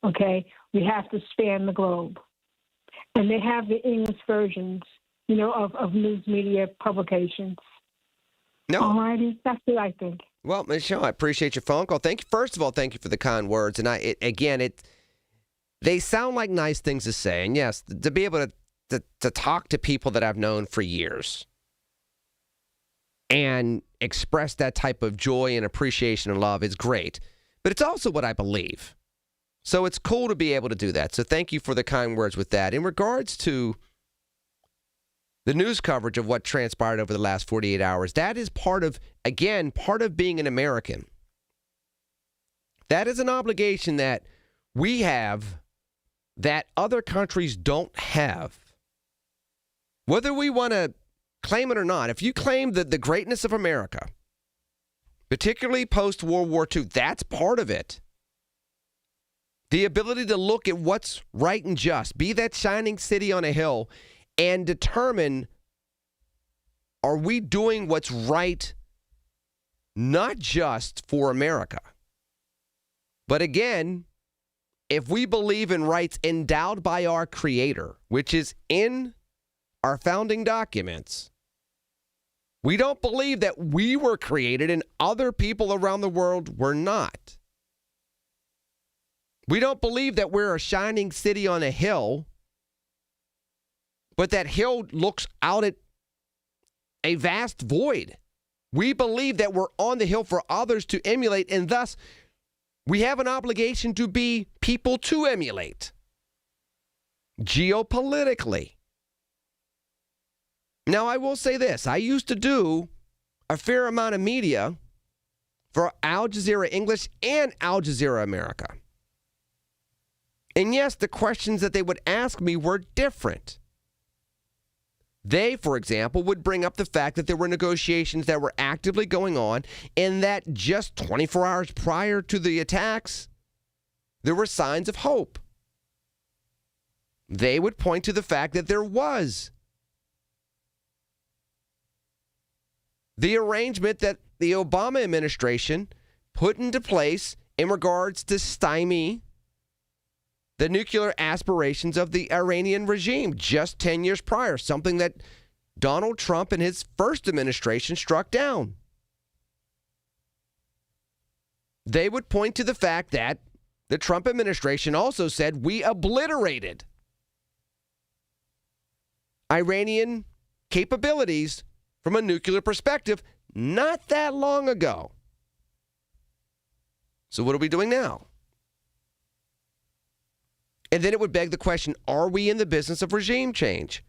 okay? We have to span the globe. And they have the English versions, of news media publications. No. All righty, that's what I think. Well, Michelle, I appreciate your phone call. First of all, thank you for the kind words. And they sound like nice things to say. And yes, to be able to talk to people that I've known for years and express that type of joy and appreciation and love is great. But it's also what I believe. So it's cool to be able to do that. So thank you for the kind words with that. In regards to the news coverage of what transpired over the last 48 hours, that is part of being an American. That is an obligation that we have that other countries don't have. Whether we want to claim it or not, if you claim the greatness of America, particularly post-World War II, that's part of it. The ability to look at what's right and just, be that shining city on a hill, and determine, are we doing what's right, not just for America, but again, if we believe in rights endowed by our Creator, which is in our founding documents, we don't believe that we were created and other people around the world were not. We don't believe that we're a shining city on a hill, but that hill looks out at a vast void. We believe that we're on the hill for others to emulate, and thus we have an obligation to be people to emulate geopolitically. Now, I will say this. I used to do a fair amount of media for Al Jazeera English and Al Jazeera America. And yes, the questions that they would ask me were different. They, for example, would bring up the fact that there were negotiations that were actively going on and that just 24 hours prior to the attacks, there were signs of hope. They would point to the fact that there was the arrangement that the Obama administration put into place in regards to stymie the nuclear aspirations of the Iranian regime just 10 years prior, something that Donald Trump and his first administration struck down. They would point to the fact that the Trump administration also said we obliterated Iranian capabilities from a nuclear perspective not that long ago. So what are we doing now? And then it would beg the question, are we in the business of regime change?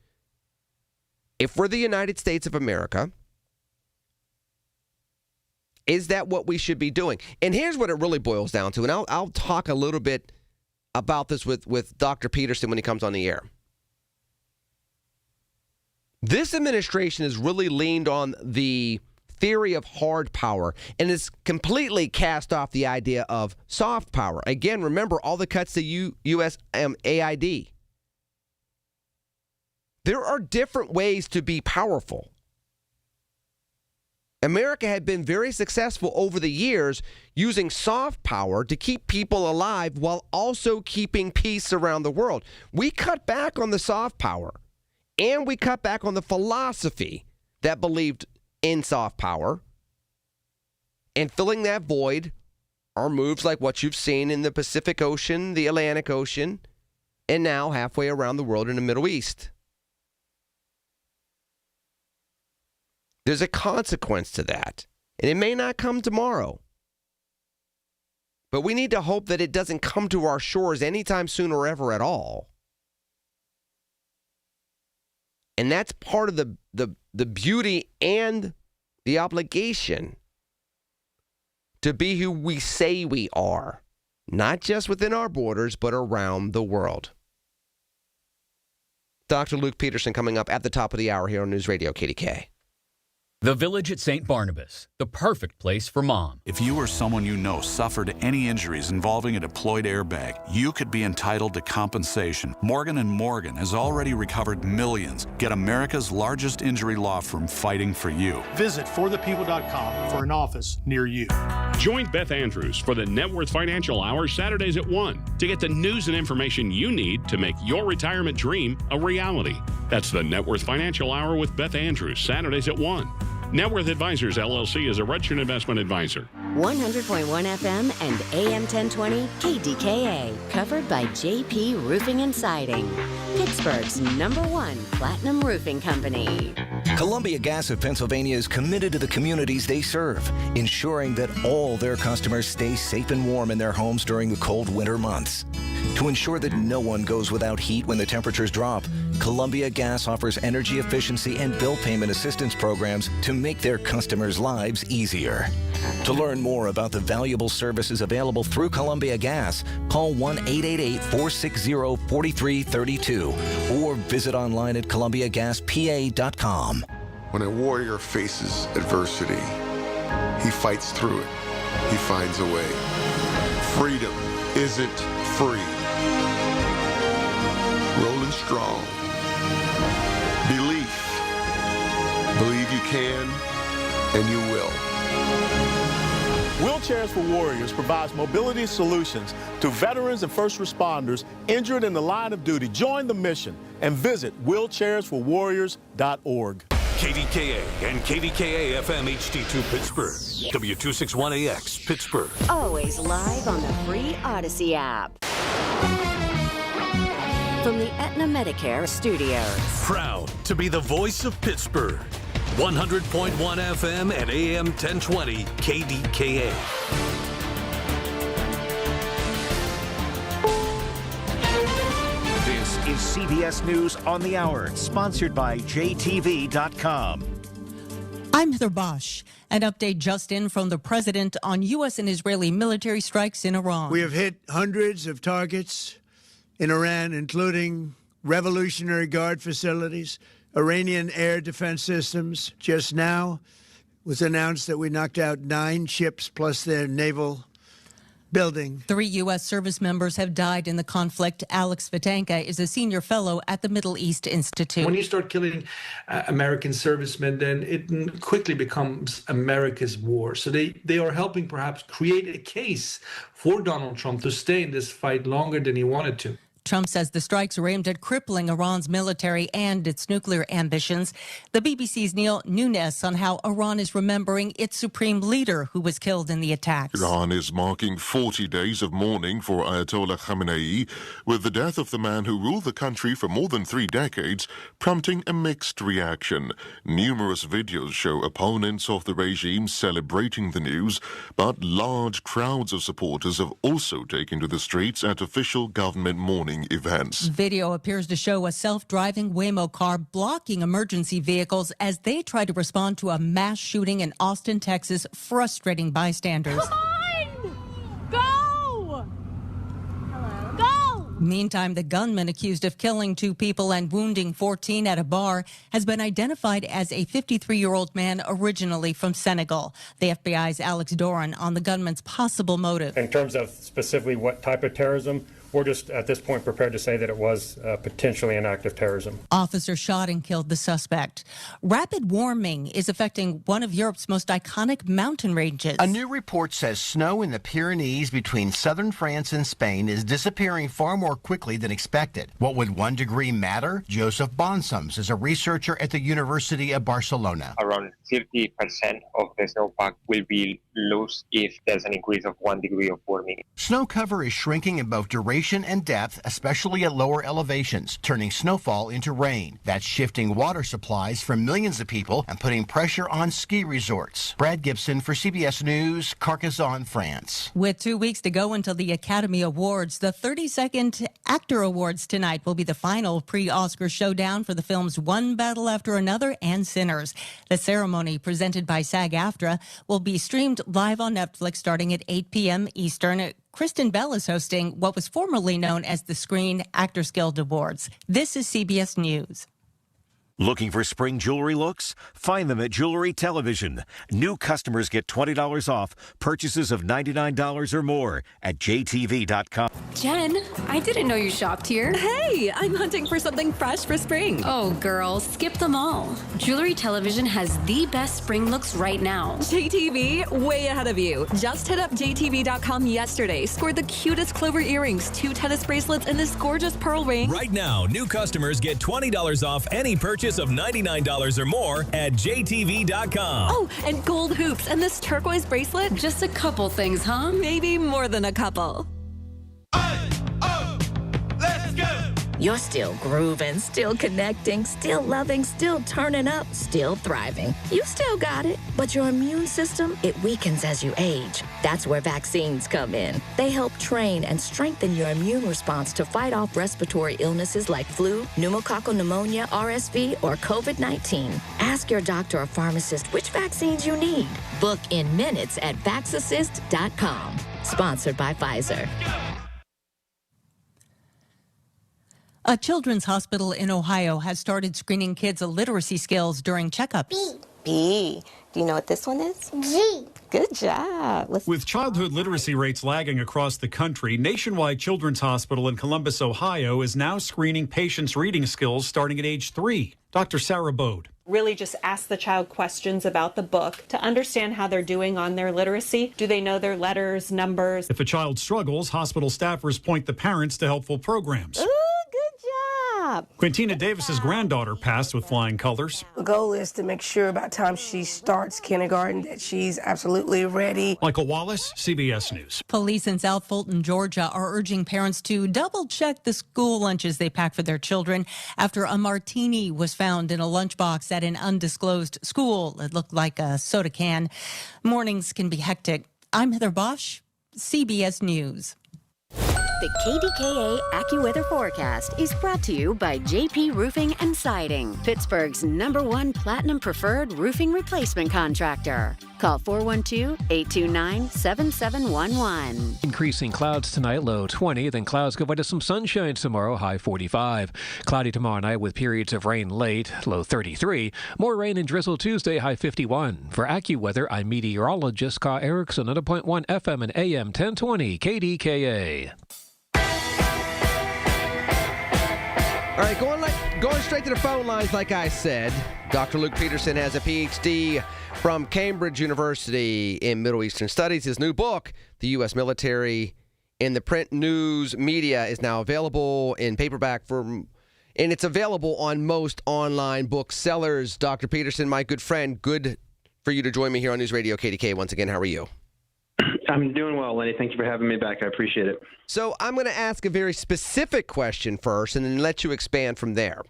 If we're the United States of America, is that what we should be doing? And here's what it really boils down to, and I'll talk a little bit about this with Dr. Peterson when he comes on the air. This administration has really leaned on the theory of hard power and has completely cast off the idea of soft power. Again, remember all the cuts to USAID. There are different ways to be powerful. America had been very successful over the years using soft power to keep people alive while also keeping peace around the world. We cut back on the soft power, and we cut back on the philosophy that believed in soft power. And filling that void are moves like what you've seen in the Pacific Ocean, the Atlantic Ocean, and now halfway around the world in the Middle East. There's a consequence to that, and it may not come tomorrow. But we need to hope that it doesn't come to our shores anytime soon or ever at all. And that's part of the beauty and the obligation to be who we say we are, not just within our borders, but around the world. Dr. Luke Peterson coming up at the top of the hour here on News Radio KDKA. The Village at St. Barnabas, the perfect place for mom. If you or someone you know suffered any injuries involving a deployed airbag, you could be entitled to compensation. Morgan & Morgan has already recovered millions. Get America's largest injury law firm fighting for you. Visit forthepeople.com for an office near you. Join Beth Andrews for the Net Worth Financial Hour Saturdays at 1 to get the news and information you need to make your retirement dream a reality. That's the Net Worth Financial Hour with Beth Andrews, Saturdays at 1. Net Worth Advisors, LLC is a registered investment advisor. 100.1 FM and AM 1020 KDKA, covered by JP Roofing and Siding, Pittsburgh's #1 platinum roofing company. Columbia Gas of Pennsylvania is committed to the communities they serve, ensuring that all their customers stay safe and warm in their homes during the cold winter months. To ensure that no one goes without heat when the temperatures drop, Columbia Gas offers energy efficiency and bill payment assistance programs to make their customers' lives easier. To learn more about the valuable services available through Columbia Gas, call 1-888-460-4332 or visit online at columbiagaspa.com. When a warrior faces adversity, he fights through it. He finds a way. Freedom isn't free. Rolling strong. Belief. Believe you can, and you will. Wheelchairs for Warriors provides mobility solutions to veterans and first responders injured in the line of duty. Join the mission and visit wheelchairsforwarriors.org. KDKA and KDKA-FM HD2 Pittsburgh. W261AX Pittsburgh. Always live on the free Odyssey app. From the Aetna Medicare studios. Proud to be the voice of Pittsburgh. 100.1 FM and AM 1020 KDKA. This is CBS News on the Hour, sponsored by JTV.com. I'm Heather Bosch. An update just in from the president on U.S. and Israeli military strikes in Iran. We have hit hundreds of targets in Iran, including Revolutionary Guard facilities, Iranian air defense systems. Just now was announced that we knocked out 9 ships plus their naval building. 3 U.S. service members have died in the conflict. Alex Vitanka is a senior fellow at the Middle East Institute. When you start killing American servicemen, then it quickly becomes America's war. So they are helping perhaps create a case for Donald Trump to stay in this fight longer than he wanted to. Trump says the strikes are aimed at crippling Iran's military and its nuclear ambitions. The BBC's Neil Nunes on how Iran is remembering its supreme leader who was killed in the attacks. Iran is marking 40 days of mourning for Ayatollah Khamenei, with the death of the man who ruled the country for more than 3 decades prompting a mixed reaction. Numerous videos show opponents of the regime celebrating the news, but large crowds of supporters have also taken to the streets at official government mourning events. Video appears to show a self-driving Waymo car blocking emergency vehicles as they try to respond to a mass shooting in Austin, Texas, frustrating bystanders. Come on! Go! Hello? Go! Meantime, the gunman accused of killing 2 people and wounding 14 at a bar has been identified as a 53-year-old man originally from Senegal. The FBI's Alex Doran on the gunman's possible motive. In terms of specifically what type of terrorism, we're just at this point prepared to say that it was potentially an act of terrorism. Officers shot and killed the suspect. Rapid warming is affecting one of Europe's most iconic mountain ranges. A new report says snow in the Pyrenees between southern France and Spain is disappearing far more quickly than expected. What would 1 degree matter? Joseph Bonsums is a researcher at the University of Barcelona. Around 50% of the snowpack will be lost if there's an increase of 1 degree of warming. Snow cover is shrinking in both duration and depth, especially at lower elevations, turning snowfall into rain. That's shifting water supplies for millions of people and putting pressure on ski resorts. Brad Gibson for CBS News, Carcassonne, France. With 2 weeks to go until the Academy Awards, the 32nd Actor Awards tonight will be the final pre-Oscar showdown for the films One Battle After Another and Sinners. The ceremony, presented by SAG-AFTRA, will be streamed live on Netflix starting at 8 p.m. Eastern. Kristen Bell is hosting what was formerly known as the Screen Actors Guild Awards. This is CBS News. Looking for spring jewelry looks? Find them at Jewelry Television. New customers get $20 off purchases of $99 or more at jtv.com. Jen, I didn't know you shopped here. Hey, I'm hunting for something fresh for spring. Oh, girl, skip them all. Jewelry Television has the best spring looks right now. JTV, way ahead of you. Just hit up jtv.com yesterday, scored the cutest clover earrings, 2 tennis bracelets, and this gorgeous pearl ring. Right now, new customers get $20 off any purchase of $99 or more at jtv.com. Oh, and gold hoops and this turquoise bracelet. Just a couple things, huh? Maybe more than a couple. You're still grooving, still connecting, still loving, still turning up, still thriving. You still got it, but your immune system, it weakens as you age. That's where vaccines come in. They help train and strengthen your immune response to fight off respiratory illnesses like flu, pneumococcal pneumonia, RSV, or COVID-19. Ask your doctor or pharmacist which vaccines you need. Book in minutes at vaxassist.com. Sponsored by Pfizer. A children's hospital in Ohio has started screening kids' literacy skills during checkups. B. Do you know what this one is? G. Good job. With childhood literacy rates lagging across the country, Nationwide Children's Hospital in Columbus, Ohio is now screening patients' reading skills starting at age 3. Dr. Sarah Bode. Really just ask the child questions about the book to understand how they're doing on their literacy. Do they know their letters, numbers? If a child struggles, hospital staffers point the parents to helpful programs. Quintina Davis's granddaughter passed with flying colors. The goal is to make sure by the time she starts kindergarten that she's absolutely ready. Michael Wallace, CBS News. Police in South Fulton, Georgia are urging parents to double-check the school lunches they pack for their children after a martini was found in a lunchbox at an undisclosed school. It looked like a soda can. Mornings can be hectic. I'm Heather Bosch, CBS News. The KDKA AccuWeather forecast is brought to you by JP Roofing and Siding, Pittsburgh's #1 Platinum Preferred Roofing Replacement Contractor. Call 412-829-7711. Increasing clouds tonight, low 20. Then clouds go by to some sunshine tomorrow, high 45. Cloudy tomorrow night with periods of rain late, low 33. More rain and drizzle Tuesday, high 51. For AccuWeather, I'm meteorologist Ka Erickson, 100.1 FM and AM 1020 KDKA. All right, going straight to the phone lines, like I said. Dr. Luke Peterson has a Ph.D. from Cambridge University in Middle Eastern Studies. His new book, The U.S. Military in the Print News Media, is now available in paperback and it's available on most online booksellers. Dr. Peterson, my good friend, good for you to join me here on News Radio KDK once again. How are you? I'm doing well, Lenny. Thank you for having me back. I appreciate it. So I'm going to ask a very specific question first and then let you expand from there.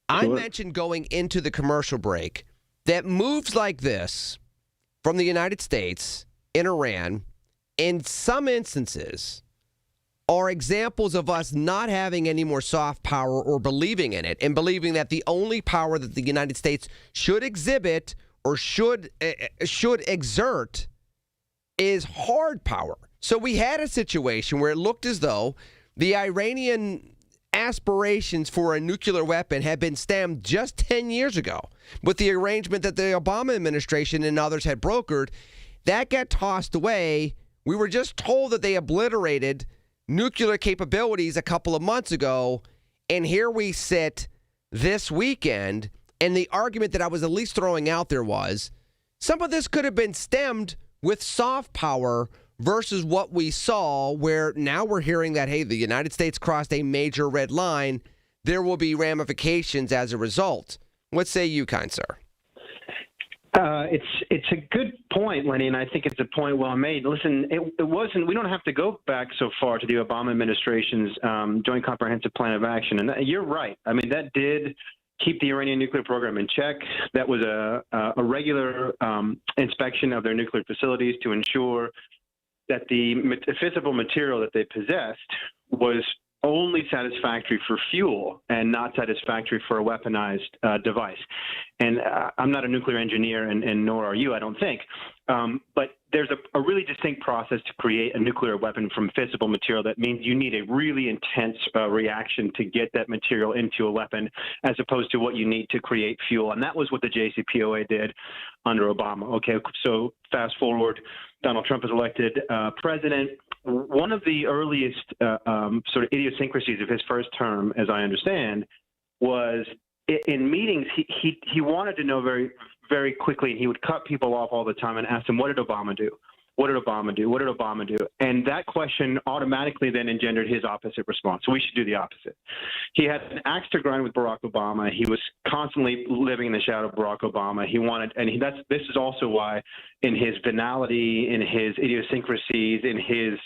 I mentioned going into the commercial break that moves like this from the United States in Iran, in some instances, are examples of us not having any more soft power or believing in it and believing that the only power that the United States should exhibit or should exert is hard power. So we had a situation where it looked as though the Iranian aspirations for a nuclear weapon had been stemmed just 10 years ago with the arrangement that the Obama administration and others had brokered. That got tossed away. We were just told that they obliterated nuclear capabilities a couple of months ago, and here we sit this weekend, and the argument that I was at least throwing out there was some of this could have been stemmed with soft power versus what we saw, where now we're hearing that, hey, the United States crossed a major red line. There will be ramifications as a result. What say you, kind sir? It's a good point, Lenny, and I think it's a point well made. Listen, it wasn't. We don't have to go back so far to the Obama administration's Joint Comprehensive Plan of Action, and you're right. I mean, that did keep the Iranian nuclear program in check. That was a regular inspection of their nuclear facilities to ensure that the fissile material that they possessed was only satisfactory for fuel and not satisfactory for a weaponized device. And I'm not a nuclear engineer, and nor are you, I don't think. But there's a really distinct process to create a nuclear weapon from fissile material. That means you need a really intense reaction to get that material into a weapon, as opposed to what you need to create fuel. And that was what the JCPOA did under Obama. Okay, so fast forward, Donald Trump is elected president. One of the earliest sort of idiosyncrasies of his first term, as I understand, was in meetings, he wanted to know very, very quickly, and he would cut people off all the time and ask them, what did Obama do? What did Obama do? What did Obama do? And that question automatically then engendered his opposite response. So we should do the opposite. He had an axe to grind with Barack Obama. He was constantly living in the shadow of Barack Obama. He wanted, and this is also why, in his venality, in his idiosyncrasies, in his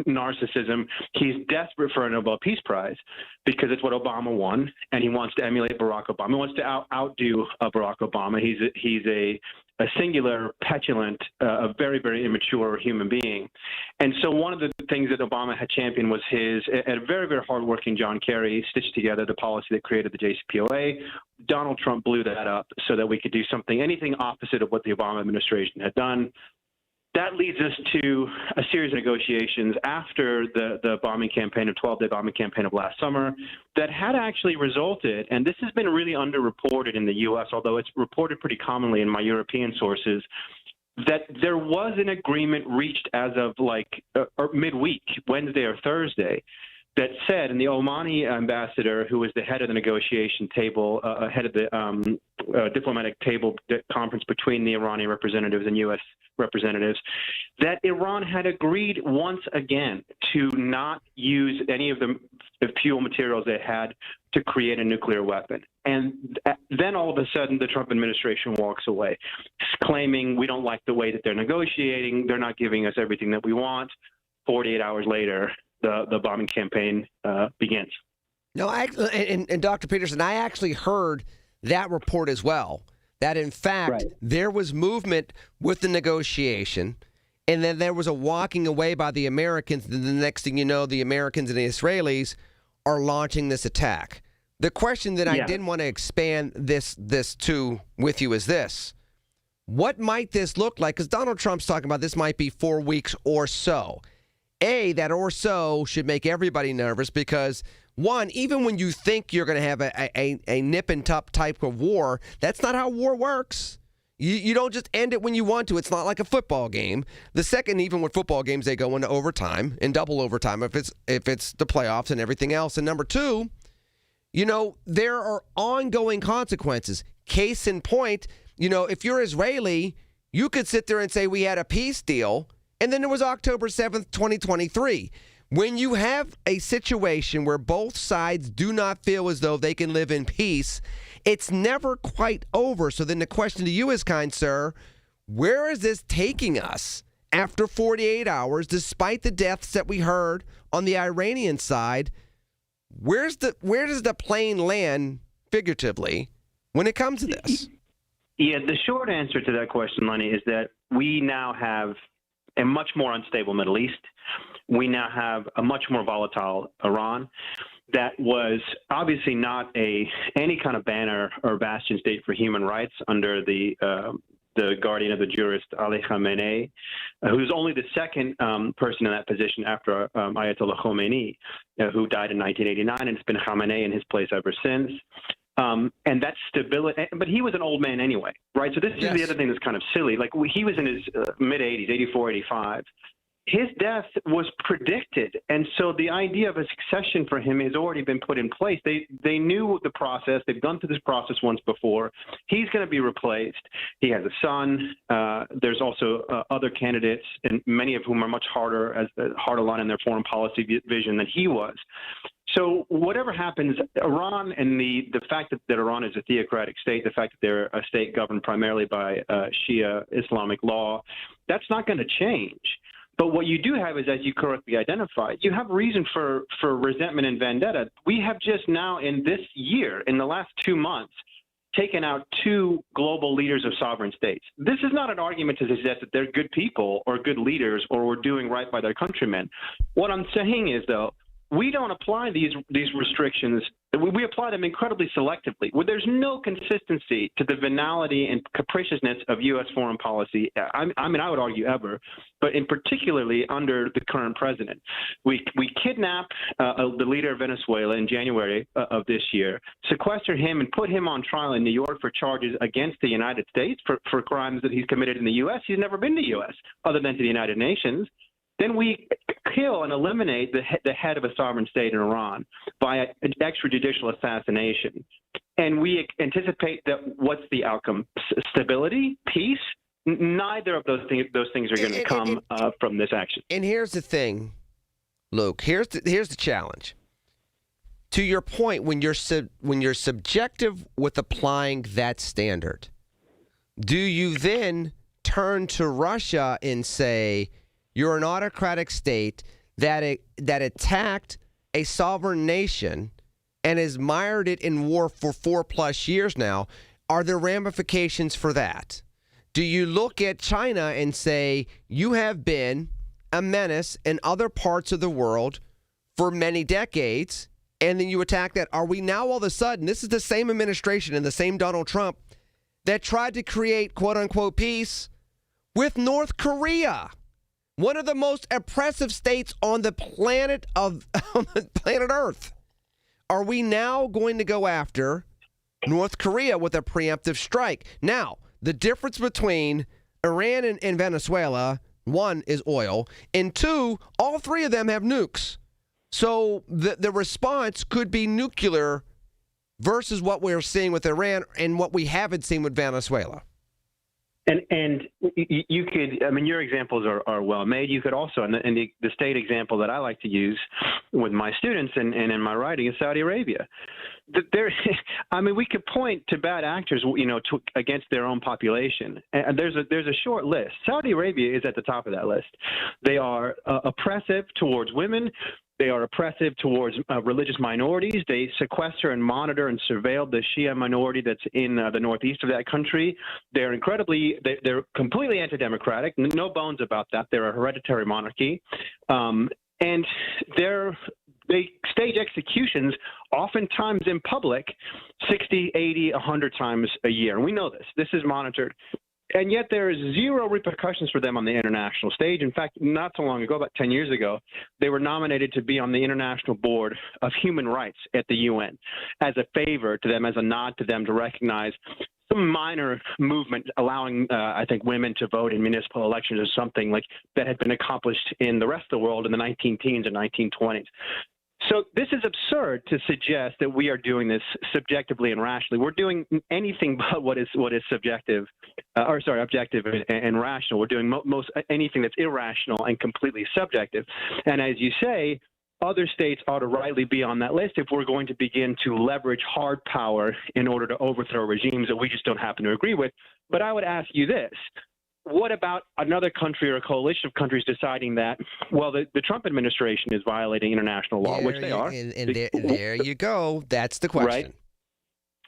narcissism, he's desperate for a Nobel Peace Prize, because it's what Obama won, and he wants to emulate Barack Obama. He wants to outdo Barack Obama. He's a singular, petulant, a very, very immature human being. And so one of the things that Obama had championed was a very, very hardworking John Kerry stitched together the policy that created the JCPOA. Donald Trump blew that up so that we could do anything opposite of what the Obama administration had done. That leads us to a series of negotiations after the bombing campaign, of 12-day bombing campaign of last summer, that had actually resulted, and this has been really underreported in the U.S., although it's reported pretty commonly in my European sources, that there was an agreement reached as of midweek, Wednesday or Thursday, that said, and the Omani ambassador, who was the head of the negotiation table, head of the diplomatic table conference between the Iranian representatives and U.S. representatives, that Iran had agreed once again to not use any of the fuel materials they had to create a nuclear weapon. And then all of a sudden, the Trump administration walks away, claiming we don't like the way that they're negotiating, they're not giving us everything that we want. 48 hours later, the bombing campaign begins. No, and Dr. Peterson, I actually heard that report as well, that in fact there was movement with the negotiation, and then there was a walking away by the Americans, and the next thing you know, the Americans and the Israelis are launching this attack. The question that I didn't want to expand this to with you is this. What might this look like? Because Donald Trump's talking about this might be 4 weeks or so. That or so should make everybody nervous because, one, even when you think you're going to have a nip and tuck type of war, that's not how war works. You don't just end it when you want to. It's not like a football game. The second, even with football games, they go into overtime and double overtime if it's the playoffs and everything else. And number two, there are ongoing consequences. Case in point, if you're Israeli, you could sit there and say we had a peace deal. And then there was October 7th, 2023. When you have a situation where both sides do not feel as though they can live in peace, it's never quite over. So then the question to you is, kind sir, where is this taking us after 48 hours, despite the deaths that we heard on the Iranian side? Where does the plane land, figuratively, when it comes to this? Yeah, the short answer to that question, Lenny, is that we now have a much more unstable Middle East. We now have a much more volatile Iran that was obviously not any kind of banner or bastion state for human rights under the guardian of the jurist Ali Khamenei, who's only the second person in that position after Ayatollah Khomeini, who died in 1989, and it's been Khamenei in his place ever since. And that's stability. But he was an old man anyway, right? So this is the other thing that's kind of silly. Like, he was in his mid-80s, 84, 85. His death was predicted. And so the idea of a succession for him has already been put in place. They knew the process. They've gone through this process once before. He's going to be replaced. He has a son. There's also other candidates, and many of whom are much harder line in their foreign policy vision than he was. So whatever happens, Iran and the fact that Iran is a theocratic state, the fact that they're a state governed primarily by Shia Islamic law, that's not going to change. But what you do have is, as you correctly identified, you have reason for resentment and vendetta. We have just now in this year, in the last 2 months, taken out 2 global leaders of sovereign states. This is not an argument to suggest that they're good people or good leaders or we're doing right by their countrymen. What I'm saying is, though, we don't apply these restrictions We apply them incredibly selectively. Well, there's no consistency to the venality and capriciousness of U.S. foreign policy. I would argue ever, but in particularly under the current president. We kidnap the leader of Venezuela in January of this year, sequester him and put him on trial in New York for charges against the United States for crimes that he's committed in the U.S. He's never been to the U.S. other than to the United Nations. Then we kill and eliminate the head of a sovereign state in Iran by extrajudicial assassination. And we anticipate that what's the outcome? Stability? Peace? Neither of those things are going to come from this action. And here's the thing, Luke. Here's the challenge. To your point, when you're subjective with applying that standard, do you then turn to Russia and say, you're an autocratic state that attacked a sovereign nation and has mired it in war for 4+ years now? Are there ramifications for that? Do you look at China and say, you have been a menace in other parts of the world for many decades, and then you attack that? Are we now all of a sudden, this is the same administration and the same Donald Trump that tried to create quote-unquote peace with North Korea, one of the most oppressive states on the planet Earth? Are we now going to go after North Korea with a preemptive strike? Now, the difference between Iran and Venezuela, one is oil, and two, all three of them have nukes. So the response could be nuclear versus what we're seeing with Iran and what we haven't seen with Venezuela. And you could, your examples are well made. You could also, and the state example that I like to use with my students and in my writing is Saudi Arabia. We could point to bad actors, against their own population. And there's a short list. Saudi Arabia is at the top of that list. They are oppressive towards women. They are oppressive towards religious minorities. They sequester and monitor and surveil the Shia minority that's in the northeast of that country. They're they're completely anti-democratic. No bones about that. They're a hereditary monarchy. And they stage executions oftentimes in public 60, 80, 100 times a year. And we know this. This is monitored. And yet there is zero repercussions for them on the international stage. In fact, not so long ago, about 10 years ago, they were nominated to be on the International Board of Human Rights at the UN as a favor to them, as a nod to them to recognize some minor movement allowing, women to vote in municipal elections or something like that had been accomplished in the rest of the world in the 19-teens and 1920s. So this is absurd to suggest that we are doing this subjectively and rationally. We're doing anything but what is objective and rational. We're doing most anything that's irrational and completely subjective. And as you say, other states ought to rightly be on that list if we're going to begin to leverage hard power in order to overthrow regimes that we just don't happen to agree with. But I would ask you this. What about another country or a coalition of countries deciding that, well, the Trump administration is violating international law, which they are. And there you go. That's the question. Right?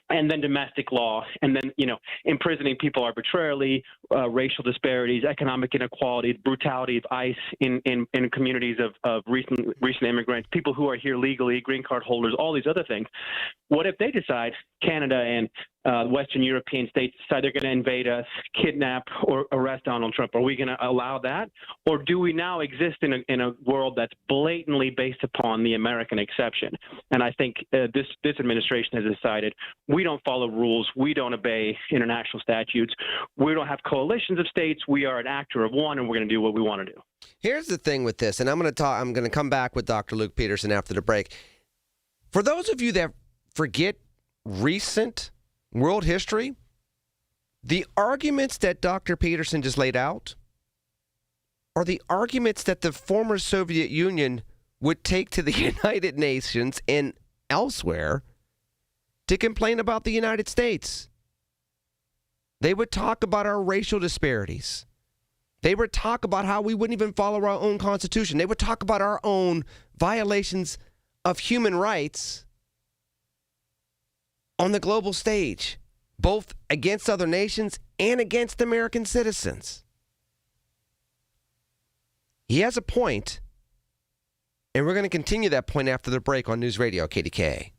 And then domestic law, and then, imprisoning people arbitrarily, racial disparities, economic inequality, brutality of ICE in communities of recent immigrants, people who are here legally, green card holders, all these other things. What if they decide, Canada and Western European states decide they're going to invade us, kidnap or arrest Donald Trump? Are we going to allow that? Or do we now exist in a world that's blatantly based upon the American exception? And I think this administration has decided we don't follow rules. We don't obey international statutes. We don't have coalitions of states. We are an actor of one, and we're going to do what we want to do. Here's the thing with this, and I'm going to come back with Dr. Luke Peterson after the break. For those of you that forget recent world history, the arguments that Dr. Peterson just laid out are the arguments that the former Soviet Union would take to the United Nations and elsewhere to complain about the United States. They would talk about our racial disparities. They would talk about how we wouldn't even follow our own Constitution. They would talk about our own violations of human rights on the global stage, both against other nations and against American citizens. He has a point, and we're going to continue that point after the break on News Radio KDKA.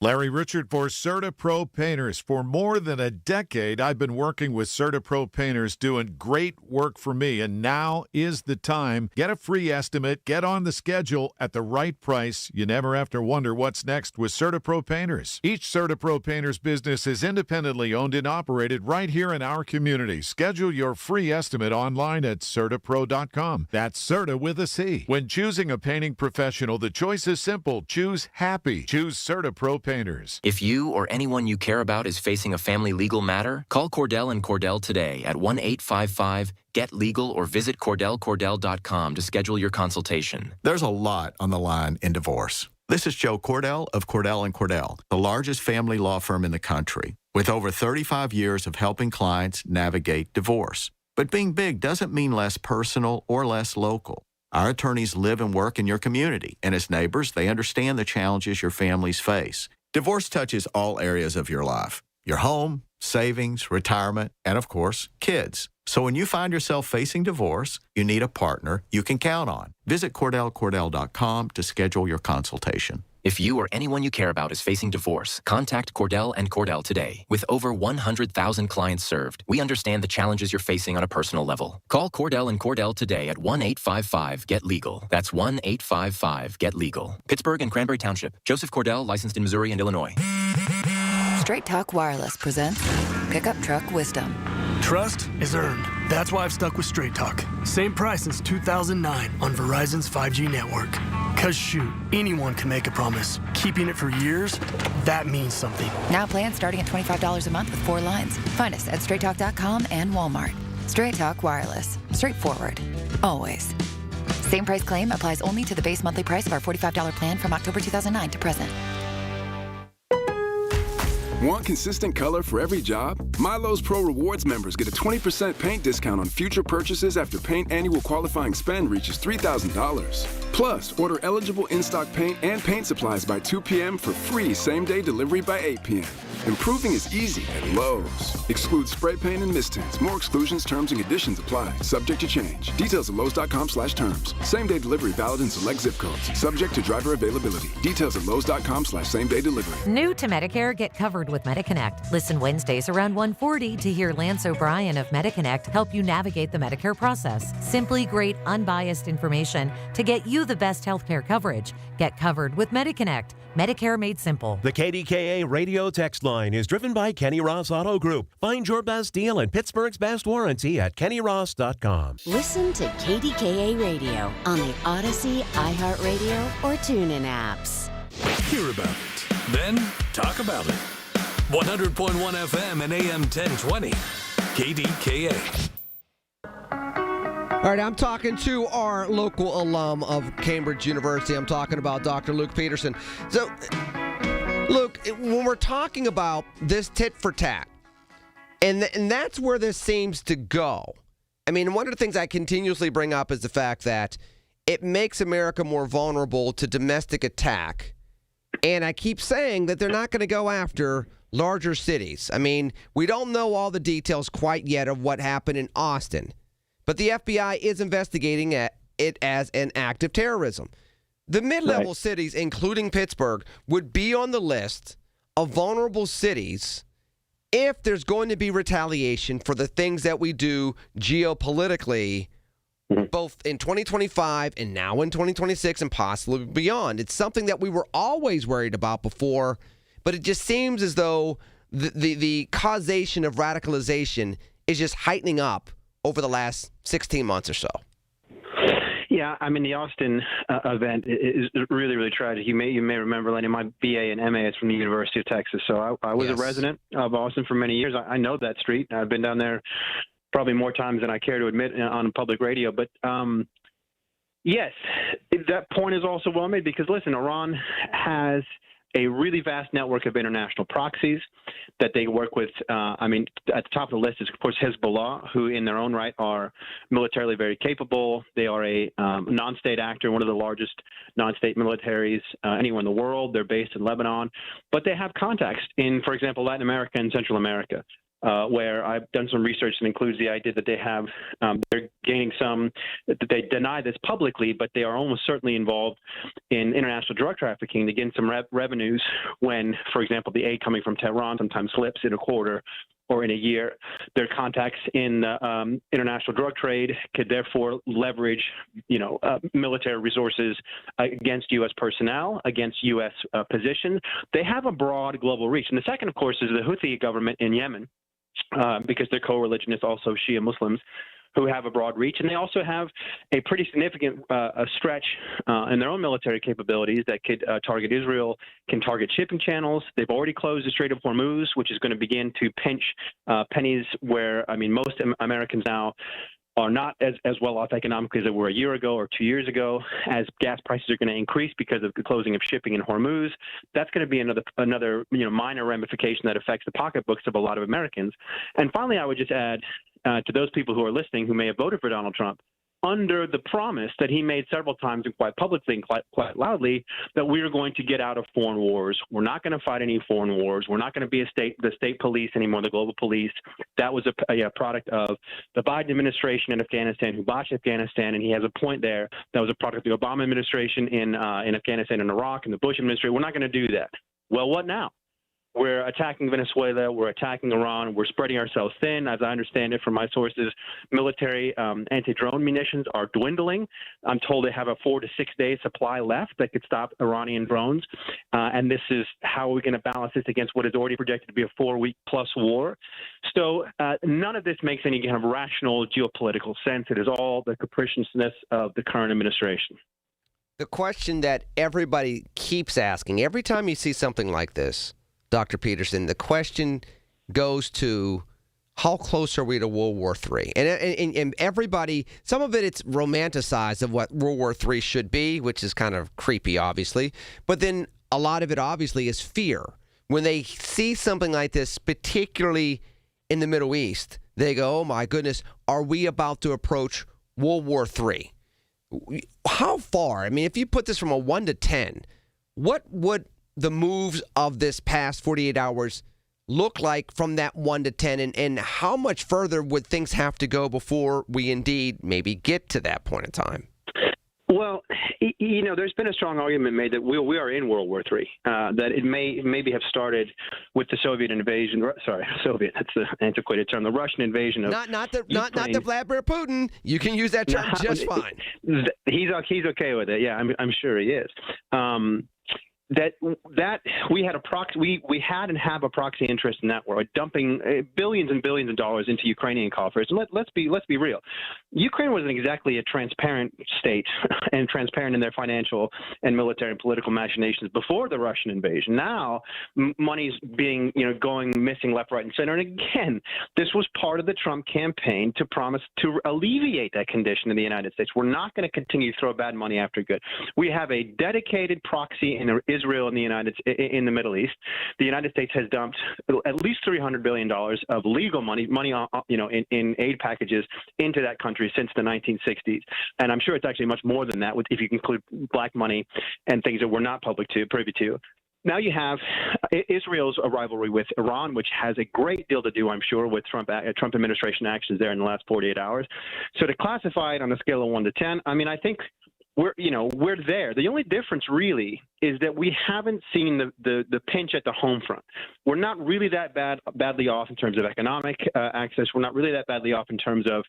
Larry Richard for CertaPro Painters. For more than a decade, I've been working with CertaPro Painters doing great work for me, and now is the time. Get a free estimate, get on the schedule at the right price. You never have to wonder what's next with CertaPro Painters. Each CertaPro Painters business is independently owned and operated right here in our community. Schedule your free estimate online at CertaPro.com. That's Certa with a C. When choosing a painting professional, the choice is simple. Choose happy. Choose CertaPro Painters. If you or anyone you care about is facing a family legal matter, call Cordell & Cordell today at 1-855-GET-LEGAL or visit CordellCordell.com to schedule your consultation. There's a lot on the line in divorce. This is Joe Cordell of Cordell & Cordell, the largest family law firm in the country, with over 35 years of helping clients navigate divorce. But being big doesn't mean less personal or less local. Our attorneys live and work in your community, and as neighbors, they understand the challenges your families face. Divorce touches all areas of your life: your home, savings, retirement, and of course, kids. So when you find yourself facing divorce, you need a partner you can count on. Visit CordellCordell.com to schedule your consultation. If you or anyone you care about is facing divorce, contact Cordell & Cordell today. With over 100,000 clients served, we understand the challenges you're facing on a personal level. Call Cordell & Cordell today at 1-855-GET-LEGAL. That's 1-855-GET-LEGAL. Pittsburgh and Cranberry Township. Joseph Cordell, licensed in Missouri and Illinois. Straight Talk Wireless presents Pickup Truck Wisdom. Trust is earned. That's why I've stuck with Straight Talk. Same price since 2009 on Verizon's 5G network. Cause shoot, anyone can make a promise. Keeping it for years, that means something. Now plans starting at $25 a month with 4 lines. Find us at straighttalk.com and Walmart. Straight Talk Wireless. Straightforward. Always. Same price claim applies only to the base monthly price of our $45 plan from October 2009 to present. Want consistent color for every job? Milo's Pro Rewards members get a 20% paint discount on future purchases after paint annual qualifying spend reaches $3,000. Plus, order eligible in-stock paint and paint supplies by 2 p.m. for free same-day delivery by 8 p.m. Improving is easy at Lowe's. Excludes spray paint and mist tints. More exclusions, terms, and conditions apply. Subject to change. Details at Lowe's.com/terms. Same-day delivery valid in select zip codes. Subject to driver availability. Details at Lowe's.com/same-day delivery. New to Medicare, get covered with MediConnect. Listen Wednesdays around 1:40 to hear Lance O'Brien of MediConnect help you navigate the Medicare process. Simply great, unbiased information to get you the best healthcare coverage. Get covered with MediConnect. Medicare made simple. The KDKA radio text line is driven by Kenny Ross Auto Group. Find your best deal and Pittsburgh's best warranty at KennyRoss.com. Listen to KDKA Radio on the Odyssey, iHeartRadio, or TuneIn apps. Hear about it, then talk about it. 100.1 FM and AM 1020. KDKA. All right, I'm talking to our local alum of Cambridge University. I'm talking about Dr. Luke Peterson. So, Luke, when we're talking about this tit for tat, and that's where this seems to go. I mean, one of the things I continuously bring up is the fact that it makes America more vulnerable to domestic attack. And I keep saying that they're not going to go after larger cities. I mean, we don't know all the details quite yet of what happened in Austin. But the FBI is investigating it as an act of terrorism. The mid-level cities, including Pittsburgh, would be on the list of vulnerable cities if there's going to be retaliation for the things that we do geopolitically, both in 2025 and now in 2026 and possibly beyond. It's something that we were always worried about before, but it just seems as though the causation of radicalization is just heightening up over the last 16 months or so. Yeah, I mean, the Austin event is really, really tragic. You may remember, Lenny, my BA and MA is from the University of Texas, so I was a resident of Austin for many years. I know that street. I've been down there probably more times than I care to admit on public radio. But, yes, that point is also well made because, listen, Iran has a really vast network of international proxies that they work with. I mean, at the top of the list is, of course, Hezbollah, who in their own right are militarily very capable. They are a non-state actor, one of the largest non-state militaries anywhere in the world. They're based in Lebanon. But they have contacts in, for example, Latin America and Central America. where I've done some research that includes the idea that they have, they're gaining that they deny this publicly, but they are almost certainly involved in international drug trafficking to gain some revenues when, for example, the aid coming from Tehran sometimes slips in a quarter or in a year. Their contacts in international drug trade could therefore leverage, military resources against U.S. personnel, against U.S. positions. They have a broad global reach. And the second, of course, is the Houthi government in Yemen, because their co-religionists also Shia Muslims who have a broad reach. And they also have a pretty significant stretch in their own military capabilities that could target Israel, can target shipping channels. They've already closed the Strait of Hormuz, which is going to begin to pinch pennies where, most Americans now are not as well off economically as they were a year ago or 2 years ago, as gas prices are going to increase because of the closing of shipping in Hormuz. That's going to be another minor ramification that affects the pocketbooks of a lot of Americans. And finally, I would just add to those people who are listening who may have voted for Donald Trump, under the promise that he made several times and quite publicly and quite loudly, that we are going to get out of foreign wars. We're not going to fight any foreign wars. We're not going to be the state police anymore, the global police. That was a product of the Biden administration in Afghanistan, who botched Afghanistan, and he has a point there. That was a product of the Obama administration in Afghanistan and Iraq and the Bush administration. We're not going to do that. Well, what now? We're attacking Venezuela. We're attacking Iran. We're spreading ourselves thin. As I understand it from my sources, military anti-drone munitions are dwindling. I'm told they have a 4 to 6 day supply left that could stop Iranian drones. And this is how we're going to balance this against what is already projected to be a 4-week plus war. So none of this makes any kind of rational geopolitical sense. It is all the capriciousness of the current administration. The question that everybody keeps asking every time you see something like this, Dr. Peterson, the question goes to how close are we to World War III? And everybody, some of it's romanticized of what World War III should be, which is kind of creepy, obviously. But then a lot of it, obviously, is fear. When they see something like this, particularly in the Middle East, they go, oh, my goodness, are we about to approach World War III? How far? I mean, if you put this from a 1 to 10, what would the moves of this past 48 hours look like from that 1 to 10, and how much further would things have to go before we indeed maybe get to that point in time? Well, there's been a strong argument made that we are in World War III, that it maybe have started with the Soviet invasion. Soviet, that's the antiquated term, the Russian invasion of not the Vladimir Putin. You can use that term just fine. He's okay with it. Yeah, I'm sure he is. That we had we had and have a proxy interest in that war, dumping billions and billions of dollars into Ukrainian coffers. And let's be real. Ukraine wasn't exactly a transparent state and transparent in their financial and military and political machinations before the Russian invasion. Now, money's being going missing left, right, and center. And again, this was part of the Trump campaign to promise to alleviate that condition in the United States. We're not going to continue to throw bad money after good. We have a dedicated proxy in Israel and in the Middle East. The United States has dumped at least $300 billion of legal money in aid packages into that country since the 1960s. And I'm sure it's actually much more than that, if you include black money and things that we're not privy to. Now you have Israel's rivalry with Iran, which has a great deal to do, I'm sure, with Trump administration actions there in the last 48 hours. So to classify it on a scale of 1 to 10, I think we're there. The only difference really is that we haven't seen the pinch at the home front. We're not really that badly off in terms of economic access. We're not really that badly off in terms of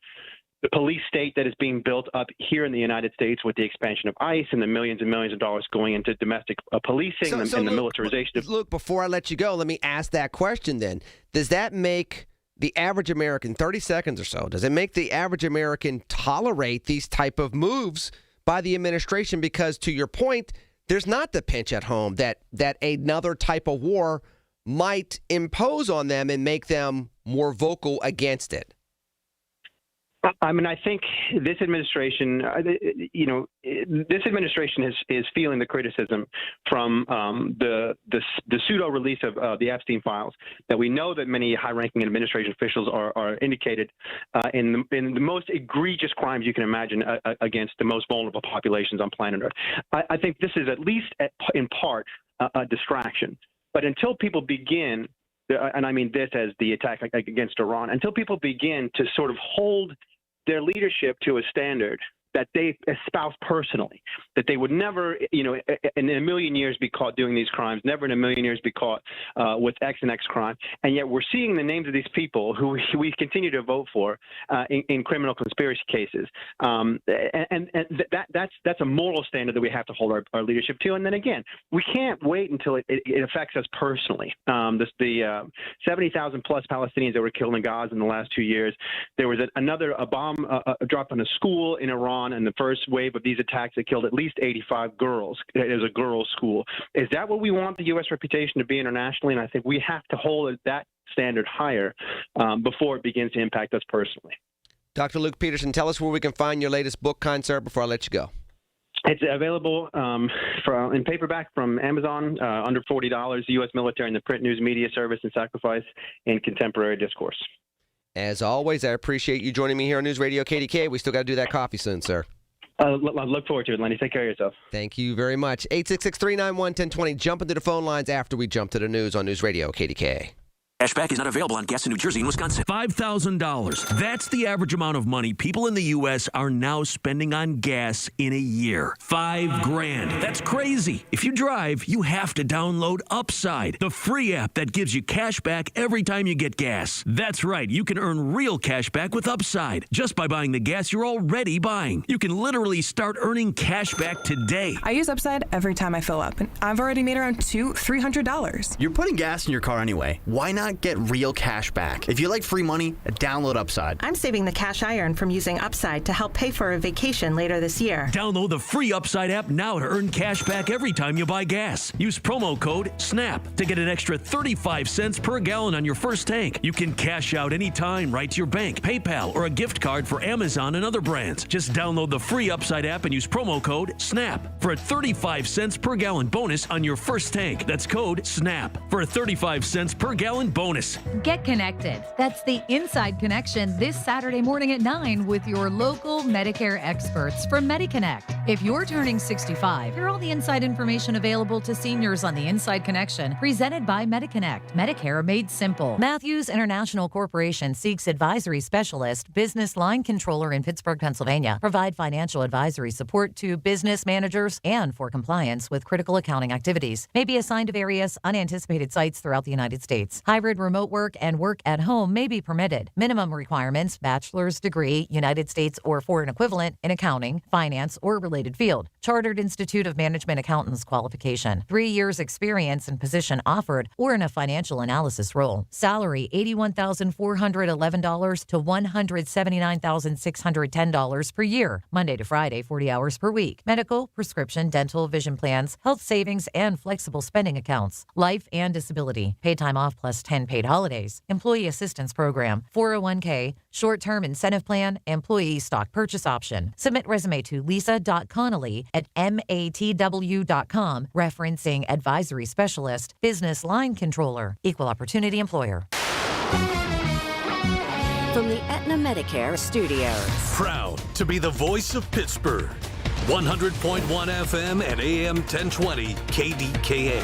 the police state that is being built up here in the United States with the expansion of ICE and the millions and millions of dollars going into domestic policing and the militarization of. Luke, before I let you go, let me ask that question then. Does that make the average American, 30 seconds or so, does it make the average American tolerate these type of moves by the administration? Because to your point, there's not the pinch at home that another type of war might impose on them and make them more vocal against it. I think this administration, this administration is feeling the criticism from the pseudo release of the Epstein files that we know that many high-ranking administration officials are indicated in the most egregious crimes you can imagine against the most vulnerable populations on planet Earth. I think this is at least in part a distraction. But until people begin and I mean this as the attack against Iran, until people begin to sort of hold their leadership to a standard that they espouse personally, that they would never, in a million years be caught doing these crimes, never in a million years be caught with X and X crime. And yet we're seeing the names of these people who we continue to vote for in criminal conspiracy cases. That's a moral standard that we have to hold our leadership to. And then again, we can't wait until it affects us personally. The 70,000 plus Palestinians that were killed in Gaza in the last 2 years. There was a bomb dropped on a school in Iran. And the first wave of these attacks that killed at least 85 girls. It was a girls' school. Is that what we want the U.S. reputation to be internationally? And I think we have to hold that standard higher before it begins to impact us personally. Dr. Luke Peterson, tell us where we can find your latest book, kind sir, before I let you go. It's available in paperback from Amazon, under $40, U.S. military and the print news media service and sacrifice in contemporary discourse. As always, I appreciate you joining me here on News Radio KDKA. We still got to do that coffee soon, sir. I look forward to it, Lenny. Take care of yourself. Thank you very much. 866-391-1020. Jump into the phone lines after we jump to the news on News Radio KDKA. Cashback is not available on gas in New Jersey and Wisconsin. $5,000. That's the average amount of money people in the U.S. are now spending on gas in a year. $5,000. That's crazy. If you drive, you have to download Upside, the free app that gives you cash back every time you get gas. That's right. You can earn real cash back with Upside just by buying the gas you're already buying. You can literally start earning cash back today. I use Upside every time I fill up, and I've already made around $300. You're putting gas in your car anyway. Why not get real cash back? If you like free money, download Upside. I'm saving the cash I earn from using Upside to help pay for a vacation later this year. Download the free Upside app now to earn cash back every time you buy gas. Use promo code SNAP to get an extra 35 cents per gallon on your first tank. You can cash out anytime right to your bank, PayPal, or a gift card for Amazon and other brands. Just download the free Upside app and use promo code SNAP for a 35 cents per gallon bonus on your first tank. That's code SNAP for a 35 cents per gallon bonus. Get connected. That's the Inside Connection this Saturday morning at 9 with your local Medicare experts from MediConnect. If you're turning 65, hear all the inside information available to seniors on the Inside Connection, presented by MediConnect. Medicare made simple. Matthews International Corporation seeks advisory specialist, business line controller in Pittsburgh, Pennsylvania. Provide financial advisory support to business managers and for compliance with critical accounting activities. May be assigned to various unanticipated sites throughout the United States. Hybrid remote work and work at home may be permitted. Minimum requirements: bachelor's degree, United States or foreign equivalent in accounting, finance, or related field. Chartered Institute of Management Accountants qualification. 3 years experience and position offered or in a financial analysis role. Salary $81,411 to $179,610 per year. Monday to Friday, 40 hours per week. Medical, prescription, dental, vision plans, health savings, and flexible spending accounts. Life and disability. Paid time off plus 10 paid holidays. Employee assistance program. 401k. Short-term incentive plan. Employee stock purchase option. Submit resume to lisa.connolly at matw.com, referencing advisory specialist, business line controller, equal opportunity employer. From the Aetna Medicare studios. Proud to be the voice of Pittsburgh. 100.1 FM and AM 1020 KDKA.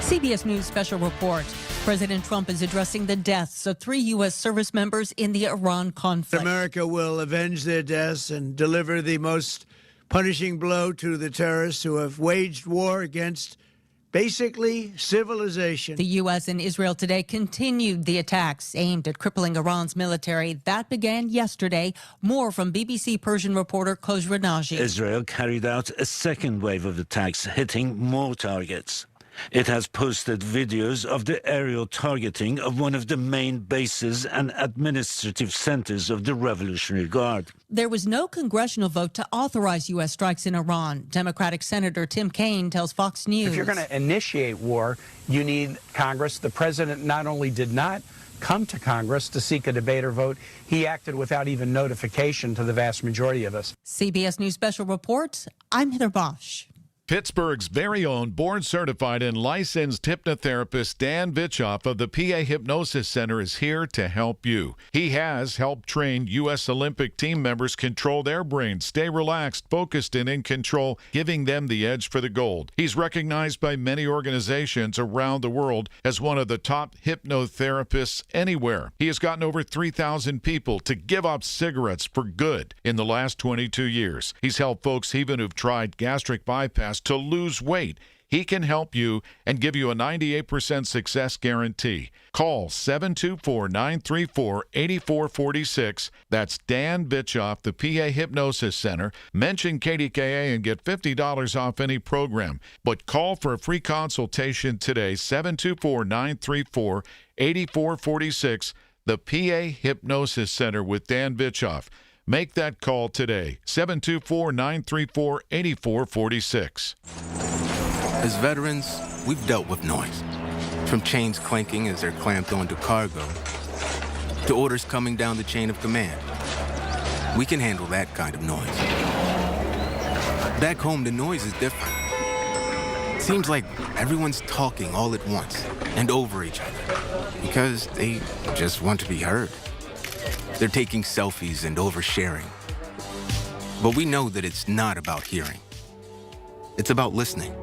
CBS News special report. President Trump is addressing the deaths of 3 U.S. service members in the Iran conflict. America will avenge their deaths and deliver the most punishing blow to the terrorists who have waged war against basically civilization. The U.S. and Israel today continued the attacks aimed at crippling Iran's military. That began yesterday. More from BBC Persian reporter Khosrow Naji. Israel carried out a second wave of attacks, hitting more targets. It has posted videos of the aerial targeting of one of the main bases and administrative centers of the Revolutionary Guard. There was no congressional vote to authorize U.S. strikes in Iran. Democratic Senator Tim Kaine tells Fox News. If you're going to initiate war, you need Congress. The president not only did not come to Congress to seek a debate or vote, he acted without even notification to the vast majority of us. CBS News Special Report, I'm Heather Bosch. Pittsburgh's very own board-certified and licensed hypnotherapist Dan Vitchoff of the PA Hypnosis Center is here to help you. He has helped train U.S. Olympic team members control their brains, stay relaxed, focused, and in control, giving them the edge for the gold. He's recognized by many organizations around the world as one of the top hypnotherapists anywhere. He has gotten over 3,000 people to give up cigarettes for good in the last 22 years. He's helped folks even who've tried gastric bypass to lose weight. He can help you and give you a 98% success guarantee. Call 724-934-8446. That's Dan Vitchoff, the PA Hypnosis Center. Mention KDKA and get $50 off any program. But call for a free consultation today, 724-934-8446. The PA Hypnosis Center with Dan Vitchoff. Make that call today, 724-934-8446. As veterans, we've dealt with noise. From chains clanking as they're clamped onto cargo, to orders coming down the chain of command. We can handle that kind of noise. Back home, the noise is different. Seems like everyone's talking all at once and over each other because they just want to be heard. They're taking selfies and oversharing. But we know that it's not about hearing. It's about listening.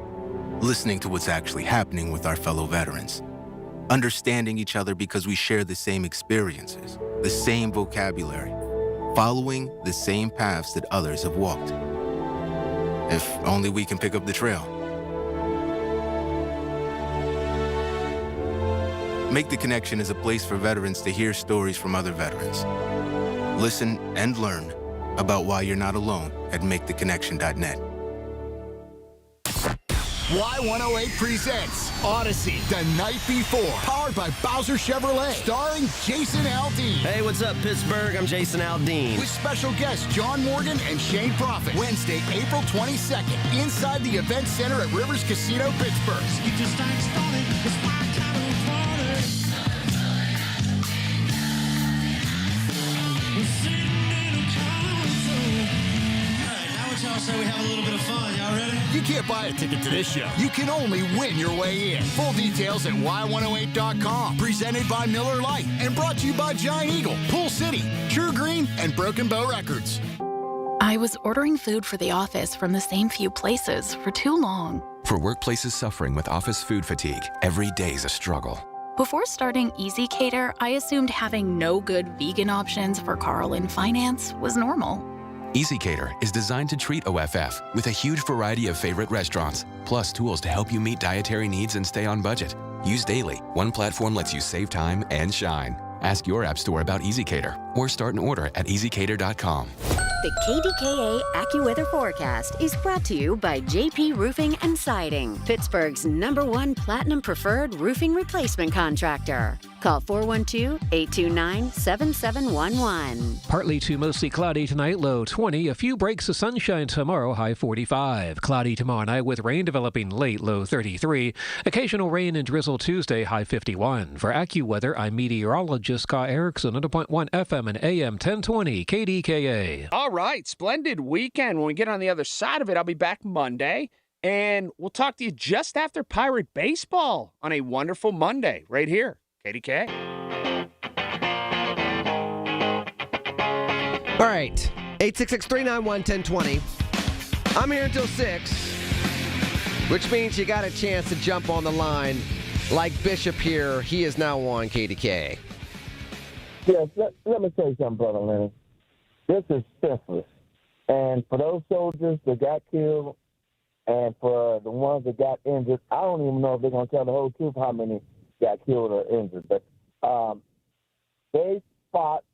Listening to what's actually happening with our fellow veterans. Understanding each other because we share the same experiences, the same vocabulary, following the same paths that others have walked. If only we can pick up the trail. Make the Connection is a place for veterans to hear stories from other veterans. Listen and learn about why you're not alone at maketheconnection.net. Y108 presents Odyssey, The Night Before, powered by Bowser Chevrolet, starring Jason Aldean. Hey, what's up, Pittsburgh? I'm Jason Aldean. With special guests John Morgan and Shane Prophet. Wednesday, April 22nd, inside the Event Center at Rivers Casino, Pittsburgh. Get your start started. It's my kind of party. We're sitting in a console. All right, now what y'all say we have a little bit of fun. Y'all ready? You can't buy a ticket to this show. You can only win your way in. Full details at y108.com. Presented by Miller Lite and brought to you by Giant Eagle, Pool City, True Green, and Broken Bow Records. I was ordering food for the office from the same few places for too long. For workplaces suffering with office food fatigue, every day's a struggle. Before starting Easy Cater, I assumed having no good vegan options for Carl in finance was normal. Easy Cater is designed to treat OFF with a huge variety of favorite restaurants, plus tools to help you meet dietary needs and stay on budget. Used daily, one platform lets you save time and shine. Ask your app store about Easy Cater or start an order at easycater.com. The KDKA AccuWeather forecast is brought to you by JP Roofing and Siding, Pittsburgh's #1 Platinum Preferred Roofing Replacement Contractor. Call 412-829-7711. Partly to mostly cloudy tonight, low 20. A few breaks of sunshine tomorrow, high 45. Cloudy tomorrow night with rain developing late, low 33. Occasional rain and drizzle Tuesday, high 51. For AccuWeather, I'm meteorologist Scott Erickson, 100.1 FM and AM 1020 KDKA. All right, splendid weekend. When we get on the other side of it, I'll be back Monday, and we'll talk to you just after Pirate Baseball on a wonderful Monday right here, KDKA. All right, 866-391-1020. I'm here until 6, which means you got a chance to jump on the line like Bishop here. He is now on KDKA. Yes, let me tell you something, Brother Lenny. This is senseless. And for those soldiers that got killed and for the ones that got injured, I don't even know if they're going to tell the whole truth how many got killed or injured. But they fought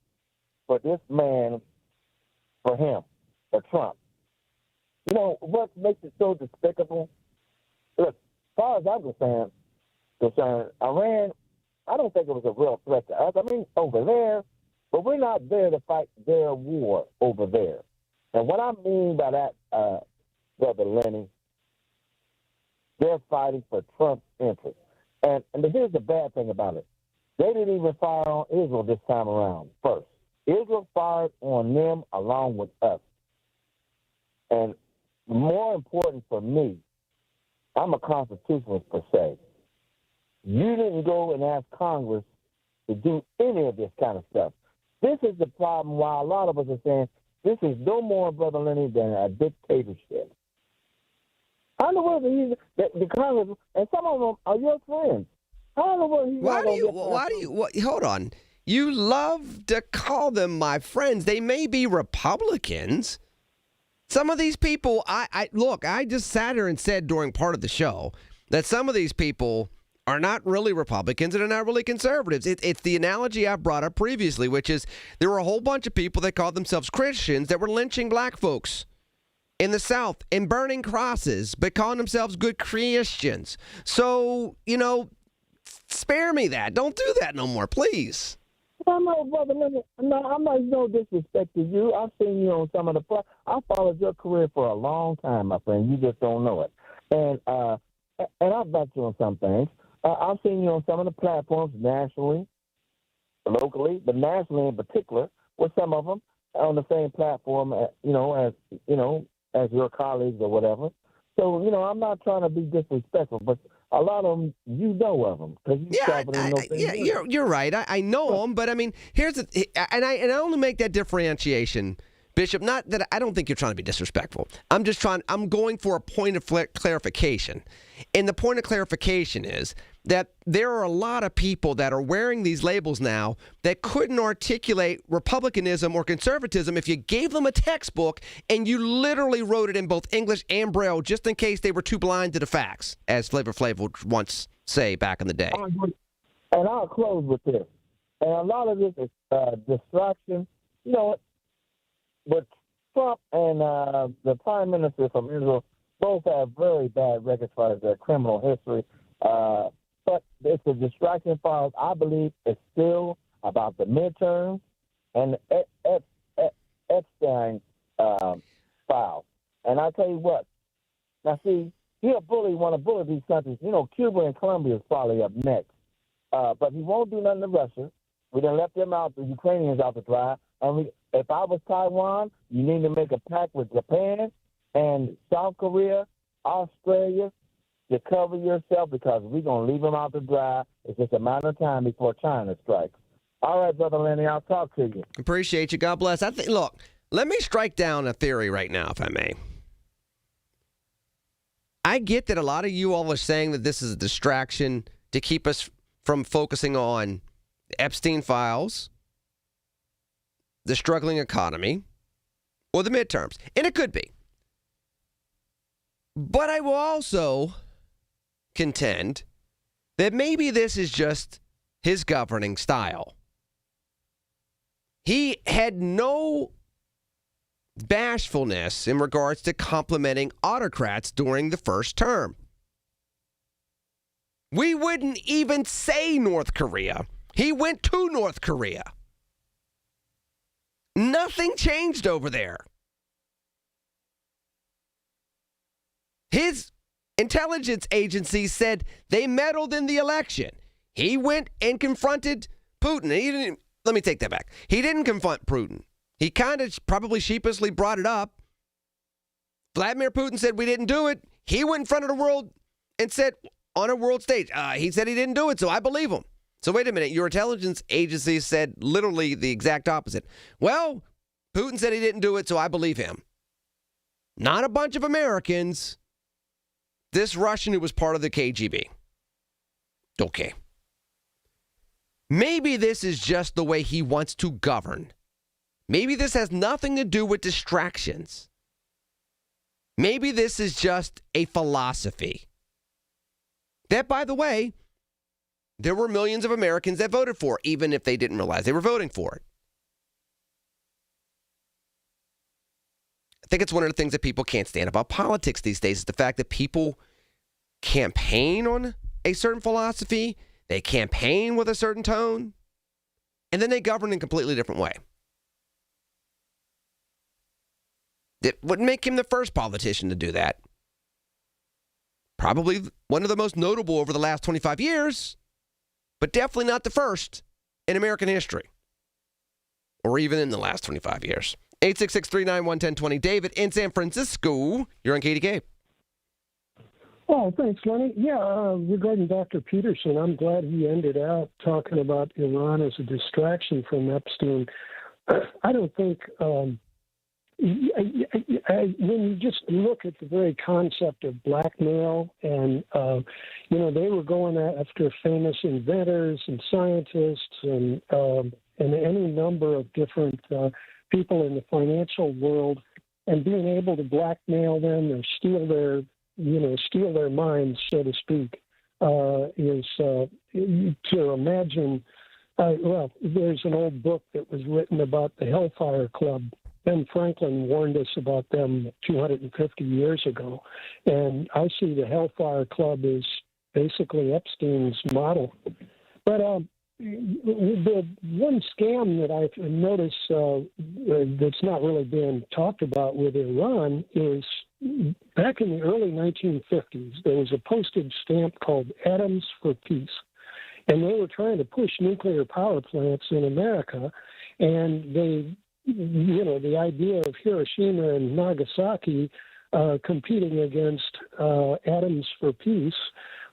for this man, for him, for Trump. You know, what makes it so despicable? Look, as far as I'm concerned, Iran, I don't think it was a real threat to us. I mean, over there, but we're not there to fight their war over there. And what I mean by that, Brother Lenny, they're fighting for Trump's interests. And here's the bad thing about it. They didn't even fire on Israel this time around first. Israel fired on them along with us. And more important for me I'm a constitutionalist per se. You didn't go and ask Congress to do any of this kind of stuff. This is the problem why a lot of us are saying this is no more, Brother Lenny, than a dictatorship. How in the world the Congress, and some of them are your friends. How in the world hold on. You love to call them my friends. They may be Republicans. Some of these people, I just sat here and said during part of the show that some of these people are not really Republicans and are not really conservatives. It's the analogy I brought up previously, which is there were a whole bunch of people that called themselves Christians that were lynching black folks in the South and burning crosses, but calling themselves good Christians. So, spare me that. Don't do that no more, please. No, Brother Leonard. No, I'm not no disrespect to you. I've seen you on some of the. I followed your career for a long time, my friend. You just don't know it. And I've bet you on some things. I've seen you on some of the platforms nationally, locally, but nationally in particular, with some of them on the same platform, as your colleagues or whatever. So, I'm not trying to be disrespectful, but a lot of them, you know of them. You're right. I know them, but I mean, and I only make that differentiation, Bishop, not that I don't think you're trying to be disrespectful. I'm going for a point of clarification. And the point of clarification is that there are a lot of people that are wearing these labels now that couldn't articulate republicanism or conservatism if you gave them a textbook and you literally wrote it in both English and Braille just in case they were too blind to the facts, as Flavor Flav would once say back in the day. And I'll close with this. And a lot of this is distraction. But Trump and the Prime Minister from Israel both have very bad records as far as their criminal history. But it's a distraction for us. I believe it's still about the midterms and Epstein file. And I tell you what, now see, want to bully these countries. Cuba and Colombia is probably up next. But he won't do nothing to Russia. We done left them out, the Ukrainians out to dry. And if I was Taiwan, you need to make a pact with Japan and South Korea, Australia, to cover yourself because we're going to leave them out to dry. It's just a matter of time before China strikes. All right, Brother Lenny, I'll talk to you. Appreciate you. God bless. Look, let me strike down a theory right now, if I may. I get that a lot of you all are saying that this is a distraction to keep us from focusing on the Epstein files, the struggling economy, or the midterms. And it could be. But I will also contend that maybe this is just his governing style. He had no bashfulness in regards to complimenting autocrats during the first term. We wouldn't even say North Korea. He went to North Korea. Nothing changed over there. His intelligence agency said they meddled in the election. He went and confronted Putin. Let me take that back. He didn't confront Putin. He kind of probably sheepishly brought it up. Vladimir Putin said we didn't do it. He went in front of the world and said on a world stage, he said he didn't do it, so I believe him. So wait a minute. Your intelligence agency said literally the exact opposite. Well, Putin said he didn't do it, so I believe him. Not a bunch of Americans. This Russian who was part of the KGB. Okay. Maybe this is just the way he wants to govern. Maybe this has nothing to do with distractions. Maybe this is just a philosophy. That, by the way, there were millions of Americans that voted for, even if they didn't realize they were voting for it. I think it's one of the things that people can't stand about politics these days is the fact that people campaign on a certain philosophy, they campaign with a certain tone, and then they govern in a completely different way. It wouldn't make him the first politician to do that. Probably one of the most notable over the last 25 years, but definitely not the first in American history, or even in the last 25 years. 866-391-1020. David in San Francisco. You're on KDKA. Oh, thanks, Lenny. Yeah, regarding Dr. Peterson, I'm glad he ended out talking about Iran as a distraction from Epstein. I don't think, when you just look at the very concept of blackmail and, they were going after famous inventors and scientists and any number of different people in the financial world, and being able to blackmail them or steal their minds, so to speak, is to imagine. There's an old book that was written about the Hellfire Club. Ben Franklin warned us about them 250 years ago. And I see the Hellfire Club as basically Epstein's model. But the one scam that I've noticed that's not really been talked about with Iran is back in the early 1950s, there was a postage stamp called Atoms for Peace. And they were trying to push nuclear power plants in America. And the idea of Hiroshima and Nagasaki competing against Atoms for Peace,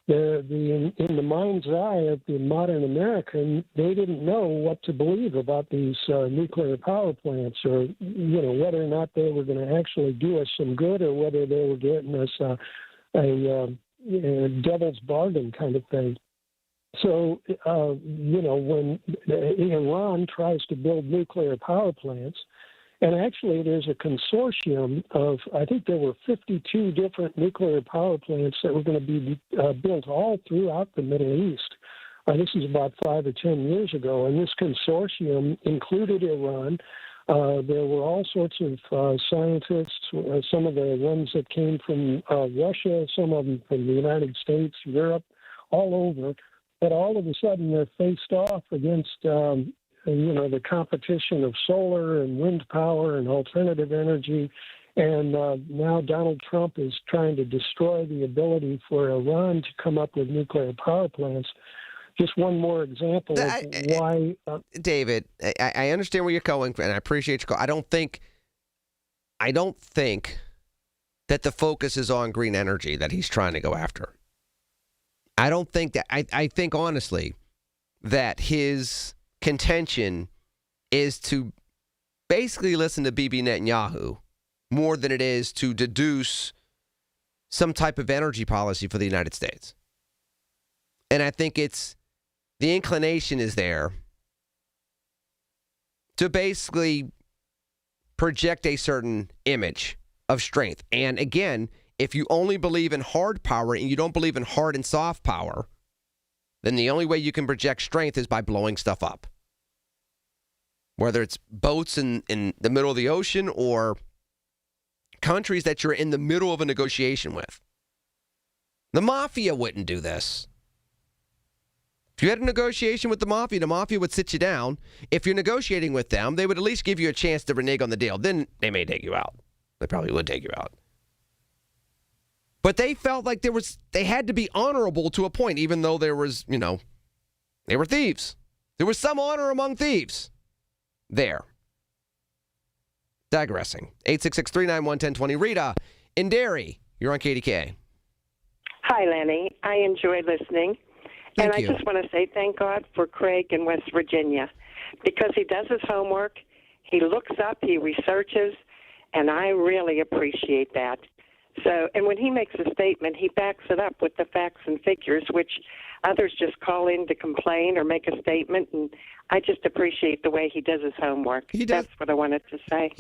in the mind's eye of the modern American, they didn't know what to believe about these nuclear power plants, or whether or not they were going to actually do us some good, or whether they were getting us a devil's bargain kind of thing. So, when Iran tries to build nuclear power plants, and actually there's a consortium of, I think there were 52 different nuclear power plants that were going to be built all throughout the Middle East. This is about 5 or 10 years ago, and this consortium included Iran. There were all sorts of scientists, some of the ones that came from Russia, some of them from the United States, Europe, all over. But all of a sudden, they're faced off against, the competition of solar and wind power and alternative energy. And now Donald Trump is trying to destroy the ability for Iran to come up with nuclear power plants. Just one more example of why. David, I understand where you're going, and I appreciate your call. I don't think that the focus is on green energy that he's trying to go after. I don't think that. I think honestly that his contention is to basically listen to Bibi Netanyahu more than it is to deduce some type of energy policy for the United States. And I think the inclination is there to basically project a certain image of strength. And again, if you only believe in hard power and you don't believe in hard and soft power, then the only way you can project strength is by blowing stuff up. Whether it's boats in the middle of the ocean or countries that you're in the middle of a negotiation with. The mafia wouldn't do this. If you had a negotiation with the mafia would sit you down. If you're negotiating with them, they would at least give you a chance to renege on the deal. Then they may take you out. They probably would take you out. But they felt like they had to be honorable to a point, even though there was, they were thieves. There was some honor among thieves there. Digressing. 866-391-1020. Rita in Derry, you're on KDKA. Hi, Lenny. I enjoy listening. Thank and you. I just want to say thank God for Craig in West Virginia, because he does his homework, he looks up, he researches, and I really appreciate that. So, and when he makes a statement, he backs it up with the facts and figures, which others just call in to complain or make a statement. And I just appreciate the way he does his homework. That's what I wanted to say.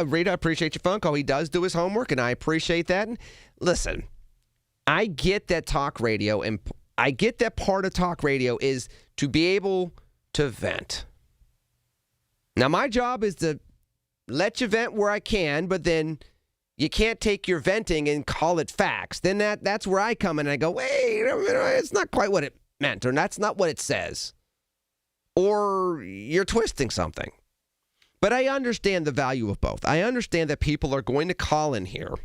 Rita, I appreciate your phone call. He does do his homework, and I appreciate that. And listen, I get that talk radio, and I get that part of talk radio is to be able to vent. Now, my job is to let you vent where I can, but then you can't take your venting and call it facts. Then that's where I come in and I go, wait, it's not quite what it meant, or that's not what it says. Or you're twisting something. But I understand the value of both. I understand that people are going to call in here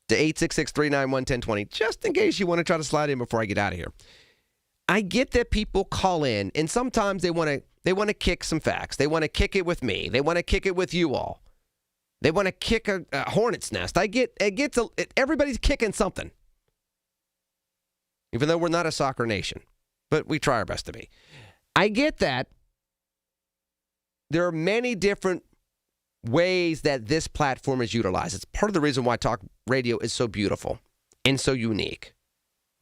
to 866-391-1020, just in case you want to try to slide in before I get out of here. I get that people call in, and sometimes they want to kick some facts. They want to kick it with me. They want to kick it with you all. They want to kick a hornet's nest. Everybody's kicking something. even though we're not a soccer nation, but we try our best to be. I get that there are many different ways that this platform is utilized. It's part of the reason why talk radio is so beautiful and so unique.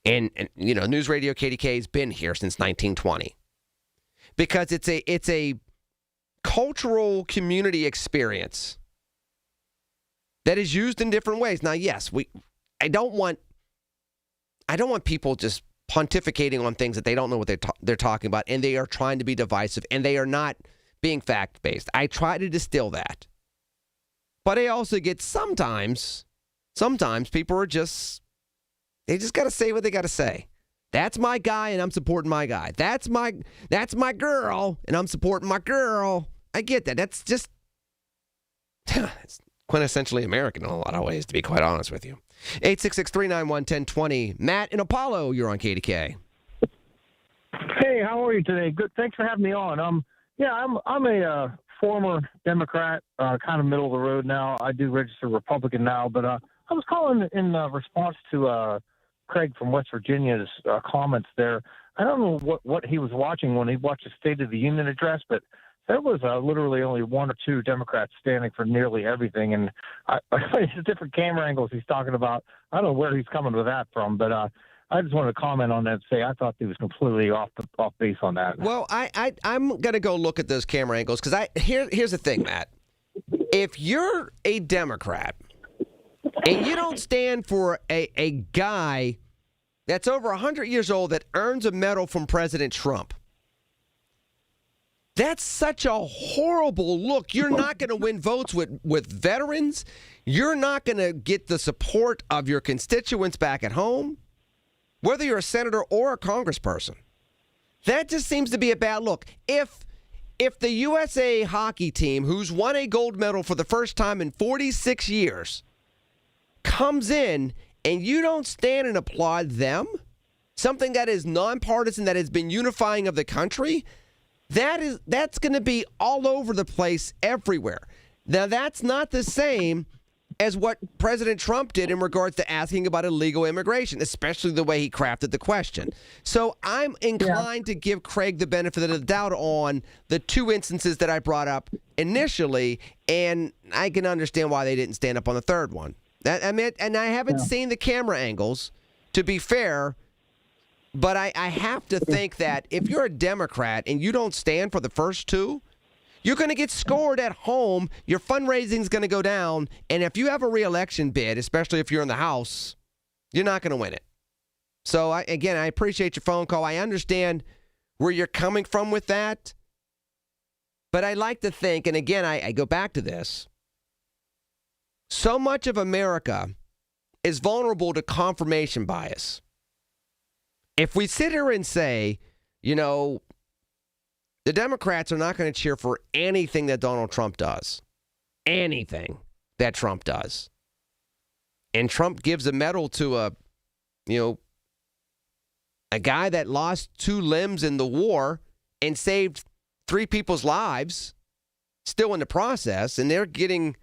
And News Radio KDKA has been here since 1920 because it's a cultural community experience that is used in different ways. Now, yes, I don't want people just pontificating on things that they don't know what they're talking about, and they are trying to be divisive, and they are not being fact-based. I try to distill that. But I also get sometimes people are they just got to say what they got to say. That's my guy, and I'm supporting my guy. That's my girl, and I'm supporting my girl. I get that. That's just it's quintessentially American in a lot of ways, to be quite honest with you. 866-391-1020. Matt in Apollo, you're on KDKA. Hey, how are you today? Good. Thanks for having me on. I'm a former Democrat, kind of middle of the road now. I do register Republican now, but I was calling in response to Craig from West Virginia's comments there. I don't know what he was watching when he watched the State of the Union address, but there was literally only one or two Democrats standing for nearly everything, and it's different camera angles he's talking about. I don't know where he's coming with that from, but I just wanted to comment on that and say I thought he was completely off base on that. Well, I'm going to go look at those camera angles because here's the thing, Matt. If you're a Democrat and you don't stand for a guy that's over 100 years old that earns a medal from President Trump, that's such a horrible look. You're not going to win votes with veterans. You're not going to get the support of your constituents back at home, whether you're a senator or a congressperson. That just seems to be a bad look. If the USA hockey team, who's won a gold medal for the first time in 46 years, comes in and you don't stand and applaud them, something that is nonpartisan, that has been unifying of the country, that's going to be all over the place everywhere. Now, that's not the same as what President Trump did in regards to asking about illegal immigration, especially the way he crafted the question. So I'm inclined to give Craig the benefit of the doubt on the two instances that I brought up initially, and I can understand why they didn't stand up on the third one. And I haven't seen the camera angles, to be fair, but I have to think that if you're a Democrat and you don't stand for the first two, you're going to get scored at home. Your fundraising is going to go down. And if you have a re-election bid, especially if you're in the House, you're not going to win it. So, I appreciate your phone call. I understand where you're coming from with that. But I like to think, and again, I go back to this, so much of America is vulnerable to confirmation bias. If we sit here and say, the Democrats are not going to cheer for anything that Donald Trump does, anything that Trump does, and Trump gives a medal to a guy that lost 2 limbs in the war and saved 3 people's lives, still in the process, and they're getting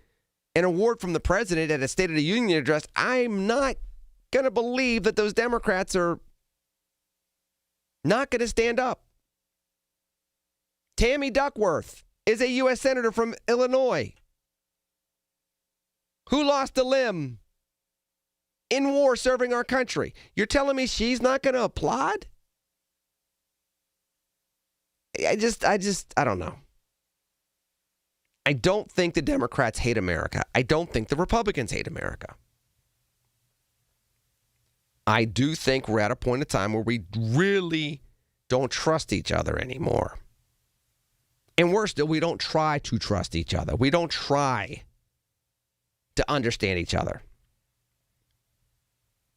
an award from the president at a State of the Union address, I'm not going to believe that those Democrats are not going to stand up. Tammy Duckworth is a U.S. Senator from Illinois who lost a limb in war serving our country. You're telling me she's not going to applaud? I don't know. I don't think the Democrats hate America. I don't think the Republicans hate America. I do think we're at a point in time where we really don't trust each other anymore. And worse still, we don't try to trust each other. We don't try to understand each other.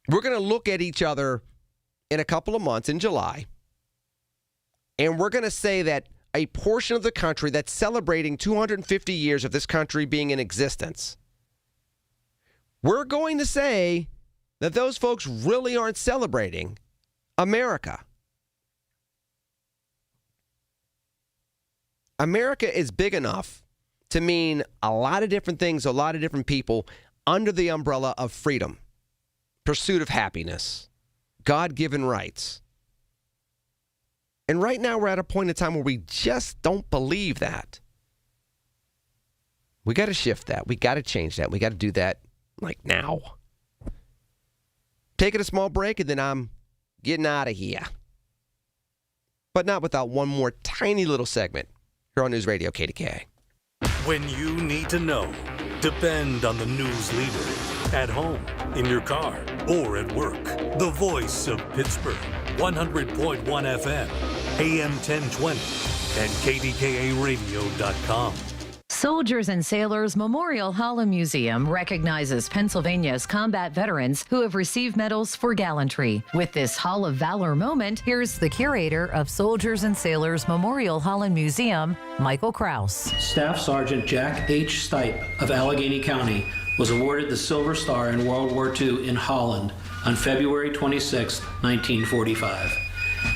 We're going to look at each other in a couple of months in July, and we're going to say that a portion of the country that's celebrating 250 years of this country being in existence, we're going to say that those folks really aren't celebrating America. America is big enough to mean a lot of different things, a lot of different people under the umbrella of freedom, pursuit of happiness, God-given rights. And right now we're at a point in time where we just don't believe that. We got to shift that. We got to change that. We got to do that like now. Taking a small break and then I'm getting out of here. But not without one more tiny little segment here on News Radio KDKA. When you need to know, depend on the news leader. At home, in your car, or at work. The voice of Pittsburgh. 100.1 FM, AM 1020, and KDKA-radio.com. Soldiers and Sailors Memorial Hall and Museum recognizes Pennsylvania's combat veterans who have received medals for gallantry. With this Hall of Valor moment, here's the curator of Soldiers and Sailors Memorial Hall and Museum, Michael Kraus. Staff Sergeant Jack H. Stipe of Allegheny County was awarded the Silver Star in World War II in Holland on February 26, 1945.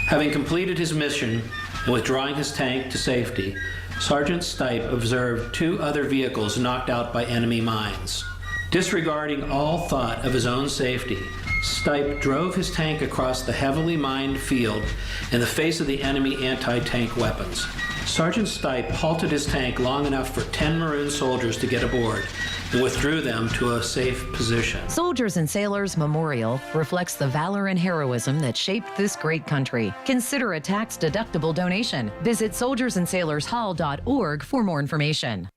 Having completed his mission and withdrawing his tank to safety, Sergeant Stipe observed 2 other vehicles knocked out by enemy mines. Disregarding all thought of his own safety, Stipe drove his tank across the heavily mined field in the face of the enemy anti-tank weapons. Sergeant Stipe halted his tank long enough for 10 Maroon soldiers to get aboard and withdrew them to a safe position. Soldiers and Sailors Memorial reflects the valor and heroism that shaped this great country. Consider a tax-deductible donation. Visit soldiersandsailorshall.org for more information.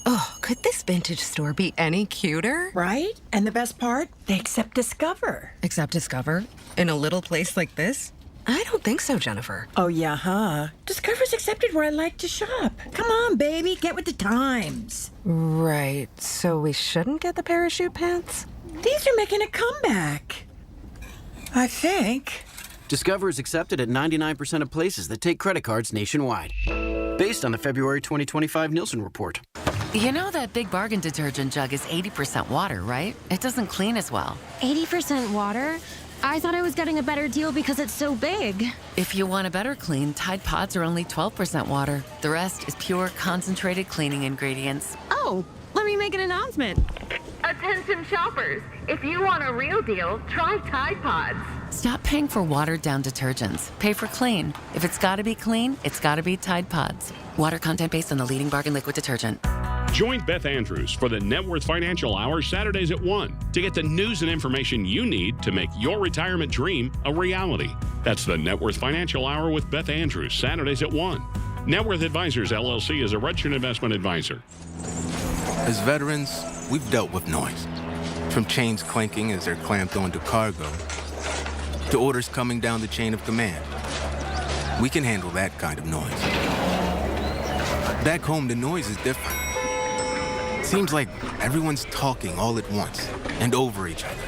Oh, could this vintage store be any cuter? Right? And the best part? They accept Discover. Accept Discover? In a little place like this? I don't think so, Jennifer. Oh, yeah, huh? Discover's accepted where I like to shop. Come on, baby, get with the times. Right, so we shouldn't get the parachute pants? These are making a comeback. I think. Discover is accepted at 99% of places that take credit cards nationwide. Based on the February 2025 Nielsen report. You know that Big Bargain detergent jug is 80% water, right? It doesn't clean as well. 80% water? I thought I was getting a better deal because it's so big. If you want a better clean, Tide Pods are only 12% water. The rest is pure, concentrated cleaning ingredients. Oh, let me make an announcement. Attention shoppers, if you want a real deal, try Tide Pods. Stop paying for watered-down detergents. Pay for clean. If it's got to be clean, it's got to be Tide Pods. Water content based on the leading bargain liquid detergent. Join Beth Andrews for the Net Worth Financial Hour Saturdays at 1 to get the news and information you need to make your retirement dream a reality. That's the Net Worth Financial Hour with Beth Andrews, Saturdays at 1. Net Worth Advisors, LLC is a registered investment advisor. As veterans, we've dealt with noise. From chains clanking as they're clamped onto cargo, to orders coming down the chain of command. We can handle that kind of noise. Back home, the noise is different. Seems like everyone's talking all at once and over each other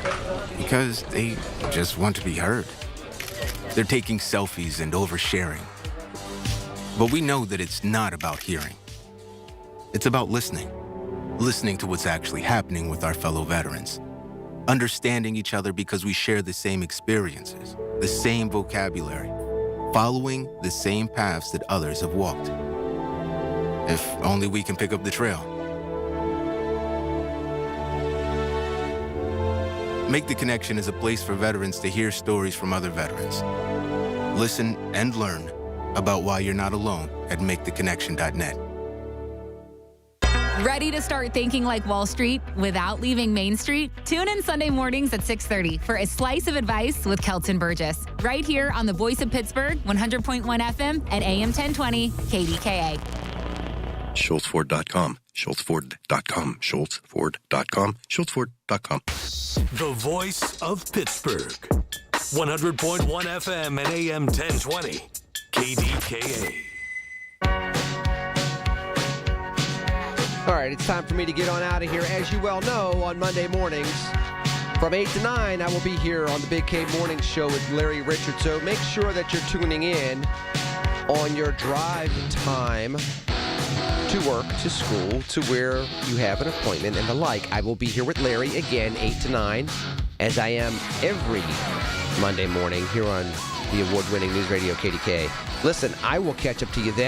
because they just want to be heard. They're taking selfies and oversharing. But we know that it's not about hearing. It's about listening. Listening to what's actually happening with our fellow veterans. Understanding each other because we share the same experiences, the same vocabulary, following the same paths that others have walked. If only we can pick up the trail. Make the Connection is a place for veterans to hear stories from other veterans. Listen and learn about why you're not alone at maketheconnection.net. Ready to start thinking like Wall Street without leaving Main Street? Tune in Sunday mornings at 6:30 for a slice of advice with Kelton Burgess, right here on the Voice of Pittsburgh, 100.1 FM and AM 1020 KDKA. SchultzFord.com, SchultzFord.com, SchultzFord.com, SchultzFord.com. The voice of Pittsburgh. 100.1 FM and AM 1020 KDKA. All right, it's time for me to get on out of here. As you well know, on Monday mornings from 8 to 9, I will be here on the Big K Morning Show with Larry Richards. So make sure that you're tuning in on your drive time to work, to school, to where you have an appointment and the like. I will be here with Larry again, 8 to 9, as I am every Monday morning here on the award-winning News Radio KDKA. Listen, I will catch up to you then.